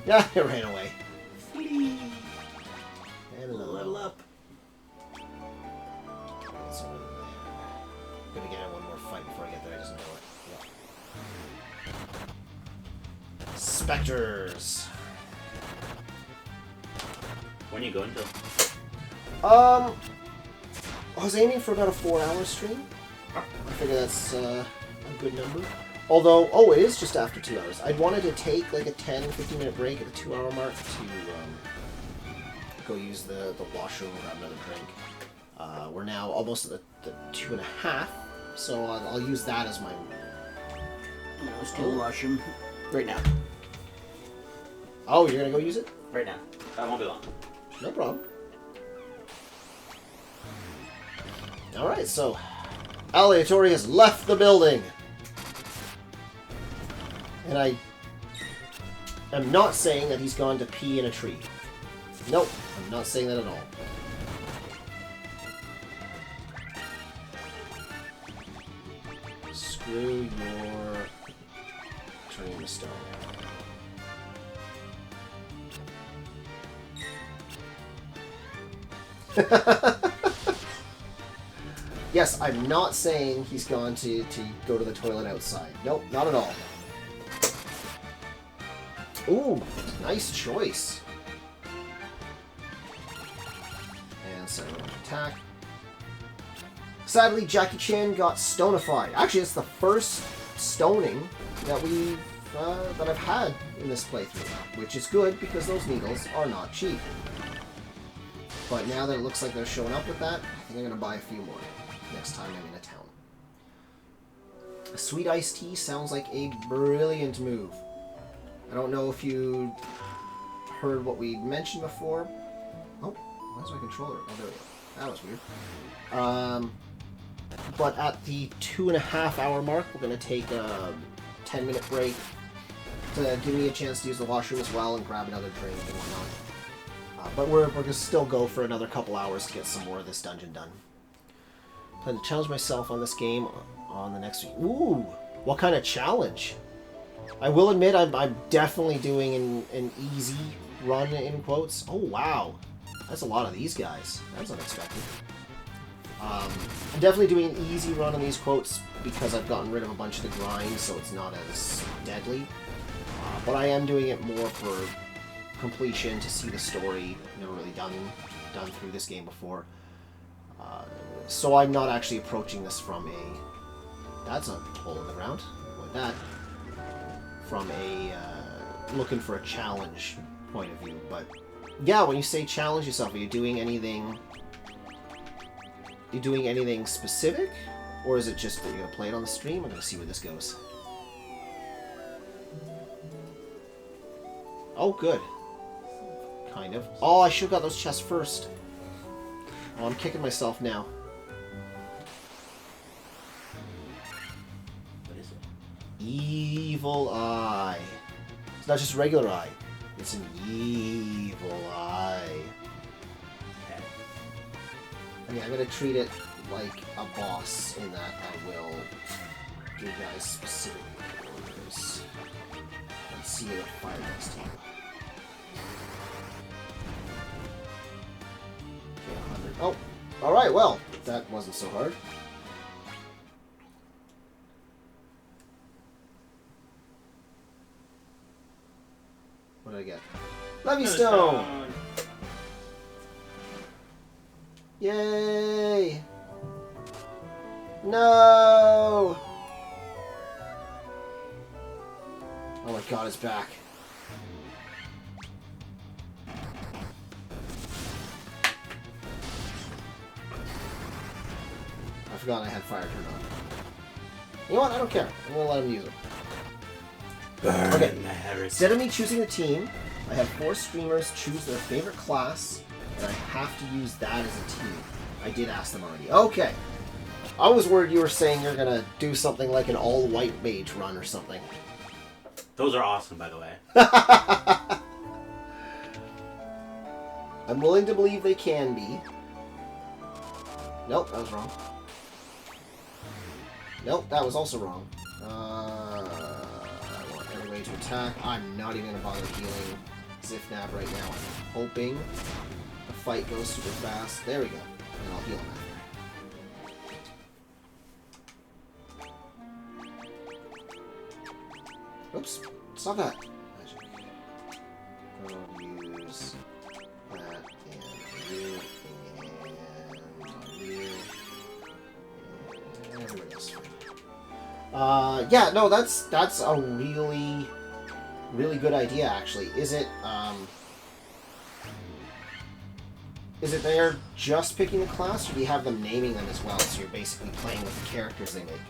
Yeah, it ran away. Flee. And another Level one. up. That's over there. Gonna get in one more fight before I get there. I just know it. Yep. Spectres. When you go into I was aiming for about a 4-hour stream. I figure that's a good number. Although, oh, it is just after 2 hours. I'd wanted to take like a 10-15 minute break at the 2-hour mark to go use the washroom, grab another drink. We're now almost at the 2.5, so I'll use that as my... let's do the washroom right now. Oh, you're gonna go use it? Right now. That won't be long. No problem. Alright, so Aleatori has left the building. And I am not saying that he's gone to pee in a tree. Nope, I'm not saying that at all. Screw your turning the stone. Yes, I'm not saying he's gone to go to the toilet outside. Nope, not at all. Ooh, nice choice. And second attack. Sadly, Jackie Chan got stonified. Actually, it's the first stoning that that I've had in this playthrough, which is good because those needles are not cheap. But now that it looks like they're showing up with that, I think I'm gonna buy a few more next time I'm in a town. A sweet iced tea sounds like a brilliant move. I don't know if you heard what we mentioned before. Oh, where's my controller? Oh, there we go. That was weird. But at the 2.5-hour mark, we're going to take a 10-minute break to give me a chance to use the washroom as well and grab another drink and whatnot. But we're going to still go for another couple hours to get some more of this dungeon done. Plan to challenge myself on this game on the next week. Ooh, what kind of challenge? I will admit I'm definitely doing an easy run, in quotes. Oh, wow. That's a lot of these guys. That's unexpected. I'm definitely doing an easy run on these quotes because I've gotten rid of a bunch of the grinds, so it's not as deadly. But I am doing it more for completion, to see the story. Never really done through this game before. So I'm not actually approaching this from a... That's a hole in the ground. Like that. From a looking for a challenge point of view. But yeah, when you say challenge yourself, are you doing anything? You doing anything specific, or is it just that you're gonna play it on the stream? I'm gonna see where this goes. Oh, good. Kind of. Oh, I should have got those chests first. Oh, I'm kicking myself now. What is it? Evil Eye. It's not just regular eye. It's an evil eye. Okay. I mean, I'm gonna treat it like a boss in that I will give guys specific orders. Let's see what fire does to you. Okay, 100. Oh! Alright, well, that wasn't so hard. What did I get? Levy Stone! Yay! No! Oh my god, it's back. I forgot I had fire turned on. You know what? I don't care. I'm gonna let him use it. Burn Okay. the heresy. Instead of me choosing the team, I have 4 streamers choose their favorite class, and I have to use that as a team. I did ask them already. Okay. I was worried you were saying you're gonna do something like an all-white mage run or something. Those are awesome, by the way. I'm willing to believe they can be. Nope, that was wrong. Nope, that was also wrong. I want everybody to attack. I'm not even gonna bother healing Zifnab right now. I'm hoping the fight goes super fast. There we go. And I'll heal him after. Oops. Stop that. Magic. Go use that and you and you. And everybody else. Yeah, no, that's a really good idea actually. Is it they're just picking the class, or do you have them naming them as well, so you're basically playing with the characters they make?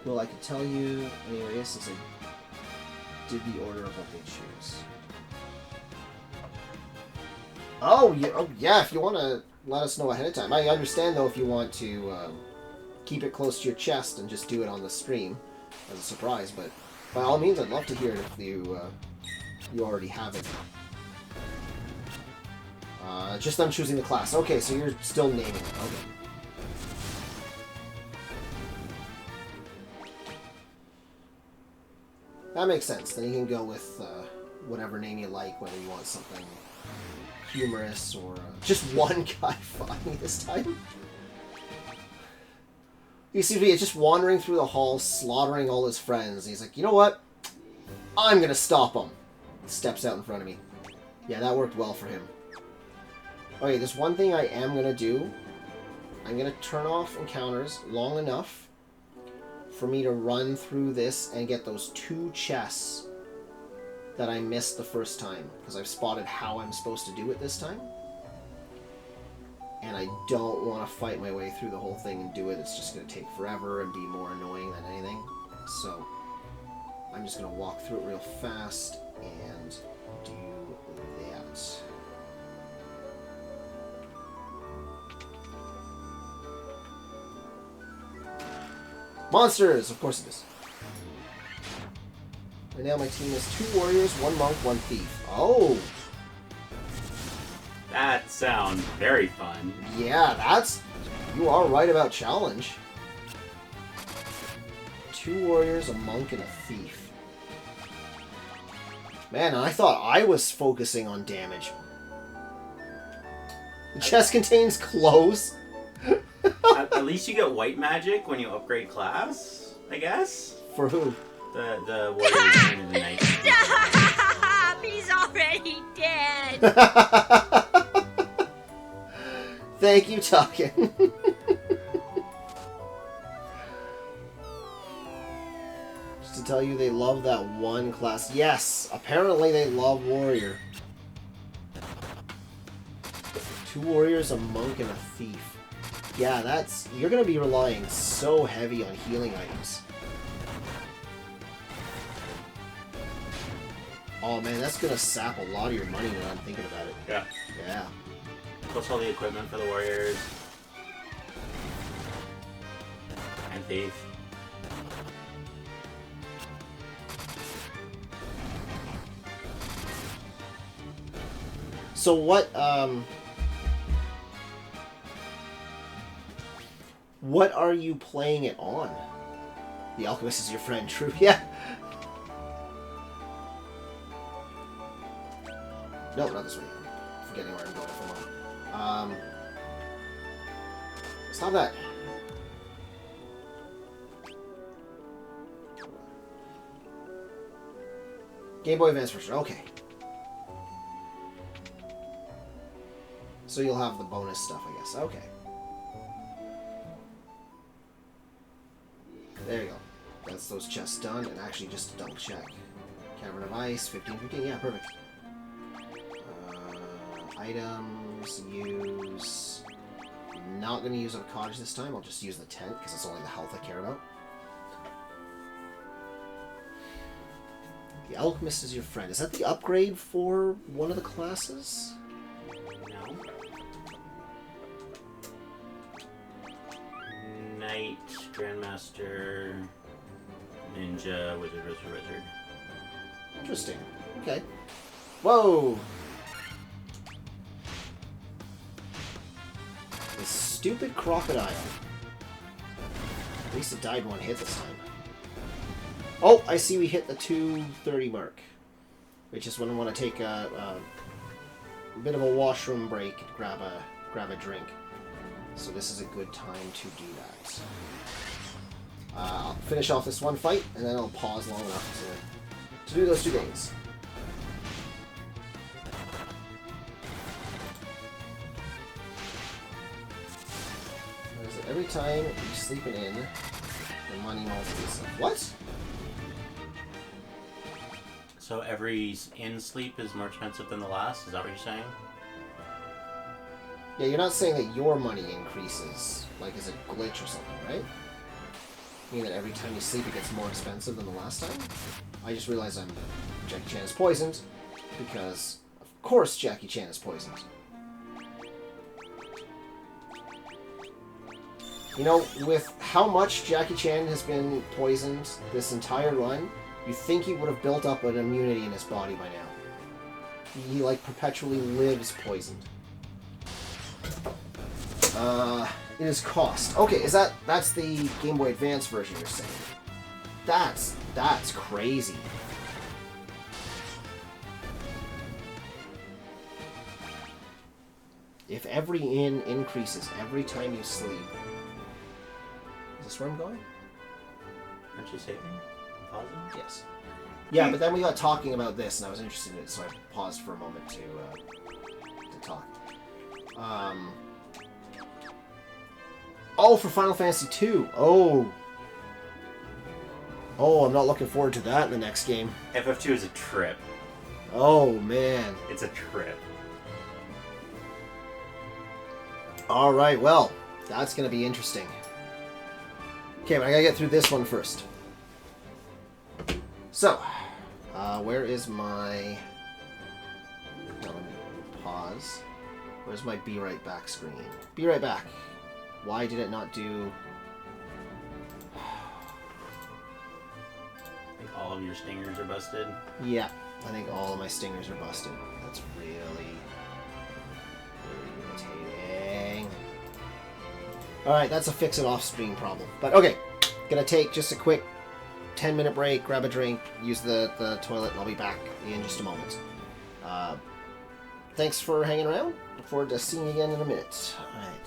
Well, I could tell you anyways, since I did the order of what they choose. Oh, yeah, if you want to let us know ahead of time. I understand, though, if you want to keep it close to your chest and just do it on the stream as a surprise, but by all means, I'd love to hear it if you already have it. Just them choosing the class. Okay, so you're still naming it. Okay. That makes sense. Then you can go with whatever name you like, whether you want something humorous or... just one guy fought me this time. You see me just wandering through the halls, slaughtering all his friends. And he's like, you know what? I'm going to stop him. Steps out in front of me. Yeah, that worked well for him. Okay, there's one thing I am going to do. I'm going to turn off encounters long enough for me to run through this and get those 2 chests that I missed the first time, because I've spotted how I'm supposed to do it this time. And I don't want to fight my way through the whole thing and do it. It's just going to take forever and be more annoying than anything. So I'm just going to walk through it real fast and do that. Monsters! Of course it is. Right now my team is 2 warriors, 1 monk, 1 thief. Oh! That sounds very fun. Yeah, that's... you are right about challenge. 2 warriors, a monk, and a thief. Man, I thought I was focusing on damage. The chest contains clothes. At least you get white magic when you upgrade class, I guess? For who? The warriors in the night. Stop! He's already dead! Thank you, Talkin. Just tell you they love that one class. Yes, apparently they love warrior. 2 warriors, a monk, and a thief. Yeah, that's... You're going to be relying so heavy on healing items. Oh man, that's going to sap a lot of your money when I'm thinking about it. Yeah. Yeah. Plus all the equipment for the warriors. And thief. So what are you playing it on? The Alchemist is your friend, true. Yeah. No, not this way. I'm forgetting where I'm going for a moment. Stop that. Game Boy Advance version, okay. So you'll have the bonus stuff, I guess. Okay. There you go. That's those chests done, and actually just to double check. Cavern of Ice, 15, yeah, perfect. Items, use... Not going to use a cottage this time, I'll just use the tent, because it's only the health I care about. The Alchemist is your friend. Is that the upgrade for one of the classes? No. Knight, Grandmaster, Ninja, Wizard. Interesting. Okay. Whoa! This stupid crocodile. At least it died in one hit this time. Oh, I see we hit the 2:30 mark. Which is when I want to take a bit of a washroom break and grab a drink. So this is a good time to do that. I'll finish off this one fight, and then I'll pause long enough to do those 2 things. Every time you sleep it in, the money multiples. What? So every in sleep is more expensive than the last? Is that what you're saying? Yeah, you're not saying that your money increases, like as a glitch or something, right? You mean that every time you sleep it gets more expensive than the last time? I just realized Jackie Chan is poisoned, because of course Jackie Chan is poisoned. You know, with how much Jackie Chan has been poisoned this entire run, you think he would have built up an immunity in his body by now. He, like, perpetually lives poisoned. It is cost. Okay, that's the Game Boy Advance version you're saying. That's crazy. If every in increases every time you sleep... Is this where I'm going? Aren't you saving? Pausing? Yes. Yeah, but then we got talking about this, and I was interested in it, so I paused for a moment to talk. Oh, for Final Fantasy II. Oh, I'm not looking forward to that in the next game. FF2 is a trip. Oh, man. It's a trip. Alright, well, that's going to be interesting. Okay, but I gotta get through this one first. So, where is my... No, let me pause. Where's my Be Right Back screen? Be right back. Why did it not do... I think all of your stingers are busted. Yeah, I think all of my stingers are busted. That's really irritating. Alright, that's a fix-it off-screen problem. But okay, gonna take just a quick 10-minute break, grab a drink, use the toilet, and I'll be back in just a moment. Thanks for hanging around. Look forward to seeing you again in a minute. Alright.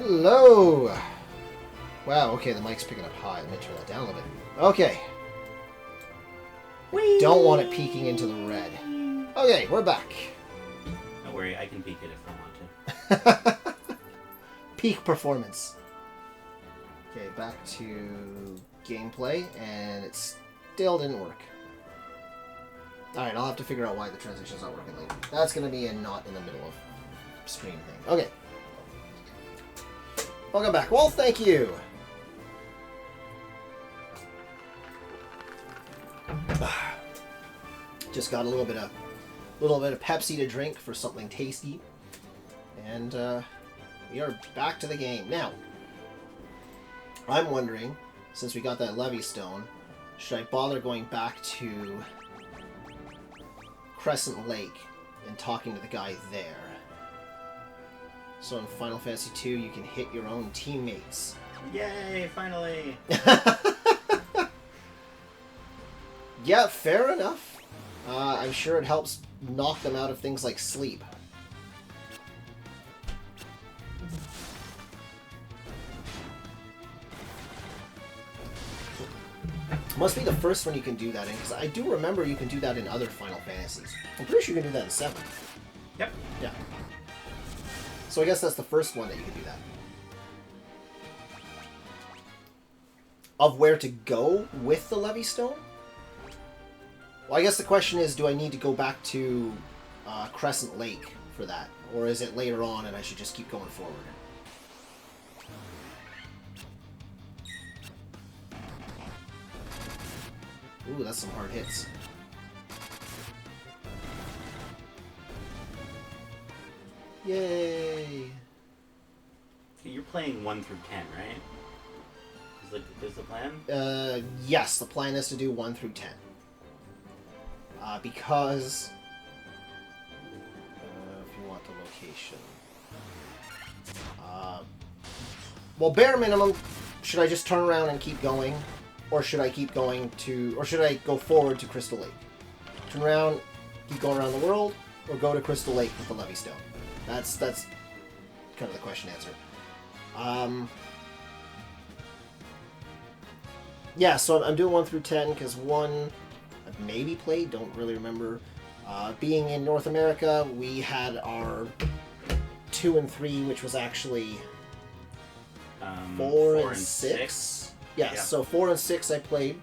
Hello! Wow, okay, the mic's picking up high. Let me turn that down a little bit. Okay. Don't want it peeking into the red. Okay, we're back. Don't worry, I can peek it if I want to. Peak performance. Okay, back to gameplay, and it still didn't work. Alright, I'll have to figure out why the transition's not working later. That's going to be a not in the middle of stream thing. Okay. Welcome back. Well, thank you. Just got a little bit of Pepsi to drink for something tasty, and we are back to the game now. I'm wondering, since we got that Levy Stone, should I bother going back to Crescent Lake and talking to the guy there? So in Final Fantasy II, you can hit your own teammates. Yay, finally! Yeah, fair enough. I'm sure it helps knock them out of things like sleep. Must be the first one you can do that in, because I do remember you can do that in other Final Fantasies. I'm pretty sure you can do that in 7. Yep. Yeah. So I guess that's the first one that you can do that. Of where to go with the Levy Stone? Well, I guess the question is, do I need to go back to Crescent Lake for that? Or is it later on and I should just keep going forward? Ooh, that's some hard hits. Yay! You're playing 1 through 10, right? Is the plan? Yes, the plan is to do 1 through 10. Because... if you want the location. Well, bare minimum, should I just turn around and keep going? Or should I keep going to... Or should I go forward to Crystal Lake? Turn around, keep going around the world, or go to Crystal Lake with the Levy Stone? That's kind of the question answer. Yeah, so I'm doing 1 through 10, because 1 I've maybe played, don't really remember. Being in North America, we had our 2 and 3, which was actually 4 and 6. Yes, yeah. So 4 and 6 I played.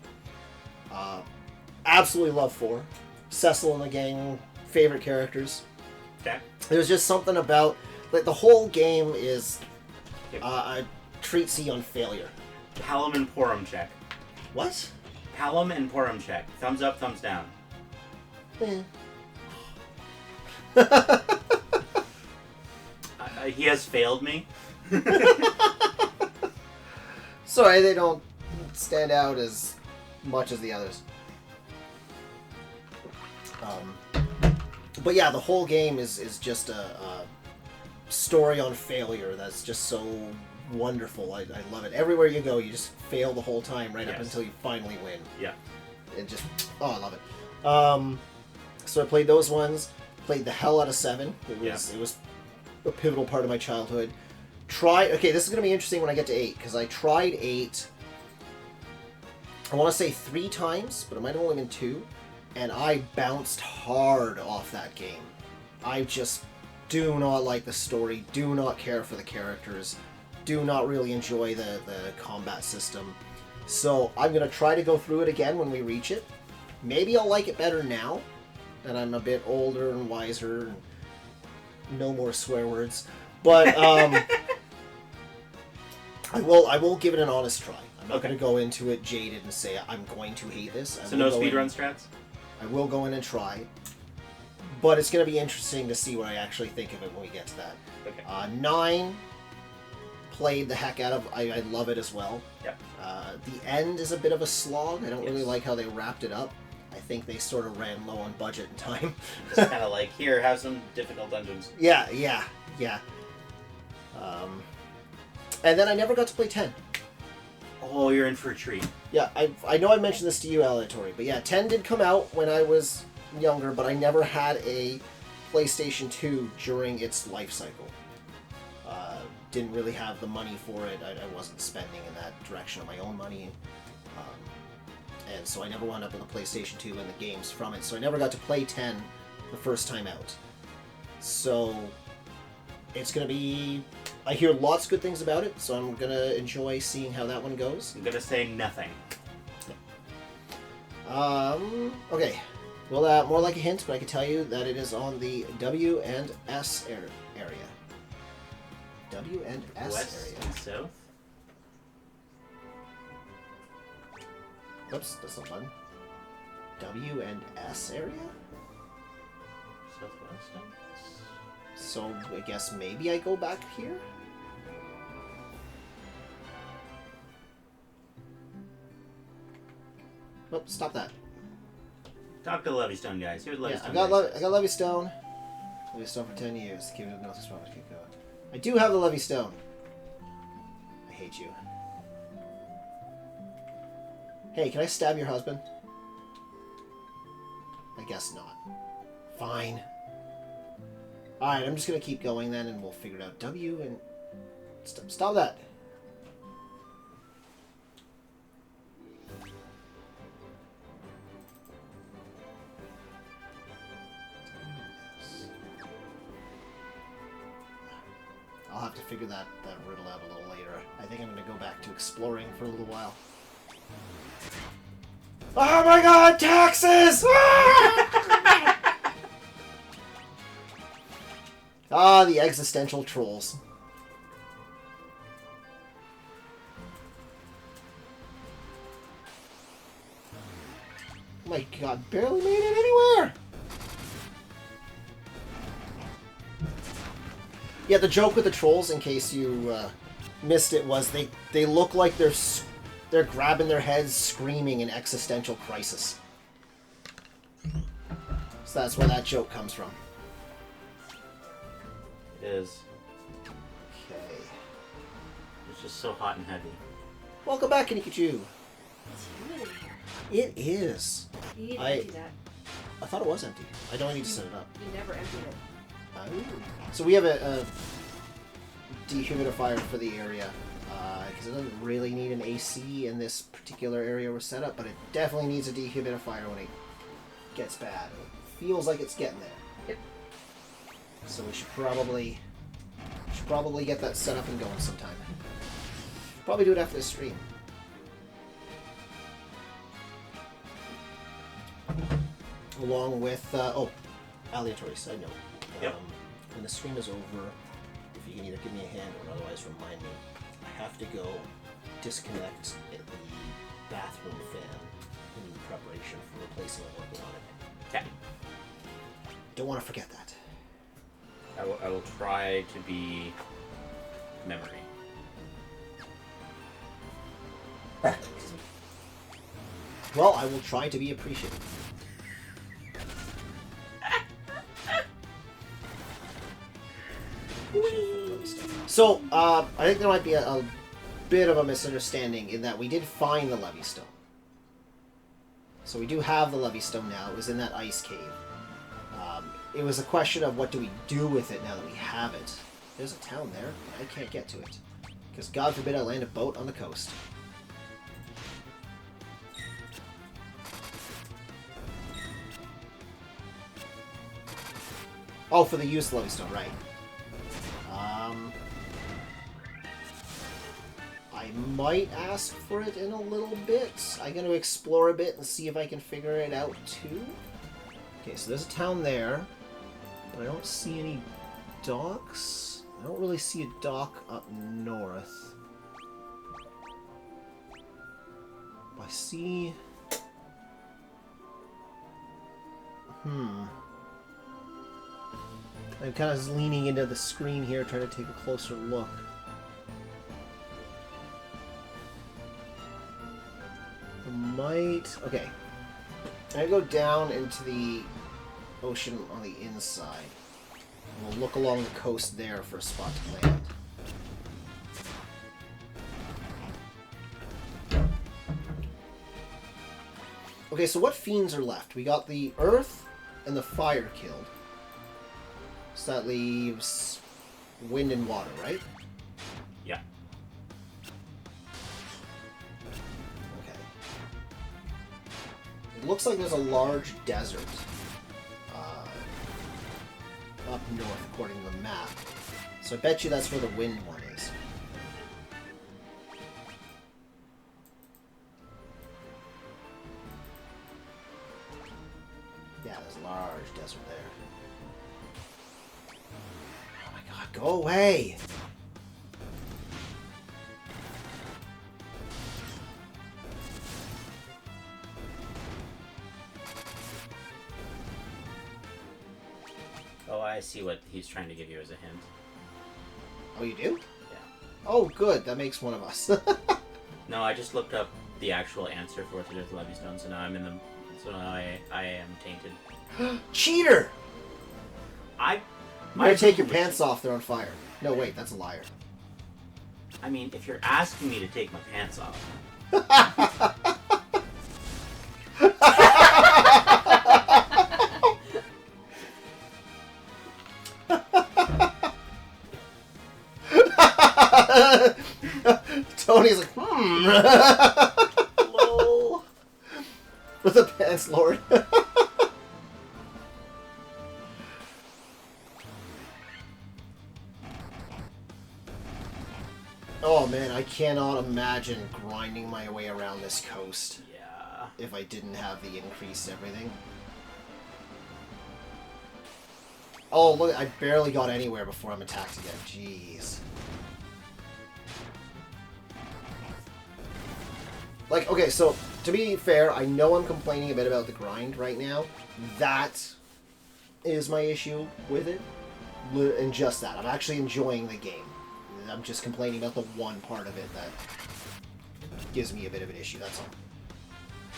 Absolutely love 4. Cecil and the gang, favorite characters. Okay. There's just something about... Like, the whole game is a treatise on failure. Palom and Porum check. What? Palom and Porum check. Thumbs up, thumbs down. He has failed me. Sorry, they don't stand out as much as the others. But yeah, the whole game is just a story on failure that's just so wonderful. I love it. Everywhere you go, you just fail the whole time right up until you finally win. Yeah. It just... Oh, I love it. So I played those ones. Played the hell out of 7. It was a pivotal part of my childhood. Okay, this is going to be interesting when I get to 8, because I tried 8, I want to say 3 times, but it might have only been 2, and I bounced hard off that game. I just do not like the story, do not care for the characters, do not really enjoy the combat system. So I'm going to try to go through it again when we reach it. Maybe I'll like it better now that I'm a bit older and wiser and no more swear words. But I will give it an honest try. I'm not going to go into it jaded and say I'm going to hate this. So no speedrun strats? I will go in and try. But it's going to be interesting to see what I actually think of it when we get to that. Okay. 9, played the heck out of. I love it as well. Yep. The end is a bit of a slog. I don't really like how they wrapped it up. I think they sort of ran low on budget and time. It's kind of like, here, have some difficult dungeons. Yeah. And then I never got to play 10. Oh, you're in for a treat. Yeah, I know I mentioned this to you, Aleatory, but yeah, 10 did come out when I was younger, but I never had a PlayStation 2 during its life cycle. didn't really have the money for it. I wasn't spending in that direction of my own money. And so I never wound up with a PlayStation 2 and the games from it. So I never got to play 10 the first time out. So it's going to be... I hear lots of good things about it, so I'm going to enjoy seeing how that one goes. I'm gonna say nothing. Okay. Well, more like a hint, but I can tell you that it is on the W and S area. W and S West area. and south. Oops, that's not fun. W and S area? Southwest. I guess. So I guess maybe I go back here? Oh, stop that. Talk to the Levystone guys. Here's the Yeah, Levystone I got guys. I got Levystone. Levystone for 10 years. Keep it North Strong. Keep going. I do have the Levystone. I hate you. Hey, can I stab your husband? I guess not. Fine. Alright, I'm just gonna keep going then and we'll figure it out. W and... Stop that! I'll have to figure that riddle out a little later. I think I'm gonna go back to exploring for a little while. Oh my god, taxes! Ah, the existential trolls. Oh my god, barely made it anywhere! Yeah, the joke with the trolls, in case you missed it, was they look like they're grabbing their heads, screaming in existential crisis. So that's where that joke comes from. It is. Okay. It's just so hot and heavy. Welcome back, Kinikachu. It's humid in here. It is. You need to I empty that. I thought it was empty. I don't need to set it up. You never emptied it. So we have a dehumidifier for the area, because it doesn't really need an AC in this particular area we're set up, but it definitely needs a dehumidifier when it gets bad. It feels like it's getting there. Yep. So we should probably get that set up and going sometime. Probably do it after this stream. Along with aleatory side note. Yep. When the stream is over, if you can either give me a hand or otherwise remind me, I have to go disconnect the bathroom fan in preparation for replacing it, working on it. Okay. Don't want to forget that. I will try to be memory. Well, I will try to be appreciative. So, I think there might be a bit of a misunderstanding in that we did find the Levystone. So we do have the Levystone now. It was in that ice cave. It was a question of what do we do with it now that we have it. There's a town there. I can't get to it. Because God forbid I land a boat on the coast. Oh, for the use of Levystone, right. I might ask for it in a little bit. I'm going to explore a bit and see if I can figure it out too. Okay, so there's a town there, but I don't see any docks. I don't really see a dock up north. I see... I'm kind of leaning into the screen here, trying to take a closer look. I might... Okay. I go down into the ocean on the inside. And we'll look along the coast there for a spot to land. Okay, so what fiends are left? We got the earth and the fire killed. So that leaves wind and water, right? looks like there's a large desert up north, according to the map. So I bet you that's where the wind one is. Yeah, there's a large desert there. Oh my god, go away! Oh, I see what he's trying to give you as a hint. Oh, you do? Yeah. Oh, good. That makes one of us. No, I just looked up the actual answer for what to do with the Levystone, so now I'm in the... So now I am tainted. Cheater! I... You better take your pants off. They're on fire. No, wait. That's a liar. I mean, if you're asking me to take my pants off... Tony's like, Lol. For the pants, Lord. Oh man, I cannot imagine grinding my way around this coast Yeah. if I didn't have the increased everything. Oh, look, I barely got anywhere before I'm attacked again. Jeez. Like, okay, so, to be fair, I know I'm complaining a bit about the grind right now. That is my issue with it. And just that. I'm actually enjoying the game. I'm just complaining about the one part of it that gives me a bit of an issue, that's all.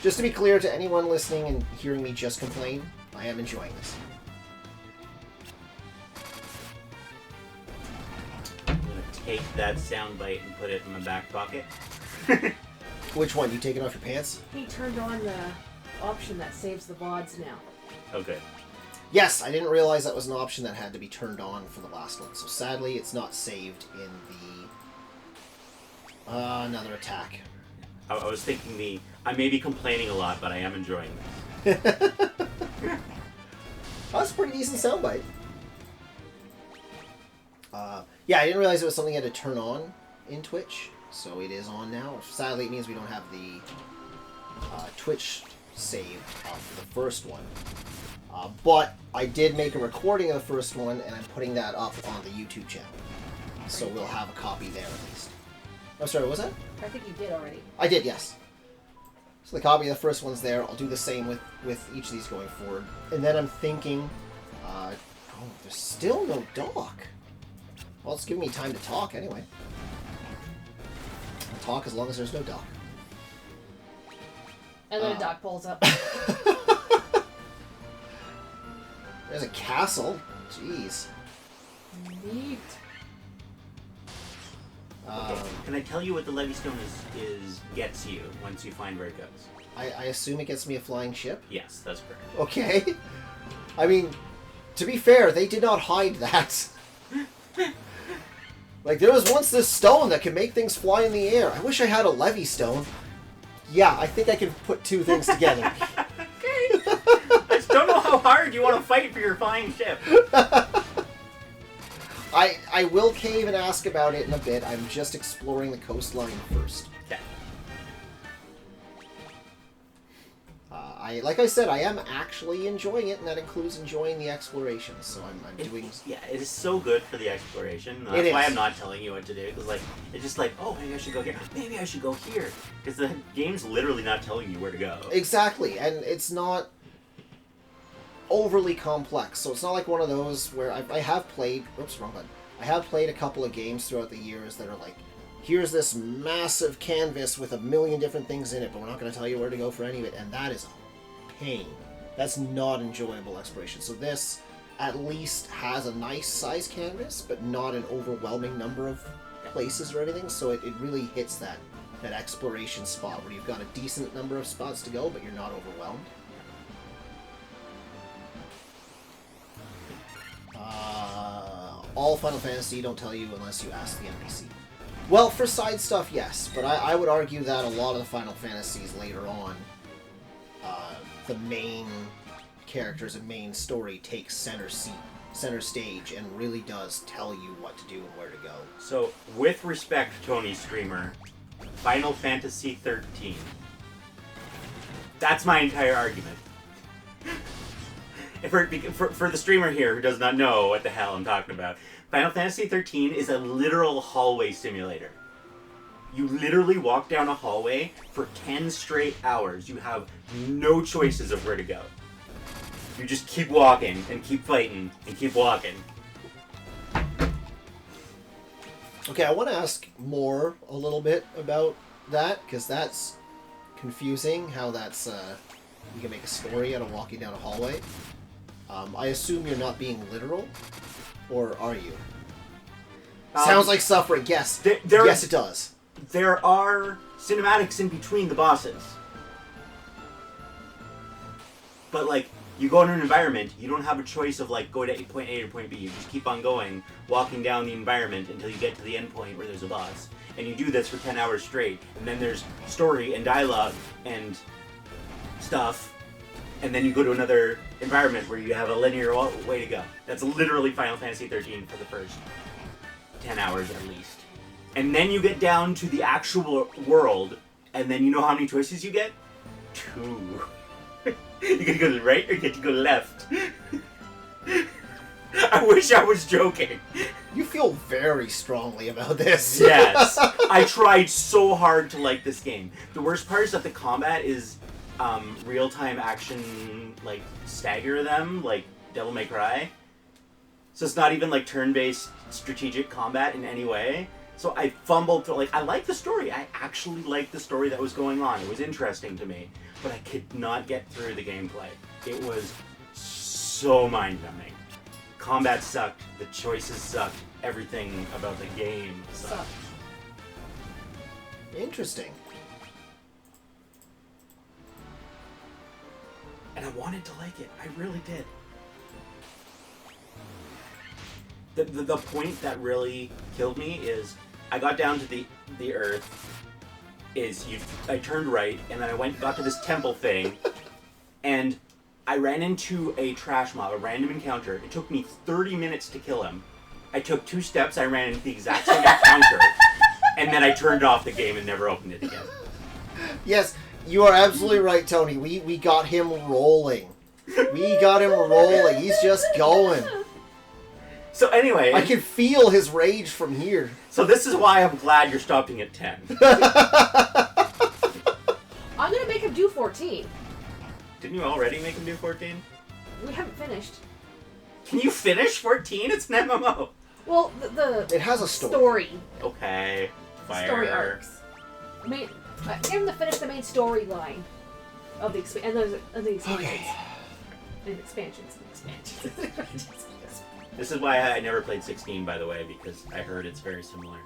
Just to be clear to anyone listening and hearing me just complain, I am enjoying this. I'm gonna take that soundbite and put it in my back pocket. Which one? You taking off your pants? He turned on the option that saves the VODs now. Okay. Yes, I didn't realize that was an option that had to be turned on for the last one. So sadly, it's not saved in the... another attack. I was thinking I may be complaining a lot, but I am enjoying this. That's a pretty decent soundbite. Yeah, I didn't realize it was something I had to turn on in Twitch. So it is on now. Sadly, it means we don't have the Twitch save for the first one. But I did make a recording of the first one, and I'm putting that up on the YouTube channel. So we'll have a copy there at least. Oh, sorry, what was that? I think you did already. I did, yes. So the copy of the first one's there. I'll do the same with each of these going forward. And then I'm thinking, oh, there's still no dock. Well, it's giving me time to talk anyway. I'll talk as long as there's no dock. And then a dock pulls up. There's a castle. Jeez. Neat. Okay. Can I tell you what the Levystone is gets you once you find where it goes? I assume it gets me a flying ship? Yes, that's correct. Okay. I mean, to be fair, they did not hide that. Like, there was once this stone that could make things fly in the air. I wish I had a levy stone. Yeah, I think I can put two things together. Okay. I just don't know how hard you want to fight for your flying ship. I will cave and ask about it in a bit. I'm just exploring the coastline first. Okay. Like I said, I am actually enjoying it, and that includes enjoying the exploration. So I'm doing. Yeah, it is so good for the exploration. That's why I'm not telling you what to do. Because like, it's just like, oh, maybe I should go here. Maybe I should go here. Because the game's literally not telling you where to go. Exactly, and it's not overly complex. So it's not like one of those where I have played. Oops, wrong button. I have played a couple of games throughout the years that are like, here's this massive canvas with a million different things in it, but we're not going to tell you where to go for any of it, and that is a pain. That's not enjoyable exploration. So this at least has a nice size canvas, but not an overwhelming number of places or anything, so it really hits that exploration spot where you've got a decent number of spots to go, but you're not overwhelmed. All Final Fantasy don't tell you unless you ask the NPC. Well, for side stuff, yes, but I would argue that a lot of the Final Fantasies later on the main characters and main story takes center stage, and really does tell you what to do and where to go. So, with respect, Tony Streamer, Final Fantasy 13. That's my entire argument. For the streamer here who does not know what the hell I'm talking about, Final Fantasy 13 is a literal hallway simulator. You literally walk down a hallway for 10 straight hours. You have no choices of where to go. You just keep walking and keep fighting and keep walking. Okay, I want to ask more a little bit about that, because that's confusing, how that's, you can make a story out of walking down a hallway. I assume you're not being literal, or are you? Sounds like suffering, yes. Yes, it does. There are cinematics in between the bosses. But, like, you go in an environment, you don't have a choice of, like, go to point A or point B. You just keep on going, walking down the environment until you get to the end point where there's a boss. And you do this for 10 hours straight. And then there's story and dialogue and stuff. And then you go to another environment where you have a linear way to go. That's literally Final Fantasy 13 for the first 10 hours at least. And then you get down to the actual world, and then you know how many choices you get? 2. You get to go to the right or you get to go left. I wish I was joking. You feel very strongly about this. Yes. I tried so hard to like this game. The worst part is that the combat is real-time action, like, stagger them, like Devil May Cry. So it's not even, like, turn-based strategic combat in any way. So I fumbled through, like, I like the story. I actually liked the story that was going on. It was interesting to me. But I could not get through the gameplay. It was so mind-numbing. Combat sucked. The choices sucked. Everything about the game sucked. Interesting. And I wanted to like it. I really did. The point that really killed me is I got down to the earth. I turned right, and then I got to this temple thing, and I ran into a trash mob, a random encounter. It took me 30 minutes to kill him. I took 2 steps, I ran into the exact same encounter, and then I turned off the game and never opened it again. Yes, you are absolutely right, Tony. We got him rolling. We got him rolling. He's just going. So anyway... I can feel his rage from here. So this is why I'm glad you're stopping at 10. I'm gonna make him do 14. Didn't you already make him do 14? We haven't finished. Can you finish 14? It's an MMO. Well, It has a story. Okay. Fire. Story arcs. Get him to finish the main storyline of the expansions. Okay. And expansions. This is why I never played 16, by the way, because I heard it's very similar.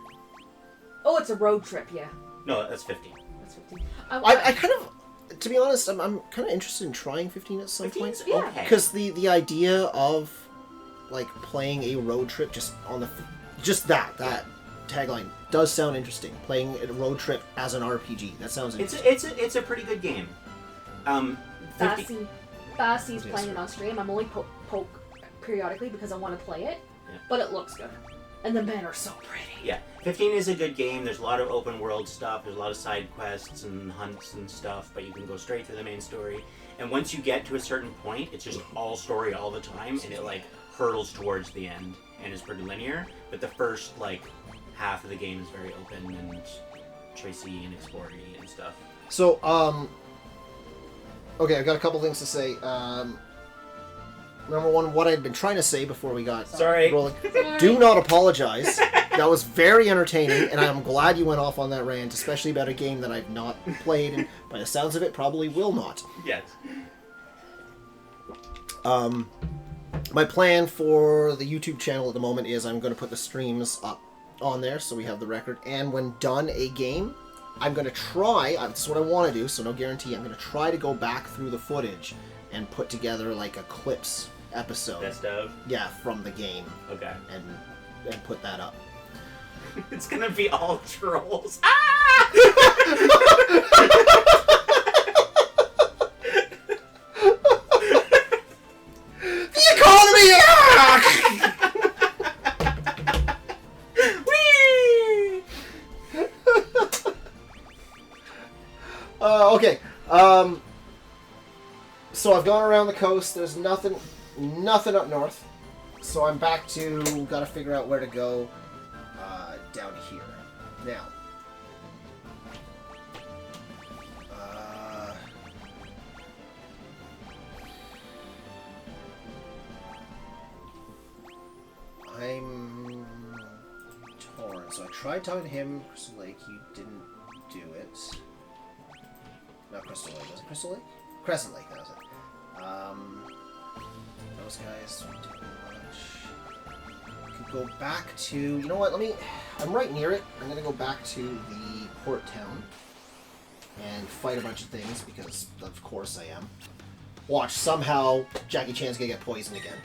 Oh, it's a road trip, yeah. No, that's 15. That's 15. I kind of, to be honest, I'm kind of interested in trying 15 at some point. 15's okay. Because the idea of, like, playing a road trip just on the... Just that tagline does sound interesting. Playing a road trip as an RPG. That sounds interesting. It's a pretty good game. Bassie's playing it on stream. I'm only poke periodically because I want to play it. Yeah. But it looks good. And the men are so pretty. Yeah, 15 is a good game. There's a lot of open world stuff. There's a lot of side quests and hunts and stuff, but you can go straight to the main story. And once you get to a certain point, it's just all story all the time, and it, like, hurtles towards the end and is pretty linear. But the first, like, half of the game is very open and choicey and explory and stuff. So, okay, I've got a couple things to say. Number one, what I'd been trying to say before we got rolling. Do not apologize. That was very entertaining, and I'm glad you went off on that rant, especially about a game that I've not played, and by the sounds of it, probably will not. Yes. My plan for the YouTube channel at the moment is I'm going to put the streams up on there, so we have the record, and when done a game, I'm going to try, this is what I want to do, so no guarantee, I'm going to try to go back through the footage and put together, like, a clips episode. Best of? Yeah, from the game. Okay. And put that up. It's gonna be all trolls. Okay. So I've gone around the coast. There's nothing up north. So I'm back to gotta figure out where to go down here. Now. I'm torn. So I tried talking to him, Crystal Lake. He didn't do it. Not Crystal Lake. Was it Crystal Lake? Crescent Lake, that was it. Those guys don't do much. Could go back to... You know what? I'm right near it. I'm gonna go back to the port town and fight a bunch of things, because of course I am. Watch, somehow Jackie Chan's gonna get poisoned again.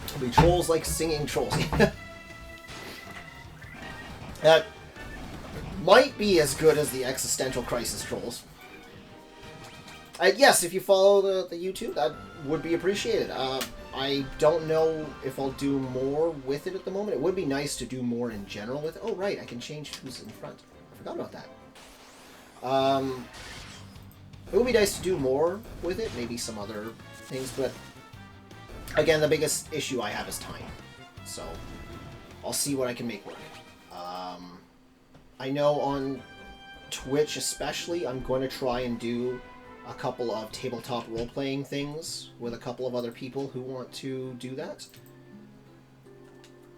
It'll be trolls like singing trolls. That might be as good as the existential crisis trolls. Yes, if you follow the YouTube, that would be appreciated. I don't know if I'll do more with it at the moment. It would be nice to do more in general with it. Oh, right, I can change who's in front. I forgot about that. It would be nice to do more with it, maybe some other things, but again, the biggest issue I have is time. So, I'll see what I can make work. I know on Twitch especially, I'm going to try and do a couple of tabletop role-playing things with a couple of other people who want to do that.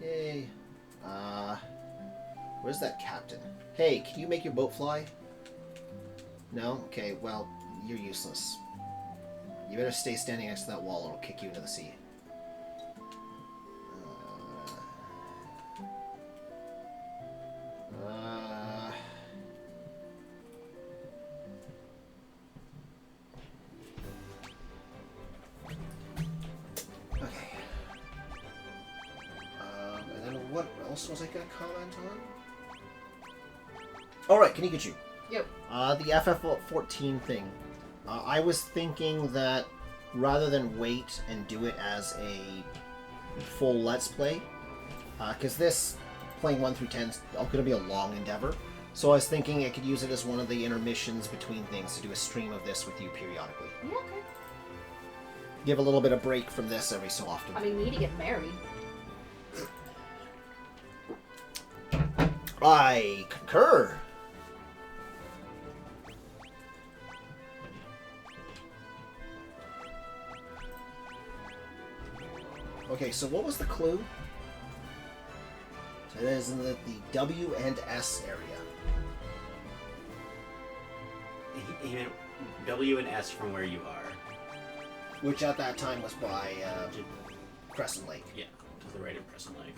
Yay. Where's that captain? Hey, can you make your boat fly? No? Okay, well, you're useless. You better stay standing next to that wall or it'll kick you into the sea. Okay. And then what else was I going to comment on? Alright, Kanikachu. Yep. The FF14 thing. I was thinking that rather than wait and do it as a full Let's Play, because this, playing 1 through 10, is going to be a long endeavor, so I was thinking I could use it as one of the intermissions between things to do a stream of this with you periodically. Yeah, okay. Give a little bit of break from this every so often. I mean, we need to get married. I concur. Okay, so what was the clue? So it is in the W and S area. He meant W and S from where you are. Which at that time was by Crescent Lake. Yeah, to the right of Crescent Lake.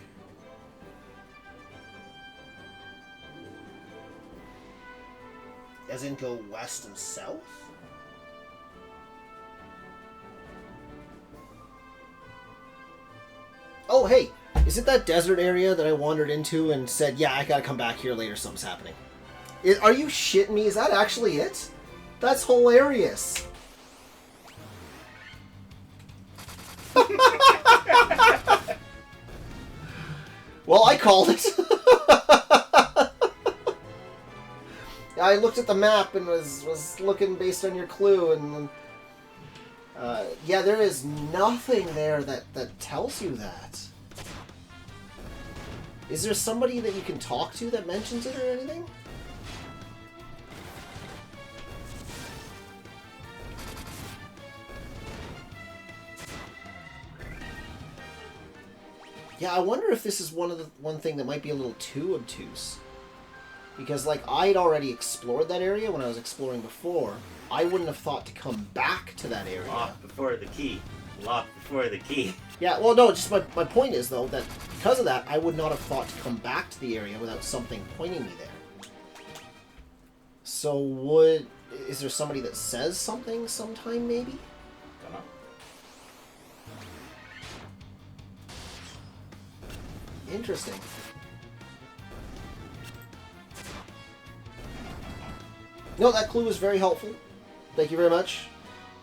As in go west and south? Oh, hey! Is it that desert area that I wandered into and said, yeah, I gotta come back here later, something's happening? Are you shitting me? Is that actually it? That's hilarious! Well, I called it! I looked at the map and was looking based on your clue, and yeah, there is nothing there that tells you that. Is there somebody that you can talk to that mentions it or anything? Yeah, I wonder if this is one thing that might be a little too obtuse. Because, like, I'd already explored that area when I was exploring before. I wouldn't have thought to come back to that area. Locked before the key. Locked before the key. Yeah, well, no, just my point is, though, that because of that, I would not have thought to come back to the area without something pointing me there. So is there somebody that says something sometime, maybe? Don't know. Interesting. No, that clue was very helpful. Thank you very much.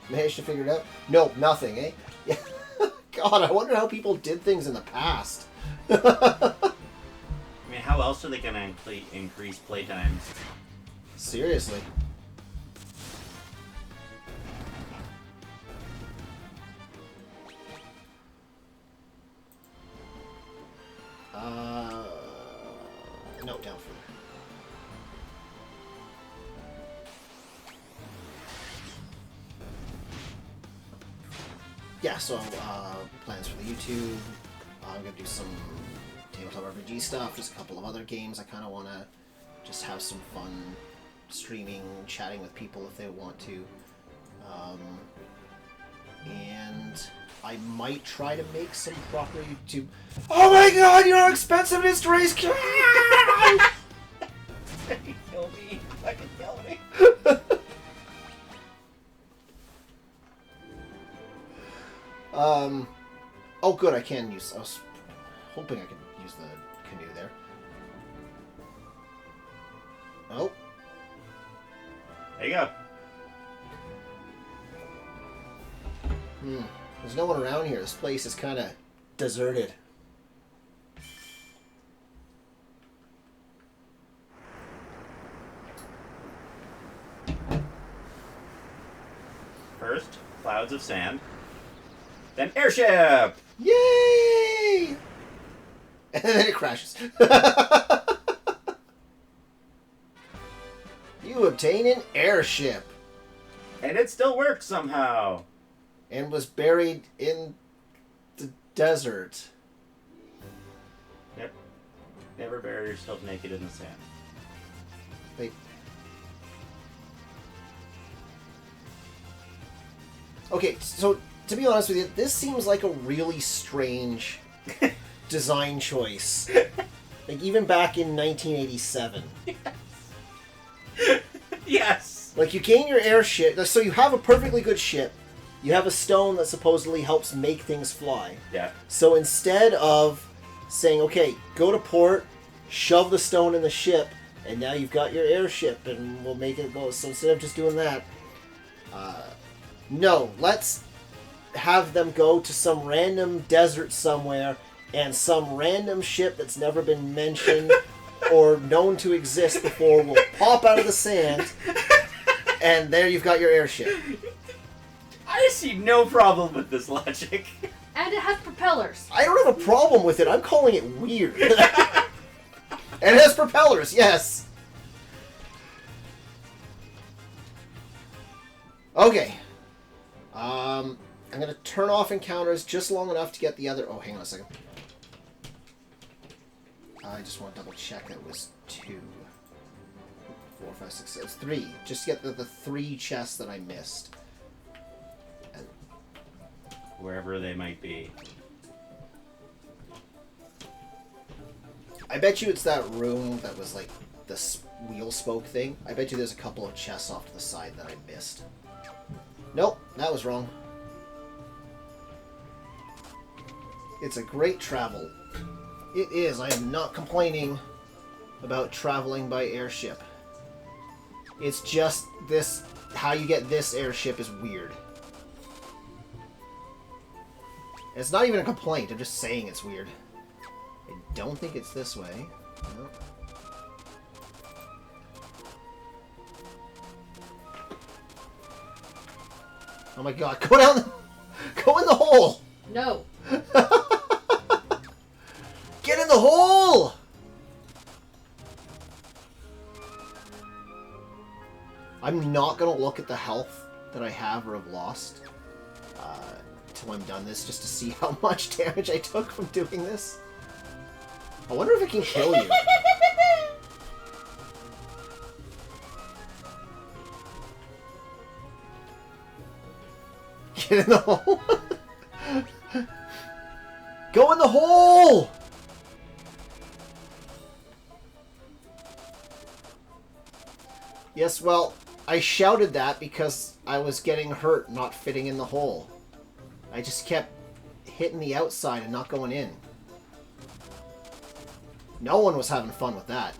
Managed to figure it out. No, nothing, eh? Yeah. God, I wonder how people did things in the past. how else are they gonna increase playtimes? Seriously. No, down further. Yeah, so plans for the YouTube. I'm gonna do some tabletop RPG stuff. There's a couple of other games I kind of want to just have some fun streaming, chatting with people if they want to. And I might try to make some proper YouTube. Oh my god, you know how expensive it is to raise kids! Kill me. Fucking kill me. Oh good, I can use... I was hoping I could use the canoe there. Oh. There you go. There's no one around here. This place is kind of deserted. First, clouds of sand. Then airship! Yay! And then it crashes. You obtain an airship. And it still works somehow. And was buried in the desert. Yep. Never bury yourself naked in the sand. Wait. Okay, so to be honest with you, this seems like a really strange design choice. Like even back in 1987. Yes! Like you gain your airship, so you have a perfectly good ship. You have a stone that supposedly helps make things fly. Yeah. So instead of saying, okay, go to port, shove the stone in the ship, and now you've got your airship, and we'll make it go. So instead of just doing that, no, let's have them go to some random desert somewhere, and some random ship that's never been mentioned or known to exist before will pop out of the sand, and there you've got your airship. I see no problem with this logic. And it has propellers. I don't have a problem with it. I'm calling it weird. And it has propellers, yes. Okay. I'm going to turn off encounters just long enough to get the other... Oh, hang on a second. I just want to double check it was 2, 4, 5, 6, 7, 3. Just to get the 3 chests that I missed. Wherever they might be. I bet you it's that room that was like the wheel spoke thing. I bet you there's a couple of chests off to the side that I missed. Nope, that was wrong. It's a great travel. It is. I am not complaining about traveling by airship. It's just this... How you get this airship is weird. It's not even a complaint, I'm just saying it's weird. I don't think it's this way. No. Oh my god, go down the... Go in the hole! No. Get in the hole! I'm not gonna look at the health that I have or have lost. Till I'm done this, just to see how much damage I took from doing this. I wonder if it can kill you. Get in the hole. Go in the hole! Yes, well, I shouted that because I was getting hurt not fitting in the hole. I just kept hitting the outside and not going in. No one was having fun with that.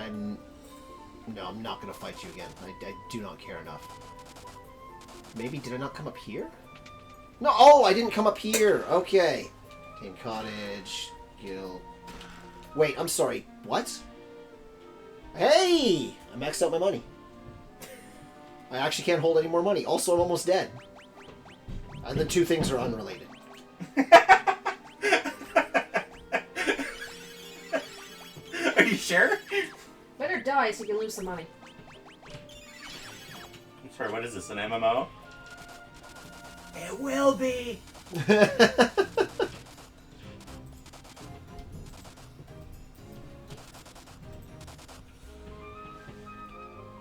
No, I'm not gonna fight you again. I do not care enough. Maybe, did I not come up here? No, oh, I didn't come up here. Okay. Tame Cottage, Guild. Wait, I'm sorry. What? Hey! I maxed out my money. I actually can't hold any more money. Also, I'm almost dead. And the two things are unrelated. Are you sure? Better die so you can lose some money. I'm sorry, what is this, an MMO? It will be!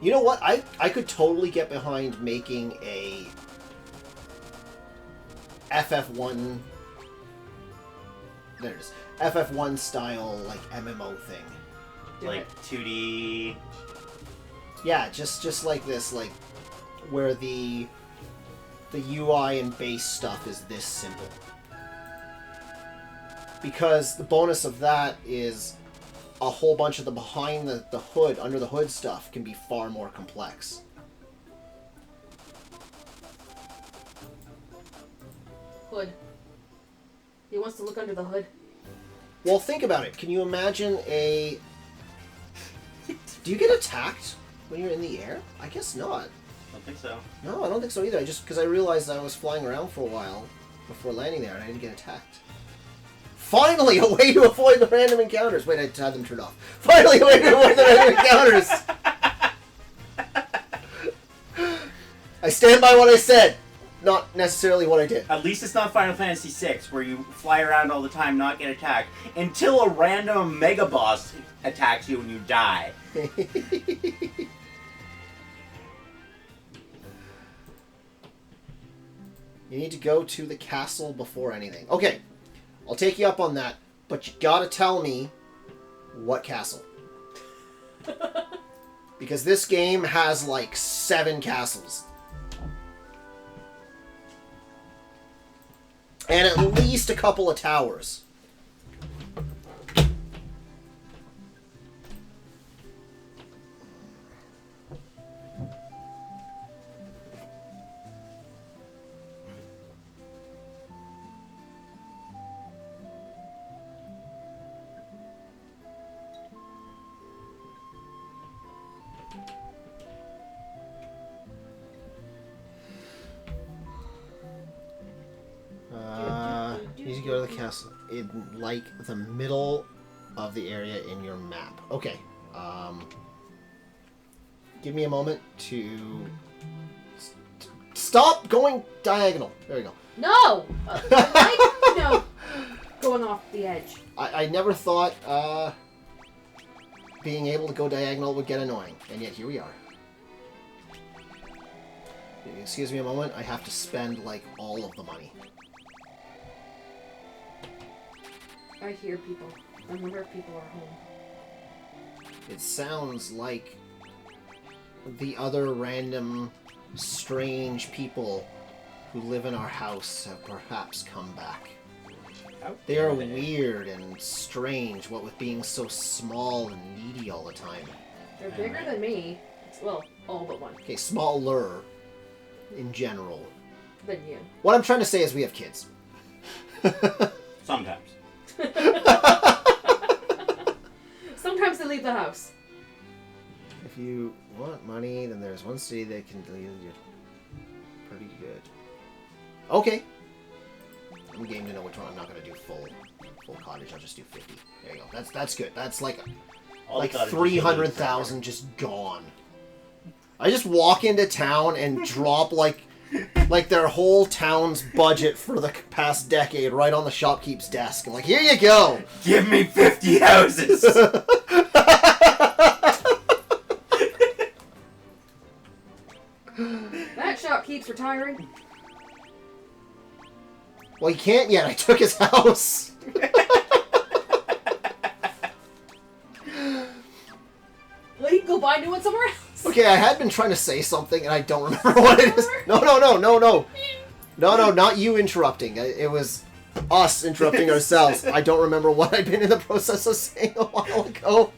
You know what? I could totally get behind making a FF1... There it is. FF1 style, like, MMO thing. Do Like it. 2D... Yeah, just like this, like, where the UI and base stuff is this simple. Because the bonus of that is a whole bunch of the behind the hood, under the hood stuff can be far more complex. Hood. He wants to look under the hood. Well, think about it. Can you imagine a... Do you get attacked when you're in the air? I guess not. I don't think so. No, I don't think so either. Because I realized I was flying around for a while before landing there and I didn't get attacked. Finally, a way to avoid the random encounters. Wait, I had them turned off. Finally, a way to avoid the random encounters. I stand by what I said, not necessarily what I did. At least it's not Final Fantasy VI, where you fly around all the time, not get attacked, until a random mega boss attacks you and you die. You need to go to the castle before anything. Okay, I'll take you up on that, but you gotta tell me what castle. Because this game has like 7 castles. And at least a couple of towers. You need to go to the castle in, like, the middle of the area in your map. Okay. Give me a moment to... Stop going diagonal. There we go. No! No! Going off the edge. I never thought being able to go diagonal would get annoying, and yet here we are. Excuse me a moment, I have to spend, like, all of the money. I hear people. A number of people are home. It sounds like the other random, strange people who live in our house have perhaps come back. They are weird and strange, what with being so small and needy all the time. They're bigger than me. Well, all but one. Okay, smaller in general. Than you. What I'm trying to say is we have kids. Sometimes. Sometimes they leave the house. If you want money, then there's one city that can deal you pretty good. Okay. I'm game to know which one. I'm not gonna do full cottage. I'll just do 50. There you go. That's good. That's like All the cottages 300,000 just gone. I just walk into town and drop like their whole town's budget for the past decade right on the shopkeep's desk. I'm like, here you go. Give me 50 houses! That shop keeps retiring. Well, he can't yet. I took his house. Well, he can go buy a new one somewhere else. Okay, I had been trying to say something and I don't remember what it is. No, not you interrupting. It was us interrupting ourselves. I don't remember what I'd been in the process of saying a while ago.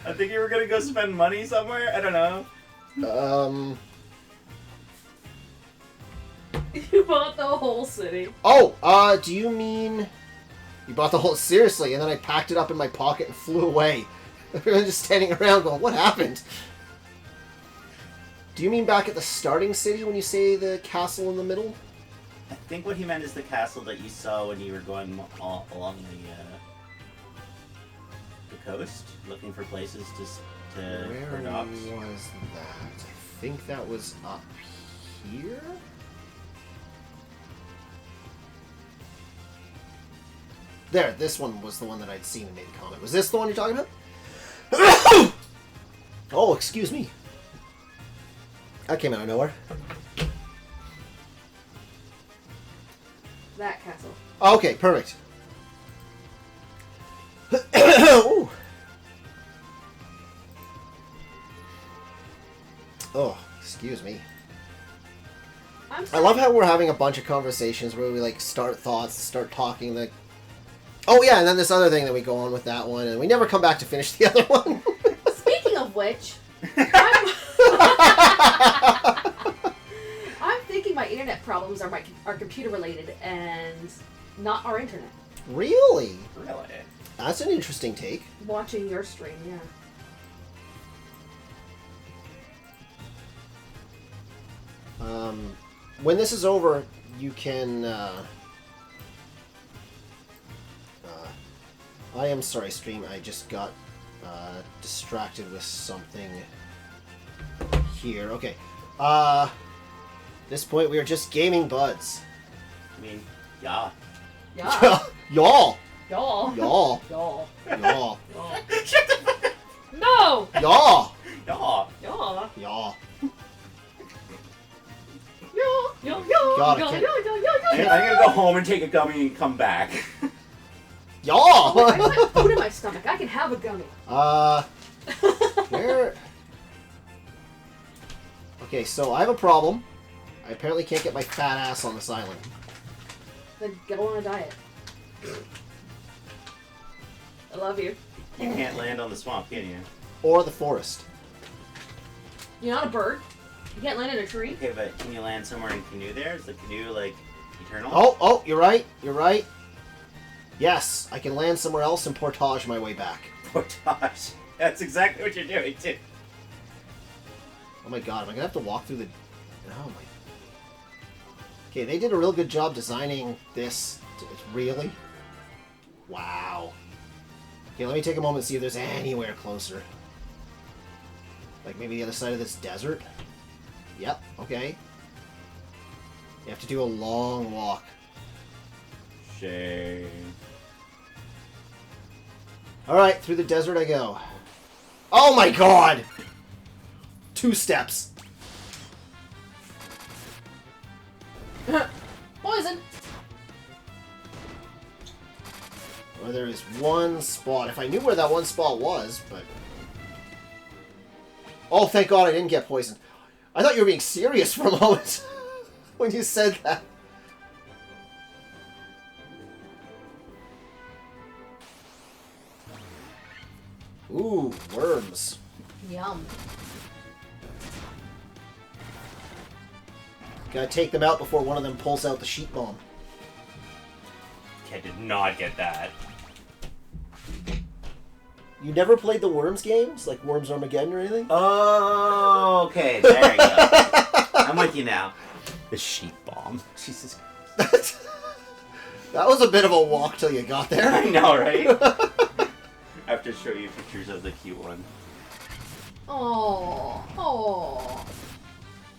I think you were gonna go spend money somewhere. I don't know. You bought the whole city. Oh, do you mean you bought the whole seriously? And then I packed it up in my pocket and flew away. We were just standing around going, "What happened?" Do you mean back at the starting city when you say the castle in the middle? I think what he meant is the castle that you saw when you were going all along the coast, looking for places to Where for docks. was that? I think that was up here? There, this one was the one that I'd seen and made a comment. Was this the one you're talking about? Oh, excuse me. That came out of nowhere. That castle. Okay, perfect. Ooh. Oh, excuse me. I'm I sorry. love how we're having a bunch of conversations where we like start thoughts, start talking, like, oh yeah, and then this other thing that we go on with that one, and we never come back to finish the other one. Speaking of which, I'm thinking my internet problems are computer related and not our internet. Really? Really? That's an interesting take. Watching your stream, yeah. When this is over, you can. I am sorry, stream. I just got distracted with something here. Okay. This point, we are just gaming buds. I mean, yeah. Yeah. Y'all. Y'all. Y'all. Y'all. Y'all. Y'all. No! Y'all. Yeah. Y'all. Y'all. Yo, God, I yo, can't- yo, yo, yo, yo, I'm yo. gonna go home and take a gummy and come back. Y'all. Wait, I have food in my stomach. I can have a gummy. Where? Okay, so I have a problem. I apparently can't get my fat ass on this island. Then go on a diet. I love you. You can't land on the swamp, can you? Or the forest. You're not a bird. You can't land in a tree. Okay, but can you land somewhere in canoe there? Is the canoe, like, eternal? Oh, you're right. You're right. Yes, I can land somewhere else and portage my way back. Portage. That's exactly what you're doing, too. Oh my god, am I gonna have to walk through the... Oh my... Okay, they did a real good job designing this. Really? Wow. Okay, let me take a moment and see if there's anywhere closer. Like maybe the other side of this desert? Yep, okay. You have to do a long walk. Shame. Alright, through the desert I go. Oh my god! 2 steps. Poison. Or there is one spot. If I knew where that one spot was, but... Oh, thank god I didn't get poisoned. I thought you were being serious for a moment when you said that. Ooh, worms. Yum. Gotta take them out before one of them pulls out the sheep bomb. I did not get that. You never played the Worms games? Like Worms Armageddon or anything? Oh, okay, there you go. I'm with you now. The sheep bomb. Jesus Christ. That was a bit of a walk till you got I there. know, right? I have to show you pictures of the cute one. Oh, oh.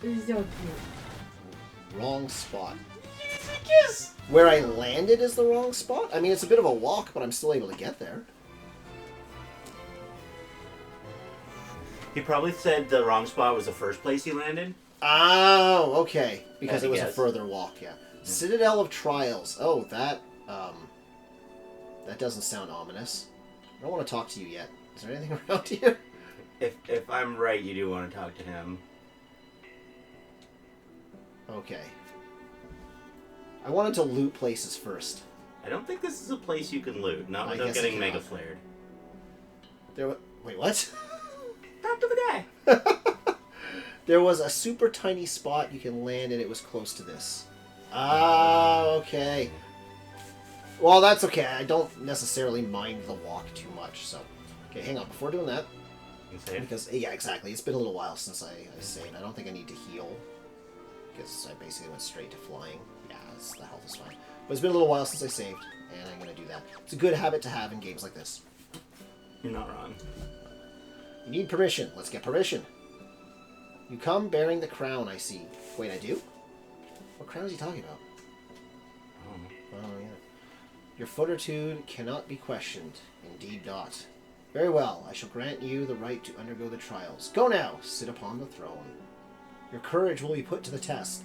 It's so cute. Wrong spot. Yes. Where I landed is the wrong spot? I mean, it's a bit of a walk, but I'm still able to get there. He probably said the wrong spot was the first place he landed. Oh, okay. Because Had it to was a guess. further walk, yeah. Citadel of Trials. Oh, that doesn't sound ominous. I don't want to talk to you yet. Is there anything around here? If I'm right, you do want to talk to him. Okay. I wanted to loot places first. I don't think this is a place you can loot, not I without guess I getting cannot. mega flared. There. Wait, what? Talk to the guy. There was a super tiny spot you can land and it was close to this. Ah, okay. Well, that's okay. I don't necessarily mind the walk too much, so... Okay, hang on. Before doing that... You save? Because, yeah, exactly. It's been a little while since I saved. I don't think I need to heal. Because I basically went straight to flying. Yeah, the health is fine. But it's been a little while since I saved, and I'm going to do that. It's a good habit to have in games like this. You're not wrong. You need permission. Let's get permission. You come bearing the crown, I see. Wait, I do? What crown is he talking about? Oh, yeah. Your fortitude cannot be questioned. Indeed not. Very well. I shall grant you the right to undergo the trials. Go now. Sit upon the throne. Your courage will be put to the test.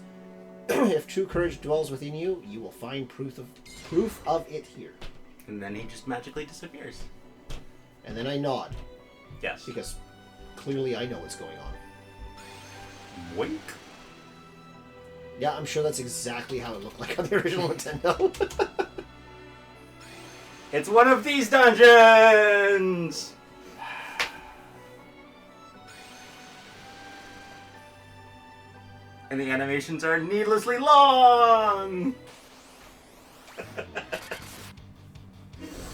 If true courage dwells within you, you will find proof of it here. And then he just magically disappears. And then I nod, Yes. because clearly I know what's going on. Wink. Yeah, I'm sure that's exactly how it looked like on the original Nintendo. It's one of these dungeons! And the animations are needlessly long!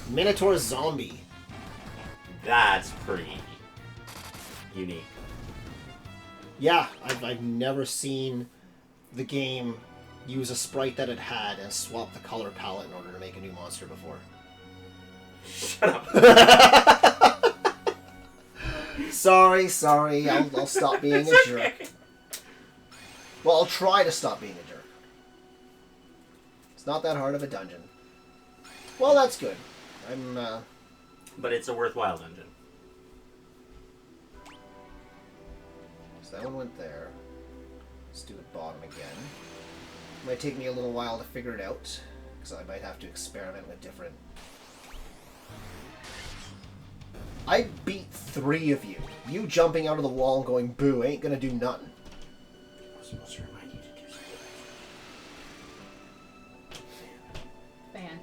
Minotaur Zombie. That's pretty unique. Yeah, I've never seen the game use a sprite that it had and swap the color palette in order to make a new monster before. Shut up. Sorry. I'll stop being a jerk. Well, I'll try to stop being a jerk. It's not that hard of a dungeon. Well, that's good. But it's a worthwhile dungeon. So that one went there. Let's do the bottom again. Might take me a little while to figure it out, because I might have to experiment with different... I beat 3 of you. You jumping out of the wall and going boo ain't gonna do nothing. I was supposed to remind you to do something. Fan.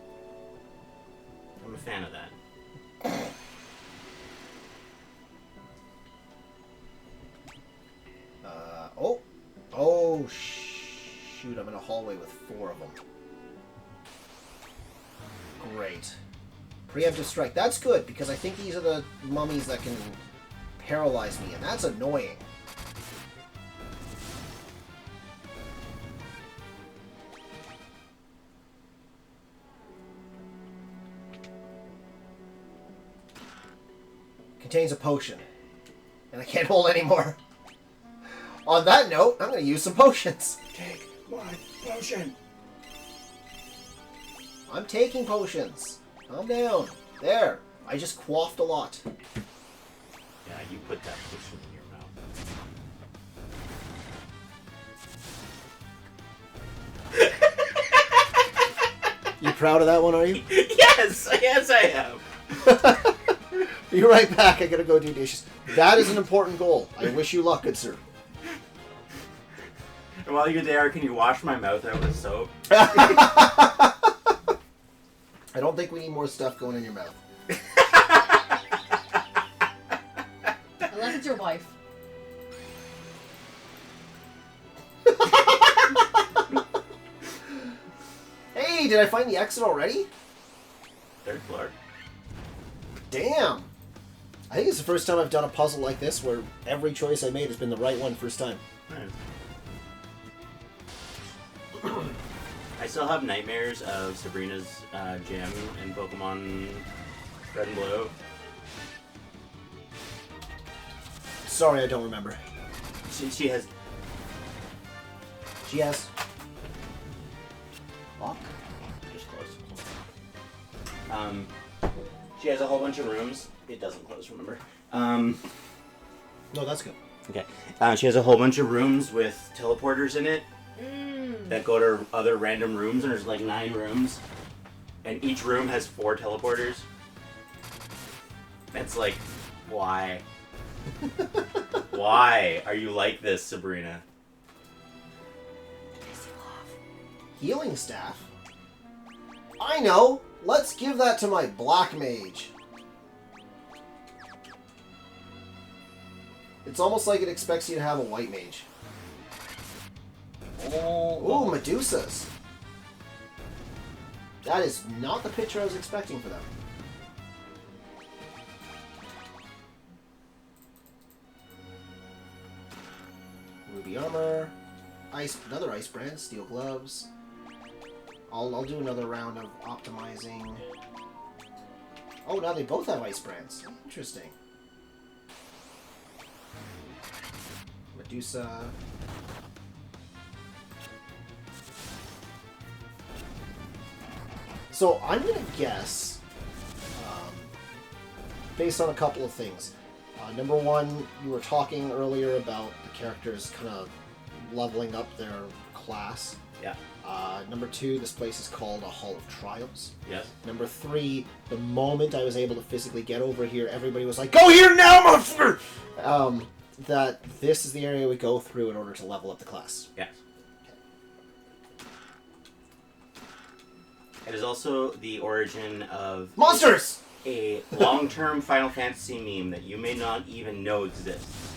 I'm a fan of that. Oh, shoot, I'm in a hallway with 4 of them. Great. Preemptive strike. That's good, because I think these are the mummies that can paralyze me, and that's annoying. Contains a potion. And I can't hold anymore. On that note, I'm going to use some potions. Take one potion. I'm taking potions. Calm down. There. I just quaffed a lot. Yeah, you put that potion in your mouth. You proud of that one, are you? Yes, I am. Be right back. I gotta go do dishes. That is an important goal. I wish you luck, good sir. And while you're there, can you wash my mouth out with soap? I don't think we need more stuff going in your mouth. Unless it's your wife. Hey, did I find the exit already? 3rd floor. Damn. I think it's the first time I've done a puzzle like this where every choice I made has been the right one first time. Nice. I still have nightmares of Sabrina's gym in Pokemon Red and Blue. Sorry, I don't remember. She has... She has... Lock? Just close. She has a whole bunch of rooms. It doesn't close, remember? No, that's good. Okay. She has a whole bunch of rooms with teleporters in it that go to other random rooms, and there's like 9 rooms. And each room has 4 teleporters. It's like, why? Why are you like this, Sabrina? Healing staff? I know! Let's give that to my black mage. It's almost like it expects you to have a white mage. Oh, Ooh, Medusas. That is not the picture I was expecting for them. Ruby armor, another ice brand, steel gloves. I'll do another round of optimizing. Oh, now they both have ice brands. Interesting. Medusa. So I'm gonna guess, based on a couple of things. Number one, you were talking earlier about the characters kind of leveling up their class. Yeah. Number two, this place is called a Hall of Trials. Yes. Number three, the moment I was able to physically get over here, everybody was like, "Go here now, motherfucker!" That this is the area we go through in order to level up the class. Yes. It is also the origin of Monsters! a long-term Final Fantasy meme that you may not even know exists.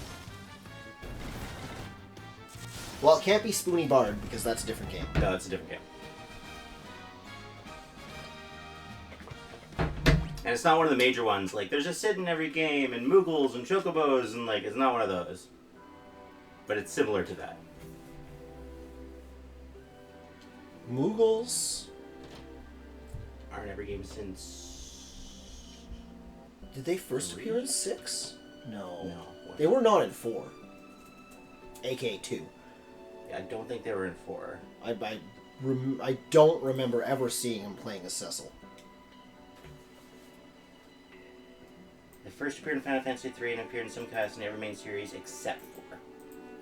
Well, it can't be Spoony Bard, because that's a different game. No, it's a different game. And it's not one of the major ones. Like, there's a Sid in every game, and Moogles, and Chocobos, and, like, it's not one of those. But it's similar to that. Moogles? Are in every game since... Did they first appear in 6? No. No. They were not in 4. AK 2. I don't think they were in 4. I don't remember ever seeing him playing as Cecil. They first appeared in Final Fantasy 3 and appeared in some casts in every main series except 4.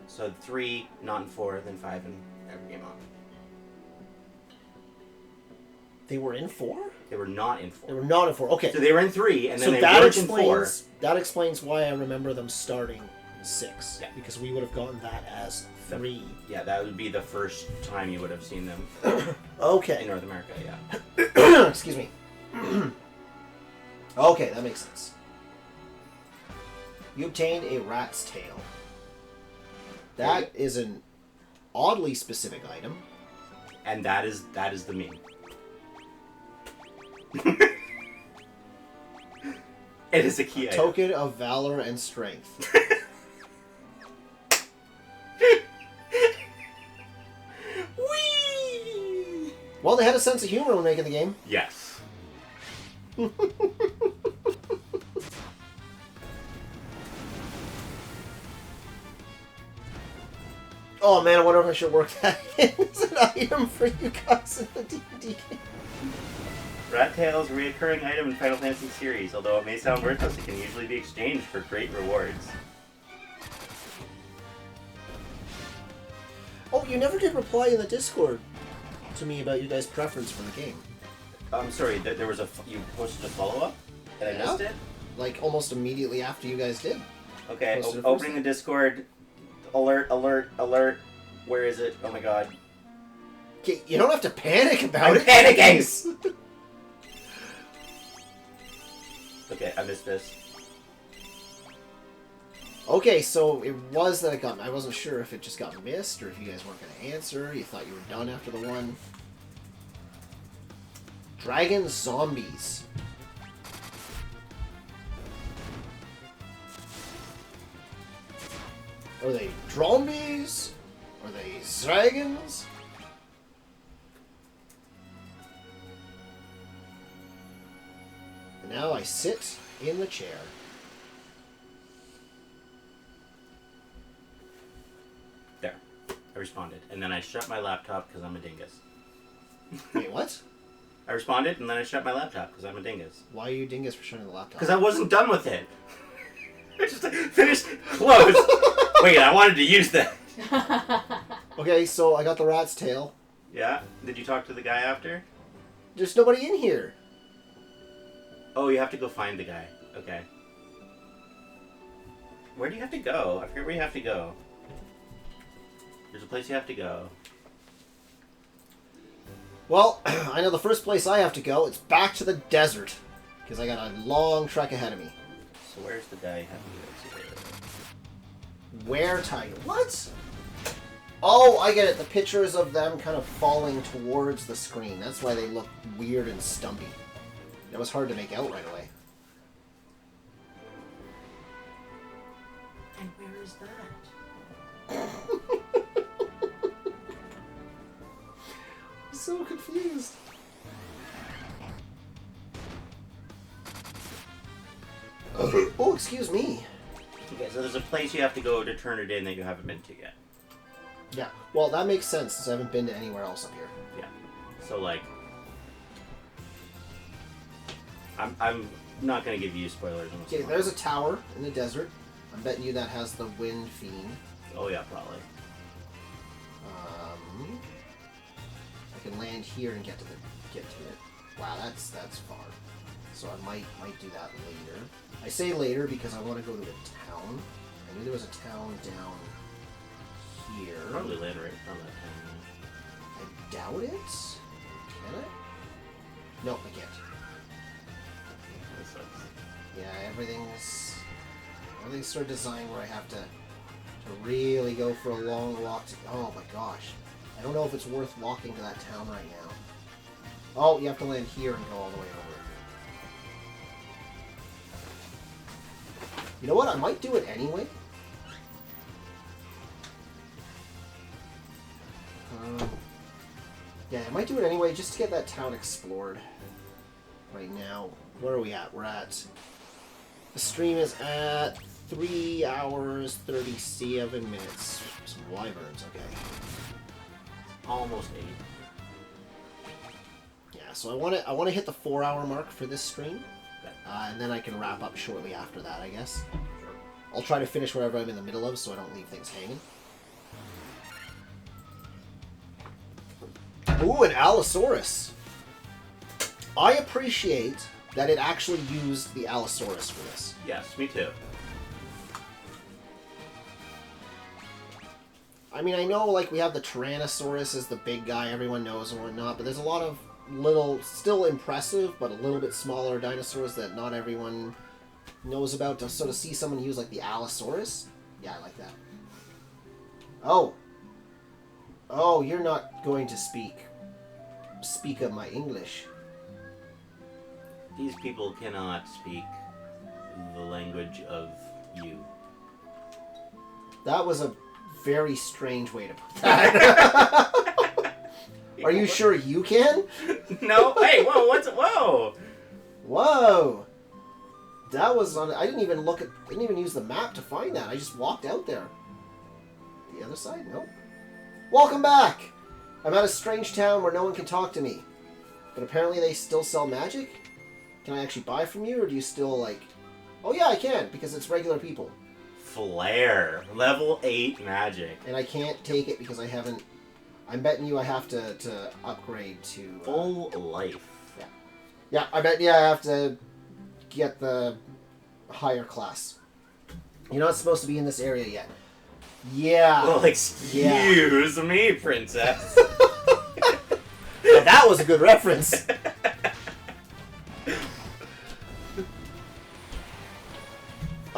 So 3, not in 4, then 5 in every game on. They were in 4? They were not in 4. They were not in 4. Okay. So they were in 3, and then So they that weren't in 4. that explains why I remember them starting in 6. Yeah. Because we would have gotten that as 3. Yeah, that would be the first time you would have seen them in Okay. North America, yeah. Excuse me. Okay, that makes sense. You obtained a rat's tail. That is an oddly specific item. And that is the meme. It is a key item. Token of valor and strength. Whee! Well, they had a sense of humor when making the game. Yes. Oh man, I wonder if I should work that in as an item for you guys in the D&D game. Rat Tail is a reoccurring item in Final Fantasy series. Although it may sound worthless, it can usually be exchanged for great rewards. Oh, you never did reply in the Discord to me about you guys' preference for the game. I'm sorry, there was you posted a follow-up? And I Yeah. missed it? Like, almost immediately after you guys did. Okay, Posted it opening first. the Discord. Alert, alert, alert. Where is it? Oh my god. Okay, you don't have to panic about I'm it. panicking! Okay, I missed this. Okay, so it was that it got... I wasn't sure if it just got missed, or if you guys weren't going to answer. You thought you were done after the one. Dragon Zombies. Are they zombies? Are they dragons? And now I sit in the chair. There. I responded. And then I shut my laptop because I'm a dingus. Wait, what? I responded and then I shut my laptop because I'm a dingus. Why are you dingus for shutting the laptop? Because I wasn't done with it. I just finished, closed. Wait, I wanted to use that. Okay, so I got the rat's tail. Yeah? Did you talk to the guy after? There's nobody in here. Oh, you have to go find the guy. Okay. Where do you have to go? I forget where you have to go. There's a place you have to go. Well, I know the first place I have to go. It's back to the desert. Because I got a long trek ahead of me. So where's the guy you have to go to? Where Tiger? What? Oh, I get it. The pictures of them kind of falling towards the screen. That's why they look weird and stumpy. It was hard to make out right away. And where is that? I'm so confused. Oh, excuse me. Okay, so there's a place you have to go to turn it in that you haven't been to yet. Yeah, well, that makes sense since I haven't been to anywhere else up here. Yeah. So, like... I'm not going to give you spoilers on this Okay, one. there's a tower in the desert. I'm betting you that has the Wind Fiend. Oh, yeah, probably. I can land here and get to it. Wow, that's far. So I might do that later. I say later because I want to go to a town. I knew there was a town down here. Probably later, right? From that time. I doubt it. Can I? No, I can't. That sucks. Yeah, everything's sort of designed where I have to really go for a long walk. Oh my gosh. I don't know if it's worth walking to that town right now. Oh, you have to land here and go all the way over. You know what? I might do it anyway. Yeah, I might do it anyway just to get that town explored. Right now, where are we at? We're at... The stream is at 3 hours, 37 minutes. Some wyverns, okay. Almost 8. Yeah, so I want to hit the 4-hour mark for this stream. And then I can wrap up shortly after that, I guess. I'll try to finish whatever I'm in the middle of so I don't leave things hanging. Ooh, an Allosaurus. I appreciate that it actually used the Allosaurus for this. Yes, me too. I mean, I know, like, we have the Tyrannosaurus as the big guy everyone knows and whatnot, but there's a lot of little, still impressive, but a little bit smaller dinosaurs that not everyone knows about. To sort of see someone use, like, the Allosaurus, yeah, I like that. Oh. Oh, you're not going to speak of my English. These people cannot speak the language of you. That was a very strange way to put that. Are you sure you can? No. Hey, whoa! Whoa! Whoa! That was on. I didn't even use the map to find that. I just walked out there. The other side? Nope. Welcome back. I'm at a strange town where no one can talk to me, but apparently they still sell magic. Can I actually buy from you, or do you still like? Oh yeah, I can because it's regular people. Flare. Level 8 magic. And I can't take it because I haven't... I'm betting you I have to upgrade to... Full life. Yeah. Yeah, I bet you I have to get the higher class. You're not supposed to be in this area yet. Yeah. Well, excuse me, princess. Now that was a good reference.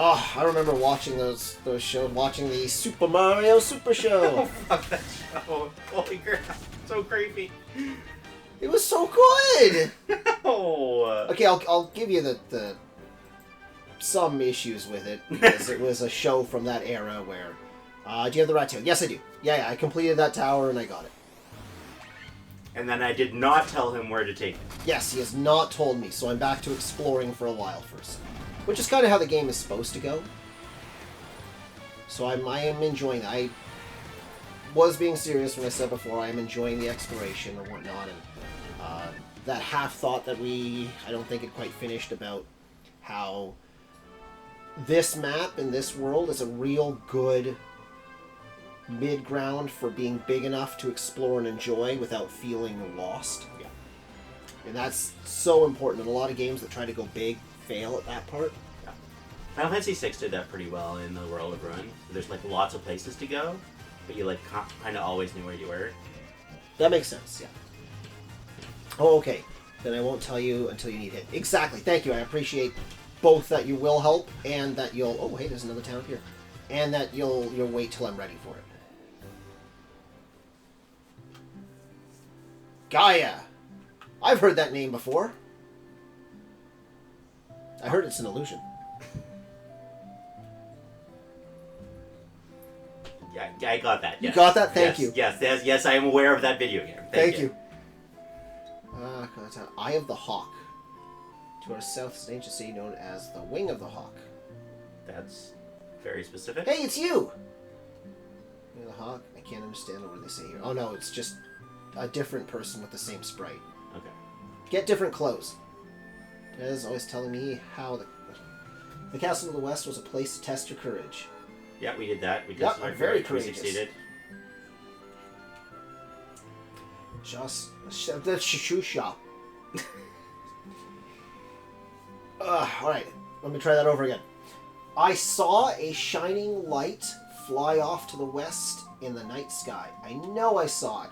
Oh, I remember watching those shows, watching the Super Mario Super Show. Fuck that show. Holy crap. So creepy. It was so good! No. Okay, I'll give you the some issues with it, because it was a show from that era where... do you have the rat tail? Yes, I do. Yeah, I completed that tower and I got it. And then I did not tell him where to take it. Yes, he has not told me, so I'm back to exploring for a while first. Which is kind of how the game is supposed to go. So I am enjoying that. I was being serious when I said before I am enjoying the exploration and whatnot, and that half thought that I don't think it quite finished about how this map and this world is a real good mid-ground for being big enough to explore and enjoy without feeling lost. Yeah. And that's so important. And a lot of games that try to go big fail at that part. Yeah. Final Fantasy VI did that pretty well in the World of Ruin. There's like lots of places to go, but you like kind of always knew where you were. That makes sense, yeah. Oh, okay. Then I won't tell you until you need it. Exactly. Thank you. I appreciate both that you will help and that you'll... Oh, hey, there's another town up here. and that you'll wait till I'm ready for it. Gaia! I've heard that name before. I heard it's an illusion. Yeah, I got that. You Yes. got that? Thank you. Yes, I am aware of that video game. Thank you. Eye of the Hawk. To our south is an ancient city known as the Wing of the Hawk. That's very specific. Hey, it's you! Wing of the Hawk? I can't understand what they say here. Oh no, it's just a different person with the same sprite. Okay. Get different clothes. Des always telling me how the Castle of the West was a place to test your courage. Yeah, we did that. We did. Yep, I'm very We courageous. succeeded. The shusha. Alright, let me try that over again. I saw a shining light fly off to the west in the night sky. I know I saw it.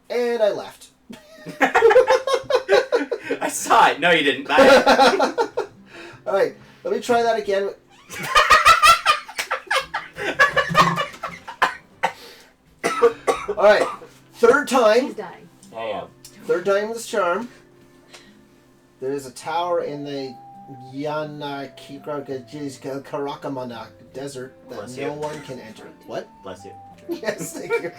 And I left. I saw it. No, you didn't. Bye. Alright, let me try that again. Alright, third time. He's dying. Oh. Third time this charm. There is a tower in the Karakamana desert that Bless no you. one can enter. What? Bless you. Yes, thank you.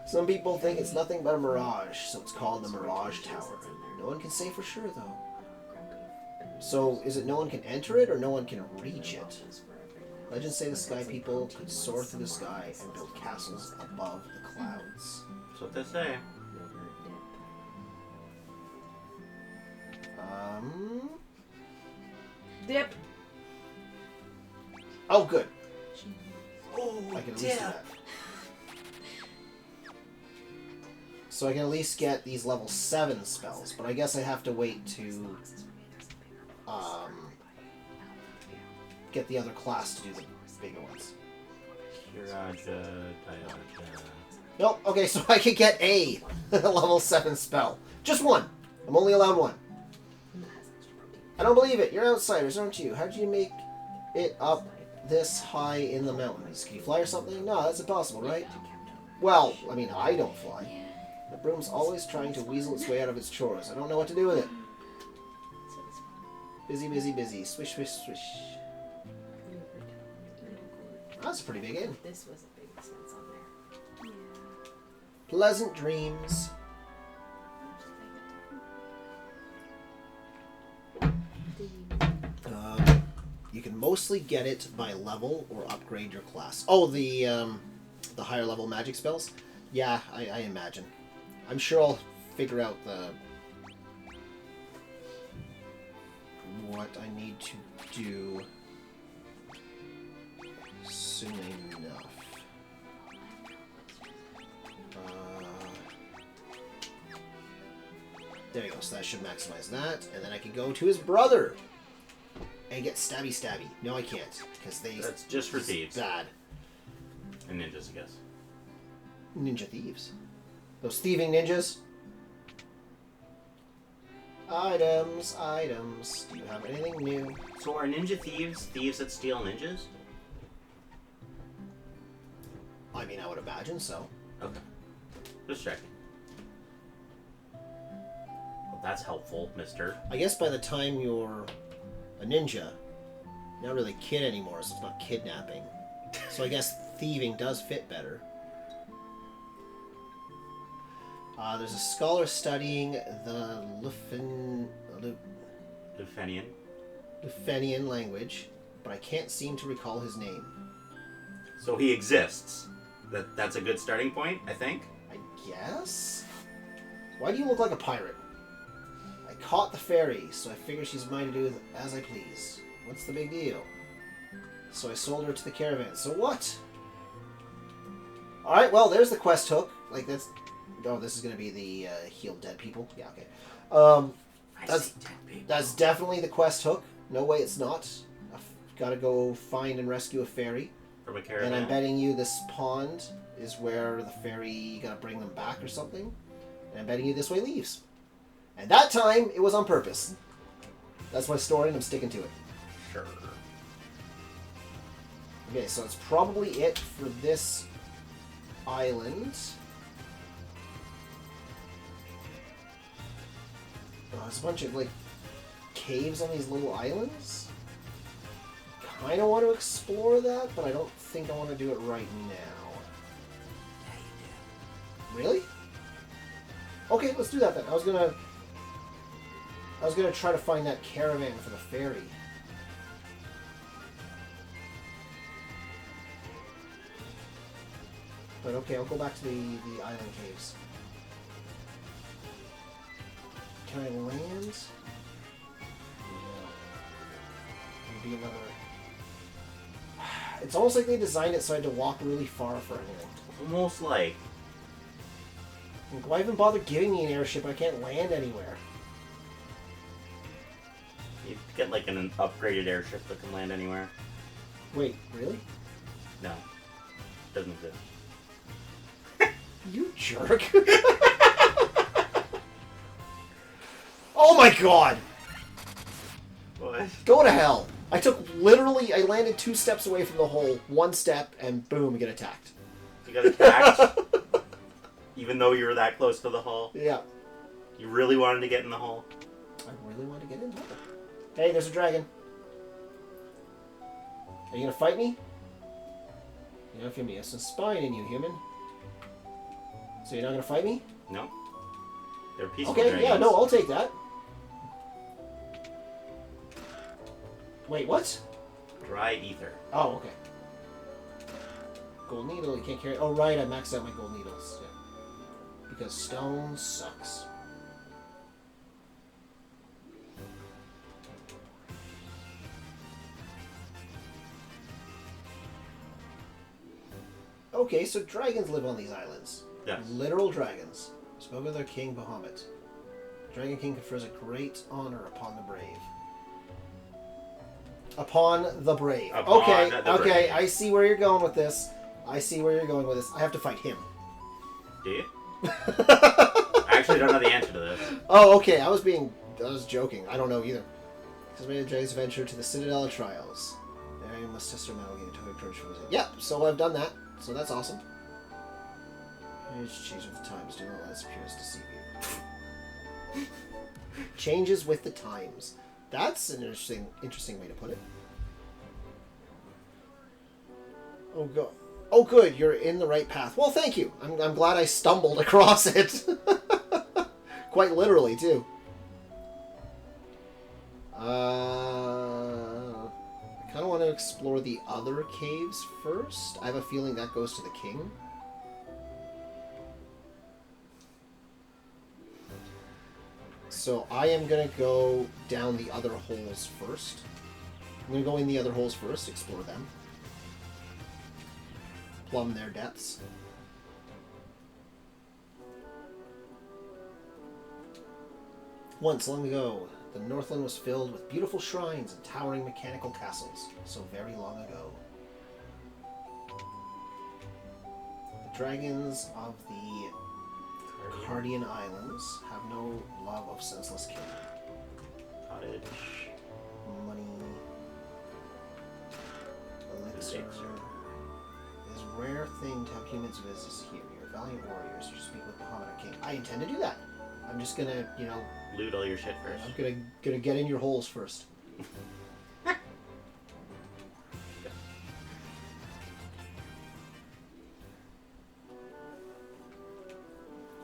Some people think it's nothing but a mirage, so it's called the Mirage Tower. No one can say for sure, though. So, is it no one can enter it, or no one can reach it? Legends say the sky people could soar through the sky and build castles above the clouds. That's what they say. Dip. Oh, good. Oh, I can at least do that. So I can at least get these level 7 spells, but I guess I have to wait to get the other class to do the bigger ones. Nope, okay, so I can get a level 7 spell. Just one. I'm only allowed one. I don't believe it. You're outsiders, aren't you? How did you make it up this high in the mountains? Can you fly or something? No, that's impossible, right? Well, I mean, I don't fly. The broom's always trying to weasel its way out of its chores. I don't know what to do with it. Busy, busy, busy. Swish, swish, swish. That's a pretty big inn. This was a big expense on there. Pleasant dreams. You can mostly get it by level or upgrade your class. Oh, the higher level magic spells? Yeah, I imagine. I'm sure I'll figure out what I need to do soon enough. There you go, so that should maximize that, and then I can go to his brother and get stabby stabby. No, I can't, because That's just for thieves. bad. And ninjas, I guess. Ninja thieves. Those thieving ninjas. Items, items. Do you have anything new? So are ninja thieves thieves that steal ninjas? I mean, I would imagine so. Okay. Just checking. Well, that's helpful, mister. I guess by the time you're a ninja, you're not really a kid anymore, so it's not kidnapping. So I guess thieving does fit better. There's a scholar studying the Lufenian language, but I can't seem to recall his name. So he exists. That's a good starting point, I think. I guess? Why do you look like a pirate? I caught the fairy, so I figure she's mine to do with as I please. What's the big deal? So I sold her to the caravan. So what? Alright, well, there's the quest hook. Like, that's... Oh, this is going to be the heal dead people? Yeah, okay. That's definitely the quest hook. No way it's not. I've got to go find and rescue a fairy. From a caravan. And I'm betting you this pond is where the fairy, you got to bring them back or something. And I'm betting you this way leaves. And that time, it was on purpose. That's my story, and I'm sticking to it. Sure. Okay, so it's probably it for this island. Oh, there's a bunch of, like, caves on these little islands. Kind of want to explore that, but I don't think I want to do it right now. Really? Okay, let's do that then. I was gonna try to find that caravan for the ferry. But okay, I'll go back to the island caves. Can I land? No. It'd be another... It's almost like they designed it so I had to walk really far for anything. Almost like. Like, why even bother giving me an airship? I can't land anywhere. You get like an upgraded airship that can land anywhere. Wait, really? No. Doesn't exist. You jerk. Oh my god! What? Go to hell! I landed 2 steps away from the hole, 1 step, and boom, get attacked. You got attacked? Even though you were that close to the hole? Yeah. You really wanted to get in the hole? I really want to get in the hole. Hey, there's a dragon. Are you gonna fight me? You know, if you have some spine in you, human. So you're not gonna fight me? No. They're peaceful Okay, dragons. yeah, no, I'll take that. Wait, what? Dry ether. Oh, okay. Gold needle, you can't carry... Oh, right, I maxed out my gold needles. Yeah. Because stone sucks. Okay, so dragons live on these islands. Yes. Literal dragons. Spoke of their king, Bahamut. Dragon King confers a great honor upon the brave. Upon the brave. Upon okay, the okay, brave. I see where you're going with this. I see where you're going with this. I have to fight him. Do you? I actually don't know the answer to this. Oh, okay. I was joking. I don't know either. Has made a dragon's venture to the Citadel of Trials. There you must test your metal gain to victory from it. Yep, so I've done that. So that's awesome. Change with the times. Do not let its appearance deceive you. Changes with the times. That's an interesting way to put it. Oh, go. Oh, good. You're in the right path. Well, thank you. I'm glad I stumbled across it. Quite literally, too. I kind of want to explore the other caves first. I have a feeling that goes to the king. So I am going to go down the other holes first. I'm going to go in the other holes first, explore them. Plumb their depths. Once, long ago, the Northland was filled with beautiful shrines and towering mechanical castles, so very long ago. The dragons of the Cardian Islands have no love of senseless killing. Cottage. Money. Elixir. It is a rare thing to have humans visit here. You're valiant warriors who speak with Bahamut King. I intend to do that. I'm just gonna, Loot all your shit first. I'm gonna get in your holes first.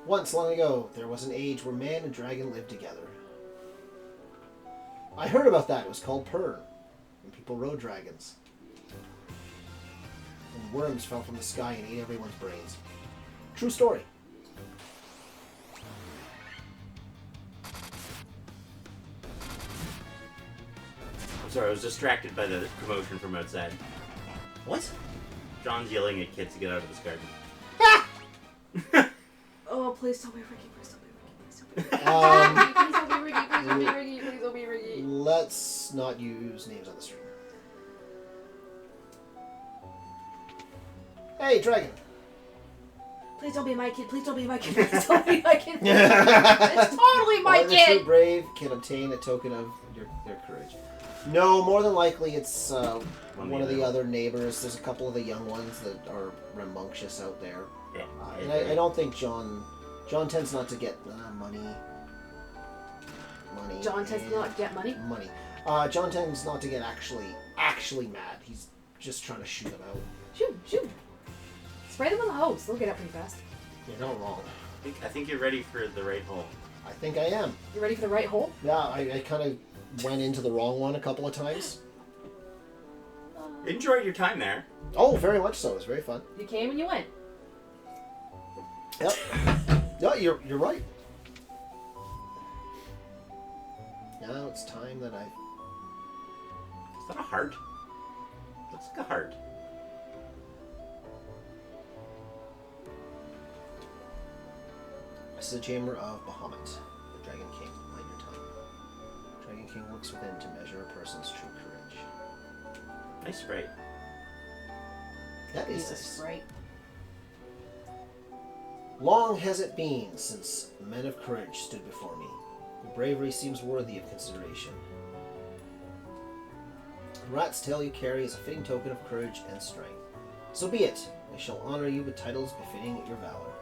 Once, long ago, there was an age where man and dragon lived together. I heard about that. It was called Pern. And people rode dragons. And worms fell from the sky and ate everyone's brains. True story. I'm sorry, I was distracted by the commotion from outside. What? John's yelling at kids to get out of his garden. Oh, please don't be Ricky. Please don't be Ricky. Please don't be Ricky. Please don't be Ricky. Please don't be Ricky. Please don't be Ricky. Let's not use names on the stream. Hey, dragon. Please don't be my kid. Please don't be my kid. Please don't be my kid. It's totally my Only the true kid. brave can obtain a token of their courage. No, more than likely it's one of the other neighbors. There's a couple of the young ones that are rambunctious out there. Yeah. And I don't think John tends not to get money. John tends to not get money. Money. John tends not to get actually mad. He's just trying to shoot them out. Shoot. Spray them with a hose. They'll get out pretty fast. You're not wrong. I think you're ready for the right hole. I think I am. You ready for the right hole? Yeah, I kind of went into the wrong one a couple of times. Enjoyed your time there. Oh, very much so. It was very fun. You came and you went. Yep. Yeah, you're right. Now it's time that I... Is that a heart? Looks like a heart. This is the chamber of Bahamut, the Dragon King. Mind your tongue. Dragon King looks within to measure a person's true courage. Nice sprite. That is Jesus, nice. right? Long has it been since men of courage stood before me. Your bravery seems worthy of consideration. The rat's tail you carry is a fitting token of courage and strength. So be it. I shall honor you with titles befitting your valor.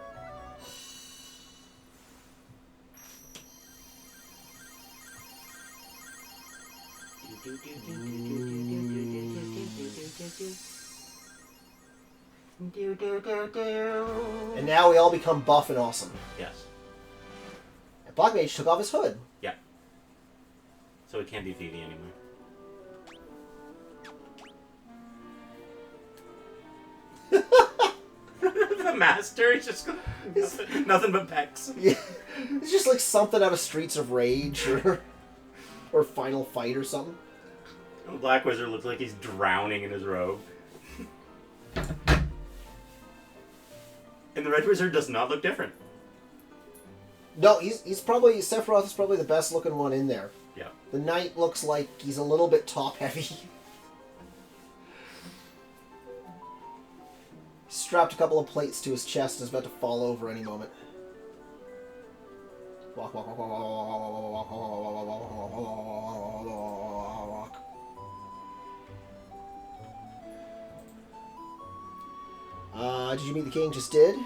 And now we all become buff and awesome. Yes. And Black Mage took off his hood. Yeah. So it can't be Phoebe anymore. The master is just nothing but pecs. Yeah. It's just like something out of Streets of Rage or Final Fight or something. The Black Wizard looks like he's drowning in his robe. And the Red Wizard does not look different. No, he's probably... Sephiroth is probably the best looking one in there. Yeah. The Knight looks like he's a little bit top heavy. Strapped a couple of plates to his chest and is about to fall over any moment. Walk, walk, walk, walk, walk, walk, walk, walk, walk, walk. Did you meet the king? Just did. You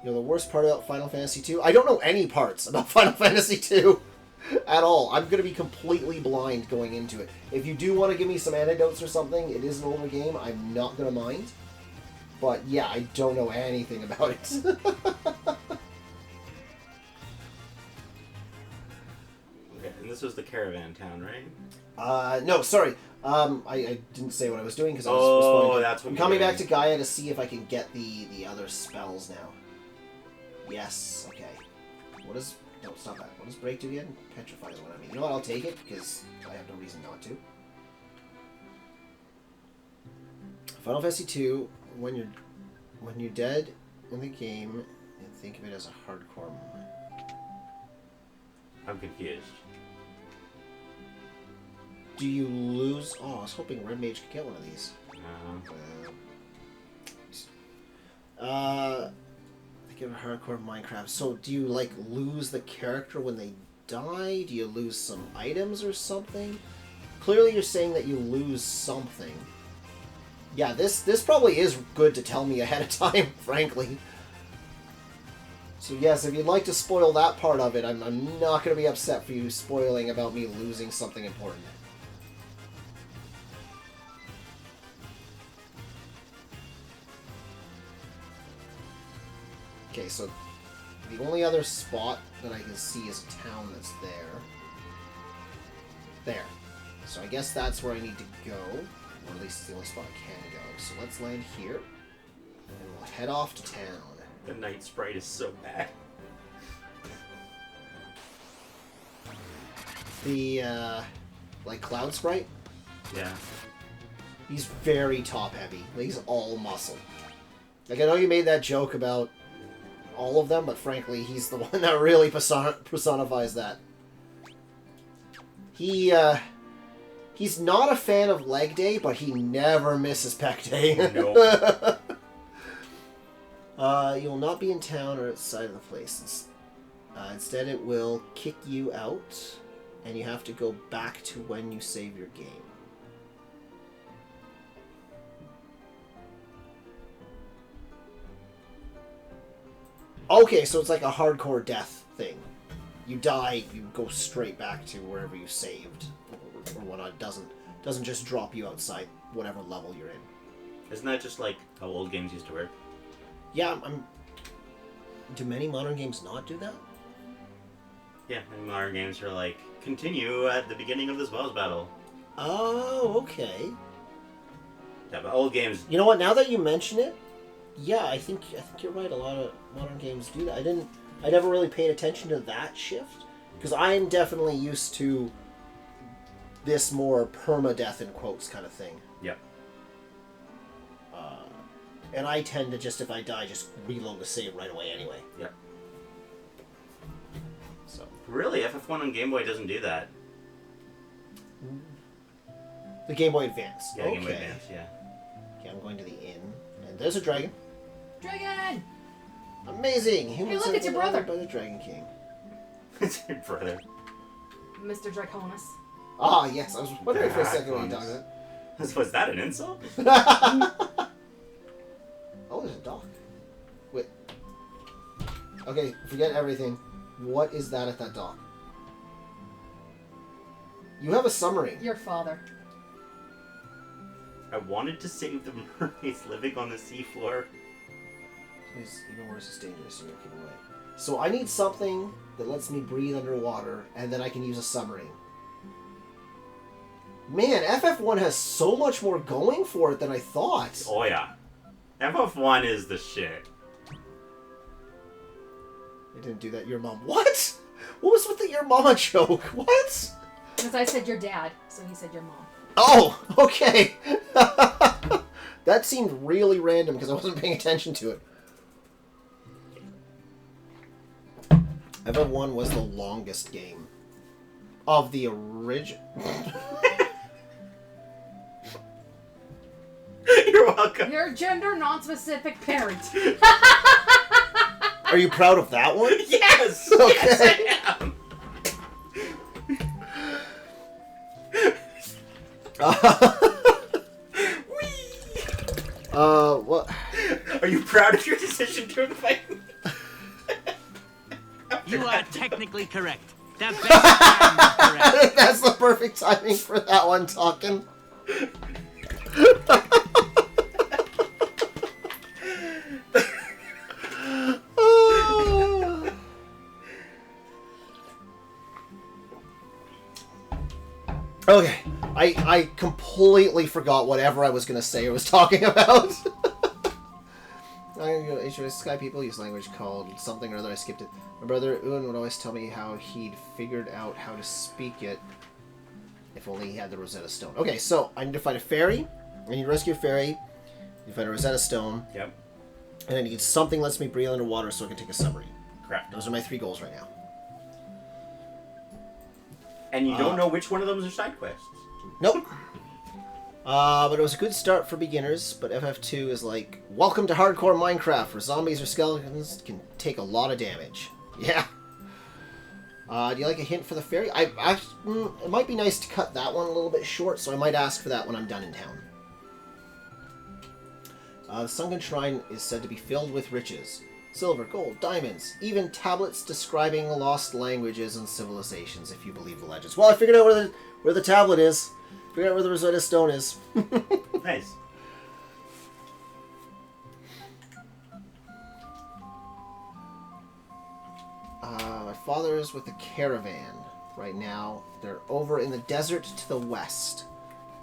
know the worst part about Final Fantasy II? I don't know any parts about Final Fantasy II at all. I'm going to be completely blind going into it. If you do want to give me some anecdotes or something, it is an older game. I'm not going to mind. But yeah, I don't know anything about it. Okay, and this was the caravan town, right? No, sorry. I didn't say what I was doing because I was Oh, responding. that's what I'm you're coming doing. back to Gaia to see if I can get the other spells now. Yes, okay. What is... No, stop that. What does break do again? Petrify is what I mean. You know what? I'll take it because I have no reason not to. Final Fantasy II, when you're dead in the game, and think of it as a hardcore moment. I'm confused. Do you lose... Oh, I was hoping Red Mage could get one of these. Think of a hardcore Minecraft. So, do you, like, lose the character when they die? Do you lose some items or something? Clearly you're saying that you lose something. Yeah, this probably is good to tell me ahead of time, frankly. So yes, if you'd like to spoil that part of it, I'm not going to be upset for you spoiling about me losing something important. Okay, so the only other spot that I can see is a town that's there. There. So I guess that's where I need to go. Or at least it's the only spot I can go. So let's land here. And we'll head off to town. The night sprite is so bad. The, like Cloud Sprite? Yeah. He's very top heavy. He's all muscle. Like, I know you made that joke about all of them, but frankly, he's the one that really personifies that. He's not a fan of leg day, but he never misses pec day. Nope. You will not be in town or outside of the place. Instead, it will kick you out, and you have to go back to when you save your game. Okay, so it's like a hardcore death thing. You die, you go straight back to wherever you saved, or whatnot. It doesn't just drop you outside whatever level you're in. Isn't that just like how old games used to work? Yeah, do many modern games not do that? Yeah, and modern games are like, continue at the beginning of this boss battle. Oh, okay. Yeah, but old games... You know what, now that you mention it, yeah, I think you're right, a lot of modern games do that. I never really paid attention to that shift, because I'm definitely used to this more permadeath in quotes kind of thing. Yep. And I tend to just, if I die, just reload the save right away anyway. Yep. So. Really, FF1 on Game Boy doesn't do that. The Game Boy Advance. Yeah, okay. Game Boy Advance, yeah. Okay, I'm going to the inn, and there's a dragon. Dragon! Amazing! Humans look, are it's your brother. by the Dragon King. It's your brother. Mr. Draconis. Ah, yes, I was wondering for a second what you talking about. Was that an insult? Oh, there's a dock. Wait. Okay, forget everything. What is that at that dock? You have a submarine. Your father. I wanted to save the mermaids living on the seafloor. It's even worse, it's dangerous, so you're keep away. So I need something that lets me breathe underwater, and then I can use a submarine. Man, FF1 has so much more going for it than I thought. Oh yeah. FF1 is the shit. I didn't do that, your mom. What? What was with the your mama joke? What? Because I said your dad, so he said your mom. Oh, okay. That seemed really random because I wasn't paying attention to it. FF1 was the longest game of the original. You're welcome. Your gender non-specific parent. Are you proud of that one? Yes! Okay. Yes, I am! What? Are you proud of your decision to invite me? You are technically correct. The best time is I correct. think that's the perfect timing for that one talking. Okay, I completely forgot whatever I was going to say or was talking about. Sky people use language called something or other. I skipped it. My brother Ewan would always tell me how he'd figured out how to speak it if only he had the Rosetta Stone. Okay, so I need to find a ferry. I need to rescue a ferry. You find a Rosetta Stone. Yep. And I need something that lets me breathe underwater so I can take a submarine. Correct. Those are my 3 goals right now. And you don't know which one of them are side quests. Nope. But it was a good start for beginners, but FF2 is like, welcome to hardcore Minecraft, where zombies or skeletons can take a lot of damage. Yeah. Do you like a hint for the ferry? It might be nice to cut that one a little bit short, so I might ask for that when I'm done in town. The sunken shrine is said to be filled with riches. Silver, gold, diamonds, even tablets describing lost languages and civilizations, if you believe the legends. Well, I figured out where the tablet is. Figured out where the Rosetta Stone is. Nice. My father is with the caravan right now. They're over in the desert to the west.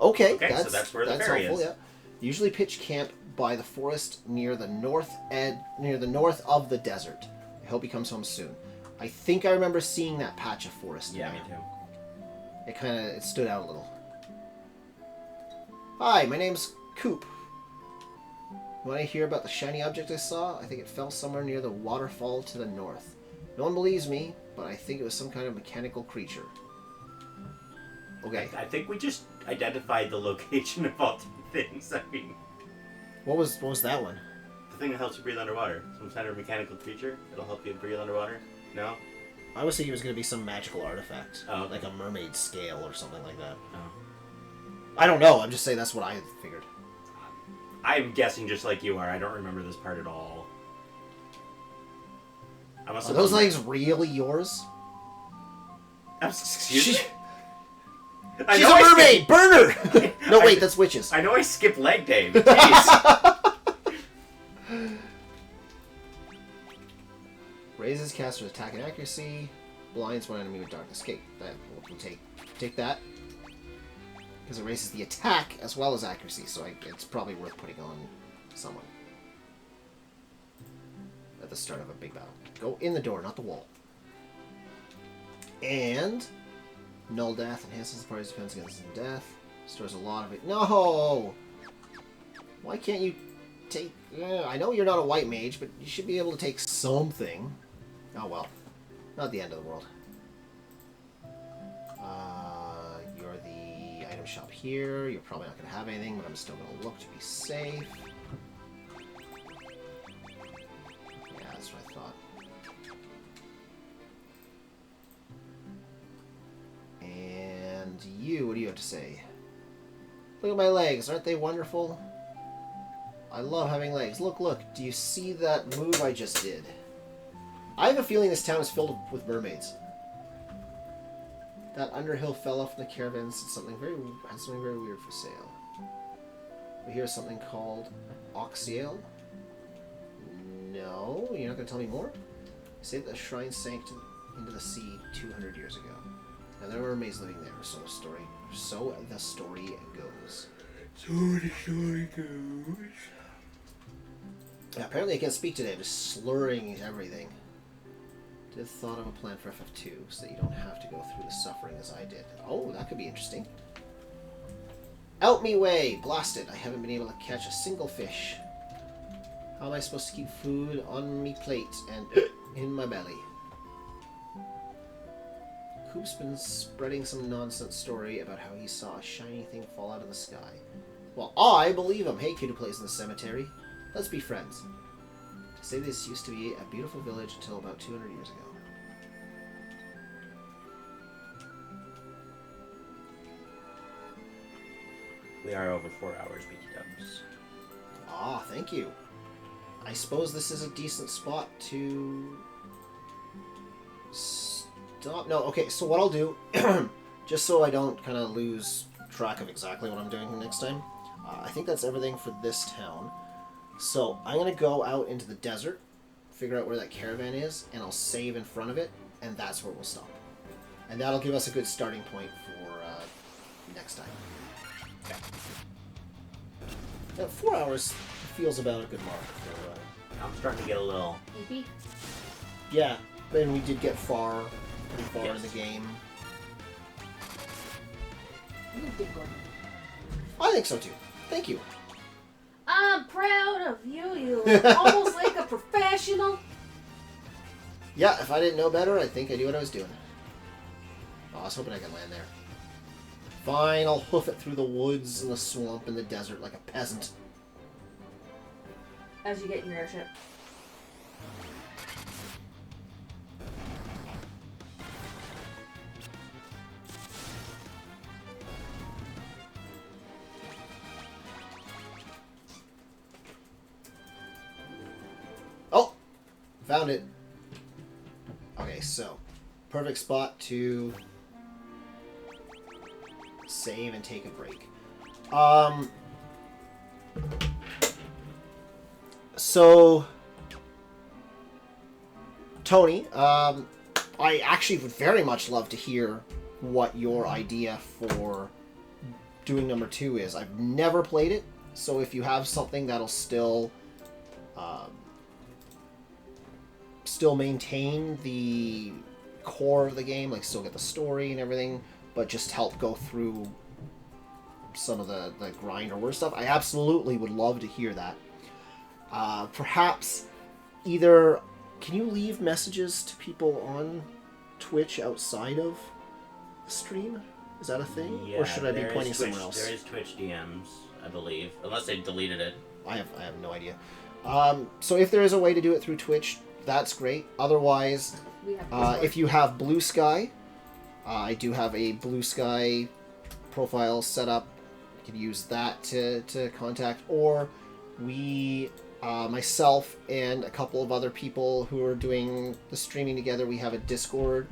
Okay, so that's where the ferry helpful, is. yeah. Usually pitch camp by the forest near the north of the desert. I hope he comes home soon. I think I remember seeing that patch of forest. Yeah, in me there. too. It stood out a little. Hi, my name's Coop. You want to hear about the shiny object I saw? I think it fell somewhere near the waterfall to the north. No one believes me, but I think it was some kind of mechanical creature. Okay. I think we just identified the location of all 2 things. I mean, What was that one? The thing that helps you breathe underwater. Some kind of mechanical creature. It'll help you breathe underwater. No. I was thinking it was going to be some magical artifact. Oh. Like a mermaid scale or something like that. No. I don't know. I'm just saying that's what I had figured. I'm guessing just like you are. I don't remember this part at all. I must Are have those done- legs really yours? Excuse me. She's a mermaid! Burn her! No, wait, that's witches. I know I skipped leg day, but jeez. Raises caster's attack and accuracy. Blinds one enemy with darkness. Okay, that we'll take that. Because it raises the attack as well as accuracy, so it's probably worth putting on someone. At the start of a big battle. Go in the door, not the wall. And Null Death enhances the party's defense against death. Stores a lot of it. No! Why can't you take... I know you're not a white mage, but you should be able to take something. Oh well. Not the end of the world. You're the item shop here. You're probably not going to have anything, but I'm still going to look to be safe. Yeah, that's what I thought. And you, what do you have to say? Look at my legs, aren't they wonderful? I love having legs. Look, look, do you see that move I just did? I have a feeling this town is filled with mermaids. That Underhill fell off in the caravan and said something very weird for sale. We hear something called Oxiel. No, you're not going to tell me more? You say that the shrine sank into the sea 200 years ago. Now there were mermaids living there, so the story goes. So the story goes. Yeah, apparently I can't speak today. I'm just slurring everything. Did thought of a plan for FF2 so that you don't have to go through the suffering as I did. Oh, that could be interesting. Out me way! Blasted! I haven't been able to catch a single fish. How am I supposed to keep food on me plate and in my belly? Coop's been spreading some nonsense story about how he saw a shiny thing fall out of the sky. Well, I believe him. Hey, kid who plays in the cemetery. Let's be friends. To say this used to be a beautiful village until about 200 years ago. We are over 4 hours, BT Dubs. Ah, thank you. I suppose this is a decent spot to stop. No, okay, so what I'll do, just so I don't kind of lose track of exactly what I'm doing next time, I think that's everything for this town. So I'm going to go out into the desert, figure out where that caravan is, and I'll save in front of it, and that's where we'll stop. And that'll give us a good starting point for next time. Okay. Now, 4 hours feels about a good mark for... I'm starting to get a little... Maybe. yeah, and we did get pretty far Yes. in the game. You did good. I think so too. Thank you. I'm proud of you. You look almost like a professional. Yeah, if I didn't know better, I think I knew what I was doing. Oh, I was hoping I could land there. Fine, I'll hoof it through the woods and the swamp and the desert like a peasant. As you get in your airship. Oh! Found it. Okay, so. Perfect spot to save and take a break. So, Tony, I actually would very much love to hear what your idea for doing number 2 is. I've never played it, so if you have something that'll still maintain the core of the game, like still get the story and everything, but just help go through some of the grind or worse stuff, I absolutely would love to hear that. Perhaps either... Can you leave messages to people on Twitch outside of the stream? Is that a thing? Yeah, or should I be there is pointing Twitch- somewhere else? There is Twitch DMs, I believe. Unless they deleted it. I have no idea. So if there is a way to do it through Twitch, that's great. Otherwise, We have Discord. if you have Blue Sky, I do have a Blue Sky profile set up. You can use that to contact. Or we, myself and a couple of other people who are doing the streaming together, we have a Discord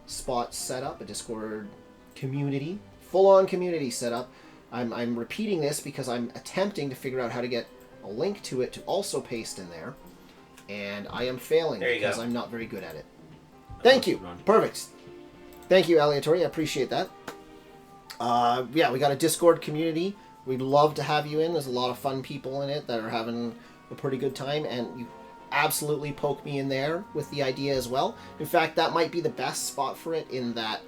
spot set up, a Discord community, full-on community set up. I'm repeating this because I'm attempting to figure out how to get a link to it to also paste in there. And I am failing There you because go. I'm not very good at it. Thank you. Perfect. Thank you, Aleatory. I appreciate that. Yeah, we got a Discord community. We'd love to have you in. There's a lot of fun people in it that are having a pretty good time, and you absolutely poke me in there with the idea as well. In fact, that might be the best spot for it, in that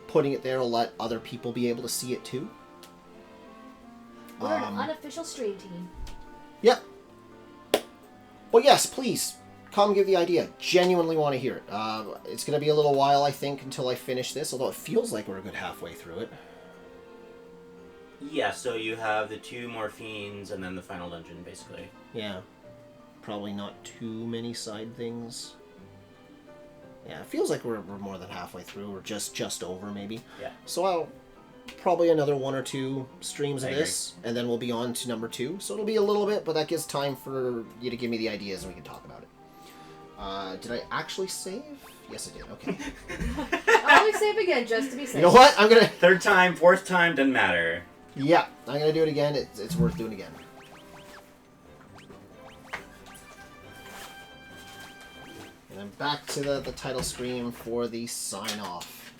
putting it there will let other people be able to see it too. We're an unofficial stream team. Yep. But yes, please, come give the idea. Genuinely want to hear it. It's going to be a little while, I think, until I finish this, although it feels like we're a good halfway through it. Yeah, so you have the 2 morphines and then the final dungeon, basically. Yeah. Probably not too many side things. Yeah, it feels like we're more than halfway through, or just over, maybe. Yeah. So I'll probably another 1 or 2 streams of I this, and then we'll be on to number 2. So it'll be a little bit, but that gives time for you to give me the ideas and we can talk about it. Did I actually save? Yes, I did. Okay. I always save again just to be safe. You know what? I'm gonna... 3rd time, 4th time, doesn't matter. Yeah, I'm gonna do it again. It's worth doing again. And then back to the title screen for the sign-off.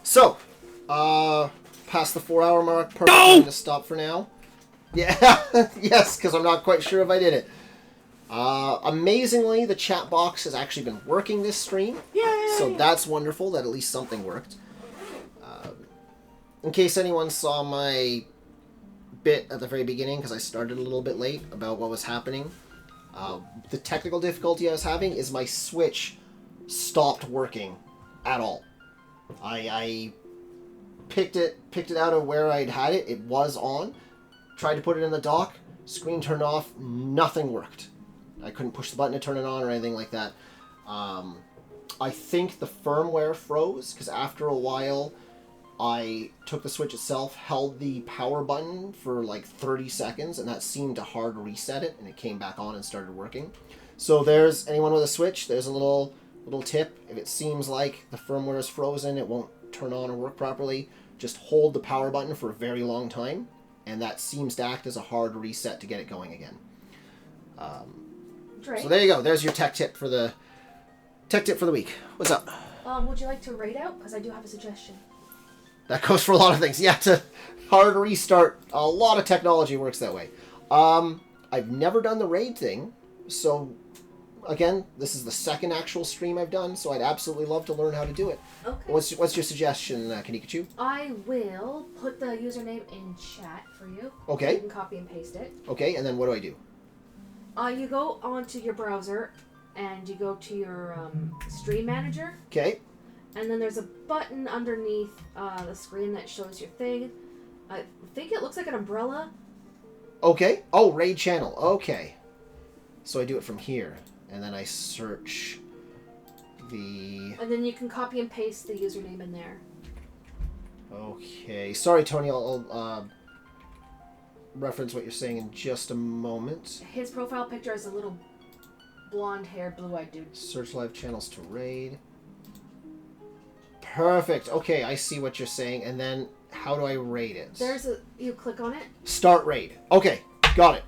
So, past the 4-hour mark, perfect time to stop for now. Yeah, yes, because I'm not quite sure if I did it. Amazingly, the chat box has actually been working this stream. Yay! So that's wonderful that at least something worked. In case anyone saw my bit at the very beginning, because I started a little bit late, about what was happening, the technical difficulty I was having is my Switch stopped working at all. I picked it out of where I'd had it. It was on. Tried to put it in the dock. Screen turned off. Nothing worked. I couldn't push the button to turn it on or anything like that. I think the firmware froze, because after a while I took the Switch itself, held the power button for like 30 seconds, and that seemed to hard reset it, and it came back on and started working. So there's anyone with a Switch, there's a little tip. If it seems like the firmware is frozen, it won't turn on or work properly, just hold the power button for a very long time, and that seems to act as a hard reset to get it going again. Great. So there you go. There's your tech tip for the week. What's up? Would you like to raid out? Because I do have a suggestion. That goes for a lot of things. Yeah, to hard restart. A lot of technology works that way. I've never done the raid thing, so again, this is the second actual stream I've done, so I'd absolutely love to learn how to do it. Okay. What's your suggestion, Kanikachu? I will put the username in chat for you. Okay. You can copy and paste it. Okay, and then what do I do? You go onto your browser and you go to your stream manager, Okay. and then there's a button underneath the screen that shows your thing. I think it looks like an umbrella. Okay. Oh, raid channel. Okay. So I do it from here, and then I search the... And then you can copy and paste the username in there. Okay. Sorry, Tony, I'll reference what you're saying in just a moment. His profile picture is a little blonde-haired, blue-eyed dude. Search live channels to raid. Perfect. Okay, I see what you're saying. And then how do I raid it? You click on it. Start raid. Okay, got it.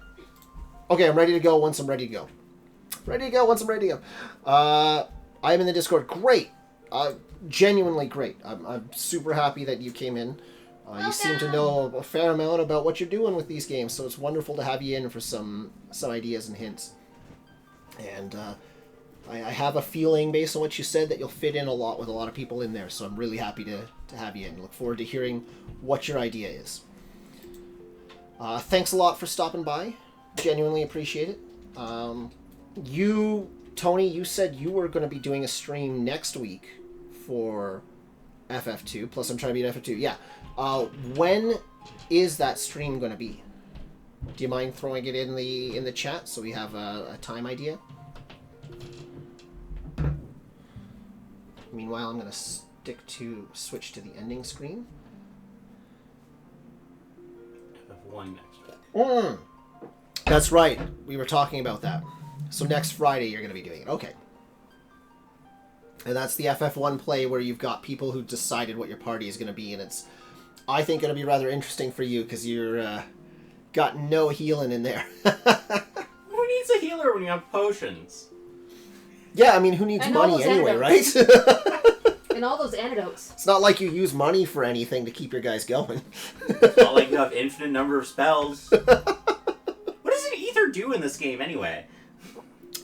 Okay, I'm ready to go once I'm ready to go. Ready to go once I'm ready to go. I'm in the Discord. Great. Genuinely great. I'm super happy that you came in. You seem to know a fair amount about what you're doing with these games, so it's wonderful to have you in for some ideas and hints. And I have a feeling, based on what you said, that you'll fit in a lot with a lot of people in there, so I'm really happy to have you in. Look forward to hearing what your idea is. Thanks a lot for stopping by. Genuinely appreciate it. Tony, you said you were going to be doing a stream next week for FF2, plus I'm trying to beat FF2. Yeah. When is that stream going to be? Do you mind throwing it in the chat so we have a time idea? Meanwhile, I'm going to switch to the ending screen. FF1 next week. That's right. We were talking about that. So next Friday you're going to be doing it. Okay. And that's the FF1 play where you've got people who decided what your party is going to be, and it's, I think, going to be rather interesting for you because you're got no healing in there. Who needs a healer when you have potions? Yeah, I mean, who needs And all money those anyway, antidotes. right? And all those antidotes. It's not like you use money for anything to keep your guys going. It's not like you have infinite number of spells. What does an ether do in this game anyway?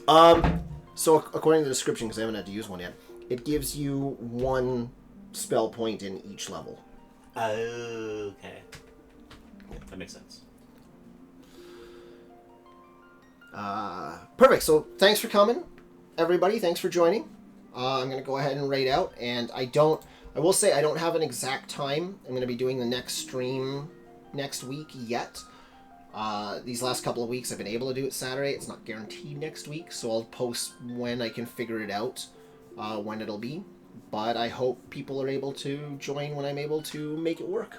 So according to the description, because I haven't had to use one yet, it gives you 1 spell point in each level. Okay. That makes sense. Perfect. So thanks for coming, everybody. Thanks for joining. I'm going to go ahead and raid out, and I will say I don't have an exact time. I'm going to be doing the next stream next week yet. These last couple of weeks I've been able to do it Saturday. It's not guaranteed next week, so I'll post when I can figure it out, when it'll be. But I hope people are able to join when I'm able to make it work.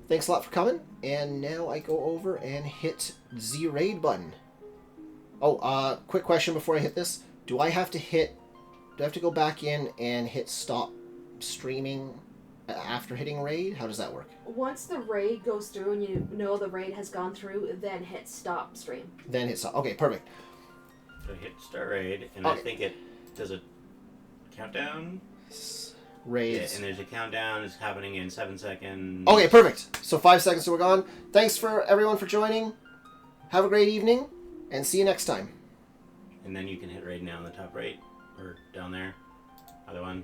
Thanks a lot for coming, and now I go over and hit the raid button. Oh, quick question before I hit this. Do I have to go back in and hit stop streaming after hitting raid? How does that work? Once the raid goes through and you know the raid has gone through, then hit stop stream. Then hit stop. Okay, perfect. So hit start raid, and Okay. I think it does a countdown. Raids. Yeah, and there's a countdown. It's happening in 7 seconds. Okay, perfect. So 5 seconds till we're gone. Thanks for everyone for joining. Have a great evening, and see you next time. And then you can hit raid now on the top right, or down there. Other one.